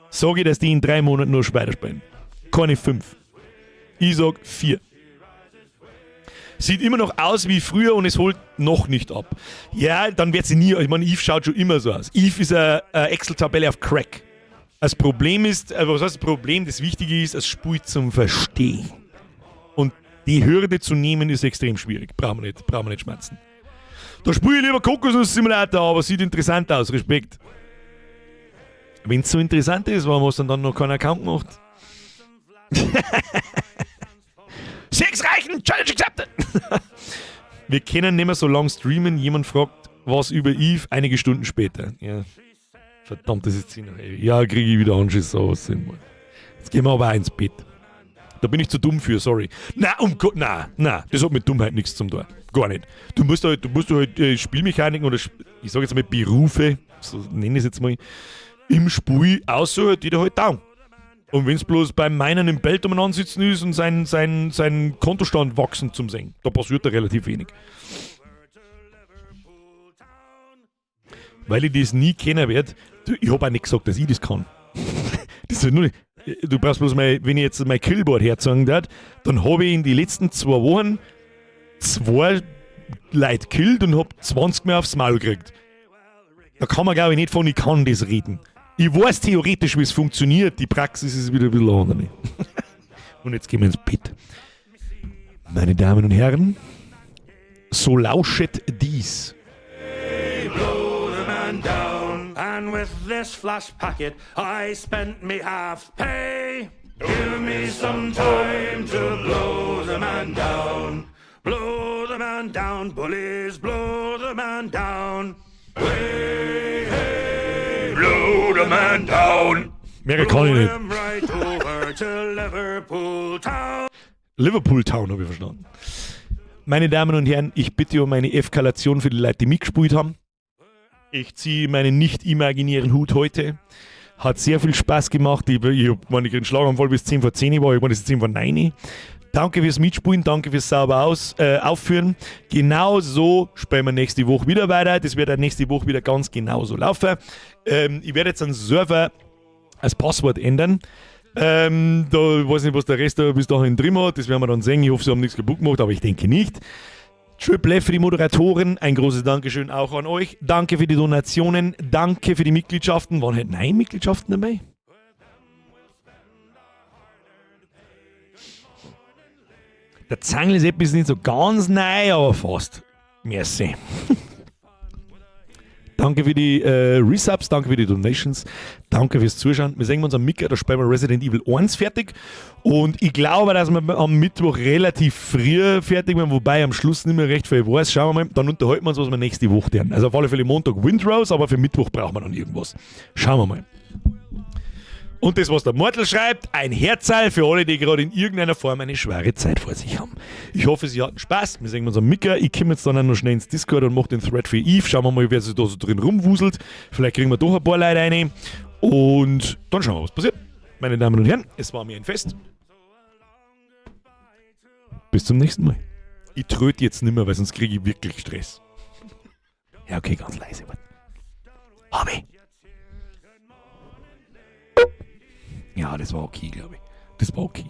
Sage ich, dass die in 3 Monaten nur weiterspielen. Keine 5. Ich sag 4. Sieht immer noch aus wie früher und es holt noch nicht ab. Ja, dann wird sie nie. Ich meine, Eve schaut schon immer so aus. Eve ist eine Excel-Tabelle auf Crack. Das Problem ist, was heißt das Problem? Das Wichtige ist, es Spiel zum Verstehen. Und die Hürde zu nehmen ist extrem schwierig. Brauchen wir nicht schmerzen. Da spiele ich lieber Kokosnuss-Simulator, aber sieht interessant aus. Respekt. Wenn es so interessant ist, warum hast du dann noch keinen Account gemacht? 6 reichen! Challenge accepted! Wir können nicht mehr so lang streamen. Jemand fragt was über Eve einige Stunden später. Ja. Verdammt, das ist 10 nach 11. Ja, kriege ich wieder Anschiss. So, was sind wir. Jetzt gehen wir aber auch ins Bett. Da bin ich zu dumm für, sorry. Na, das hat mit Dummheit nichts zum tun. Gar nicht. Du musst halt Spielmechaniken oder ich sage jetzt mal Berufe, so nenne ich es jetzt mal, im Spiel aussuchen, die dir halt taugen. Und wenn es bloß beim Meinen im Belt umeinander sitzen ist und sein Kontostand wachsen zum Singen, da passiert da relativ wenig. Weil ich das nie kennen werde, ich habe auch nicht gesagt, dass ich das kann. Das ist nur nicht, du brauchst bloß mal, wenn ich jetzt mein Killboard herzeigen darf, dann habe ich in den letzten 2 Wochen 2 Leute gekillt und habe 20 mehr aufs Maul gekriegt. Da kann man glaube ich nicht von, ich kann das reden. Ich weiß theoretisch, wie es funktioniert. Die Praxis ist wieder ein bisschen anders. Und jetzt gehen wir ins Bett. Meine Damen und Herren, so lauschet dies. Blow the man down, and with this flash packet I spent me half pay. Give me some time to blow the man down. Blow the man down, bullies, blow the man down. Way, hey, blow the man down. Mehr kann ich nicht. Right over to Liverpool Town. Liverpool Town habe ich verstanden. Meine Damen und Herren, ich bitte um eine Eskalation für die Leute, die mitgespielt haben. Ich ziehe meinen nicht imaginären Hut heute. Hat sehr viel Spaß gemacht. Ich habe einen Schlaganfall bis 10 vor 10 war, ich war das 10 vor 9. Danke fürs Mitspielen, danke fürs sauber aufführen. Genau so spielen wir nächste Woche wieder weiter. Das wird auch nächste Woche wieder ganz genau so laufen. Ich werde jetzt einen Server als Passwort ändern. Da weiß nicht, was der Rest da bis dahin drin hat. Das werden wir dann sehen. Ich hoffe, sie haben nichts kaputt gemacht, aber ich denke nicht. Triple F für die Moderatoren. Ein großes Dankeschön auch an euch. Danke für die Donationen. Danke für die Mitgliedschaften. Waren halt 9 Mitgliedschaften dabei? Der Zangles-App ist nicht so ganz neu, aber fast. Merci. Danke für die Resubs, danke für die Donations, danke fürs Zuschauen. Wir sehen uns am Mittwoch, da spielen wir Resident Evil 1 fertig. Und ich glaube, dass wir am Mittwoch relativ früh fertig werden, wobei am Schluss nicht mehr recht viel weiß. Schauen wir mal, dann unterhalten wir uns, was wir nächste Woche tun. Also auf alle Fälle Montag Windrose, aber für Mittwoch brauchen wir dann irgendwas. Schauen wir mal. Und das, was der Mortal schreibt, ein Herzteil für alle, die gerade in irgendeiner Form eine schwere Zeit vor sich haben. Ich hoffe, Sie hatten Spaß. Wir sehen uns am Mittwoch. Ich komme jetzt dann auch noch schnell ins Discord und mache den Thread für Eve. Schauen wir mal, wer sich da so drin rumwuselt. Vielleicht kriegen wir doch ein paar Leute rein. Und dann schauen wir, was passiert. Meine Damen und Herren, es war mir ein Fest. Bis zum nächsten Mal. Ich tröte jetzt nicht mehr, weil sonst kriege ich wirklich Stress. Ja, okay, ganz leise. Habe. Ja, das war okay, glaube ich. Das war okay.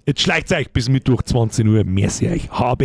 Jetzt schleicht euch bis Mittwoch 20 Uhr. Merci euch. Habe.